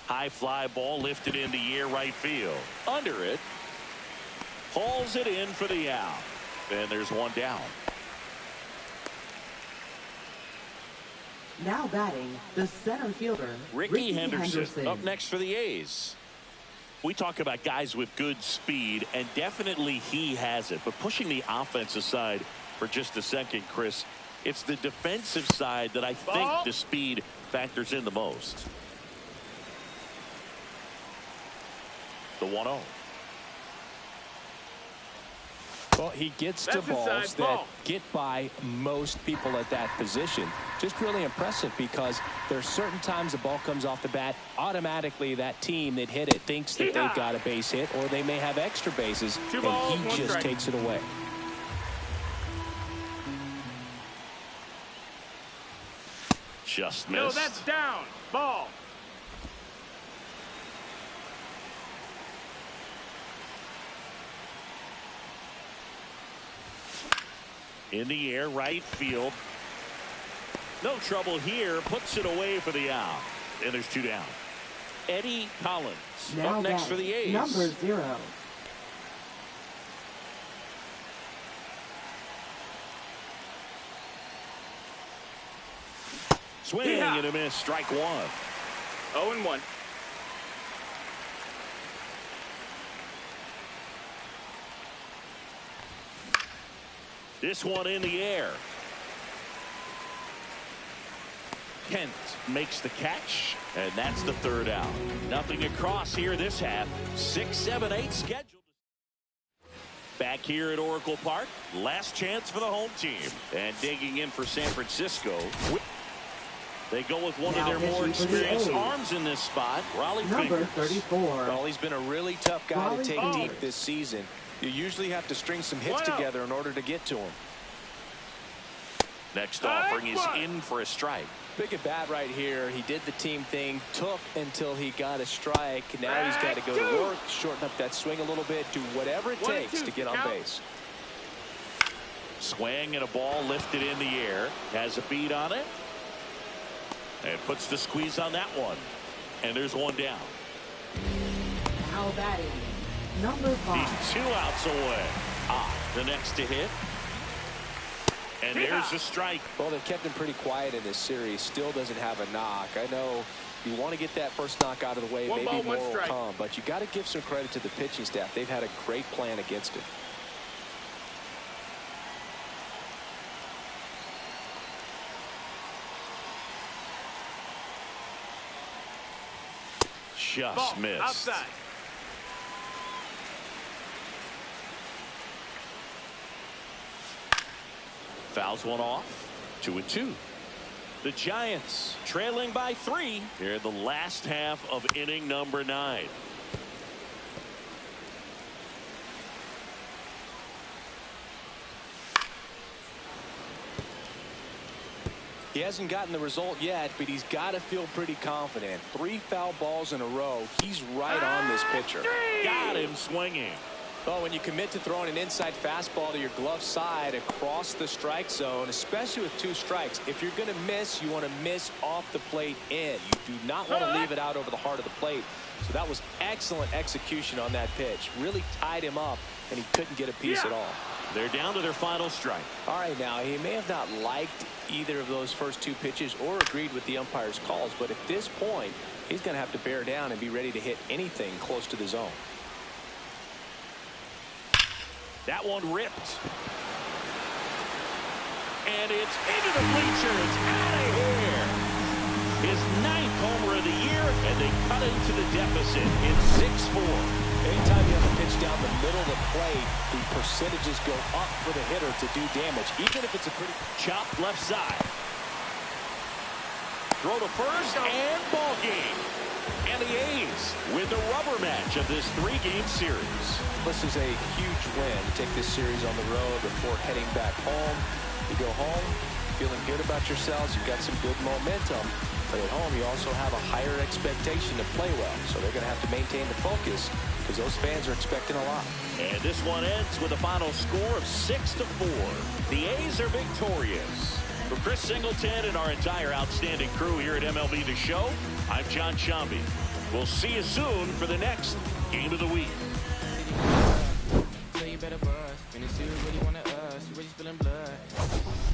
High fly ball lifted in the air right field. Under it. Hauls it in for the out. And there's one down. Now batting, the center fielder, Ricky Henderson up next for the A's. We talk about guys with good speed, and definitely he has it. But pushing the offensive side for just a second, Chris, it's the defensive side that I think the speed factors in the most. The 1-0. Well, he gets to balls that get by most people at that position. Just really impressive because there's certain times the ball comes off the bat, automatically that team that hit it thinks that they've got a base hit, or they may have extra bases, and he just takes it away. Just missed. No, that's down. Ball. In the air, right field. No trouble here. Puts it away for the out. And there's 2 down. Eddie Collins now up next for the A's. Number 0. Swing and a miss. Strike 1. 0-1. This one in the air. Kent makes the catch, and that's the 3rd out. Nothing across here this half. 6, 7, 8 scheduled. Back here at Oracle Park, last chance for the home team. And digging in for San Francisco. They go with one of their more experienced arms in this spot, Raleigh Number Fingers. 34. Well, he's been a really tough guy to take deep this season. You usually have to string some hits together in order to get to him. Next offering is in for a strike. Big at bat right here. He did the team thing, took until he got a strike. Now he's got to go to work, shorten up that swing a little bit, do whatever it takes to get on base. Swing and a ball lifted in the air. Has a beat on it. And puts the squeeze on that one. And there's one down. Now batting, number 5. He's 2 outs away. The next to hit. And there's a strike. Well, they've kept him pretty quiet in this series. Still doesn't have a knock. I know you want to get that first knock out of the way. Maybe more will come. But you got to give some credit to the pitching staff. They've had a great plan against it. Just missed. Outside. Fouls one off. 2-2. The Giants trailing by 3 here in the last half of inning number 9. He hasn't gotten the result yet, but he's got to feel pretty confident. 3 foul balls in a row. He's right on this pitcher. Got him swinging. Well, when you commit to throwing an inside fastball to your glove side across the strike zone, especially with 2 strikes, if you're going to miss, you want to miss off the plate in. You do not want to leave it out over the heart of the plate. So that was excellent execution on that pitch. Really tied him up, and he couldn't get a piece at all. They're down to their final strike. All right, now, he may have not liked either of those first 2 pitches or agreed with the umpire's calls, but at this point, he's going to have to bear down and be ready to hit anything close to the zone. That one ripped. And it's into the bleachers. Out of here. His 9th homer of the year, and they cut into the deficit in 6-4. Anytime you have a pitch down the middle of the plate, the percentages go up for the hitter to do damage, even if it's a pretty chopped left side. Throw to first, and ball game. And the A's win the rubber match of this 3-game series. This is a huge win to take this series on the road before heading back home. You go home feeling good about yourselves. You've got some good momentum. But at home, you also have a higher expectation to play well. So they're going to have to maintain the focus because those fans are expecting a lot. And this one ends with a final score of 6-4. The A's are victorious. For Chris Singleton and our entire outstanding crew here at MLB The Show, I'm John Shambi. We'll see you soon for the next Game of the Week. So you better buzz. When it's you really wanna us, you really spilling blood.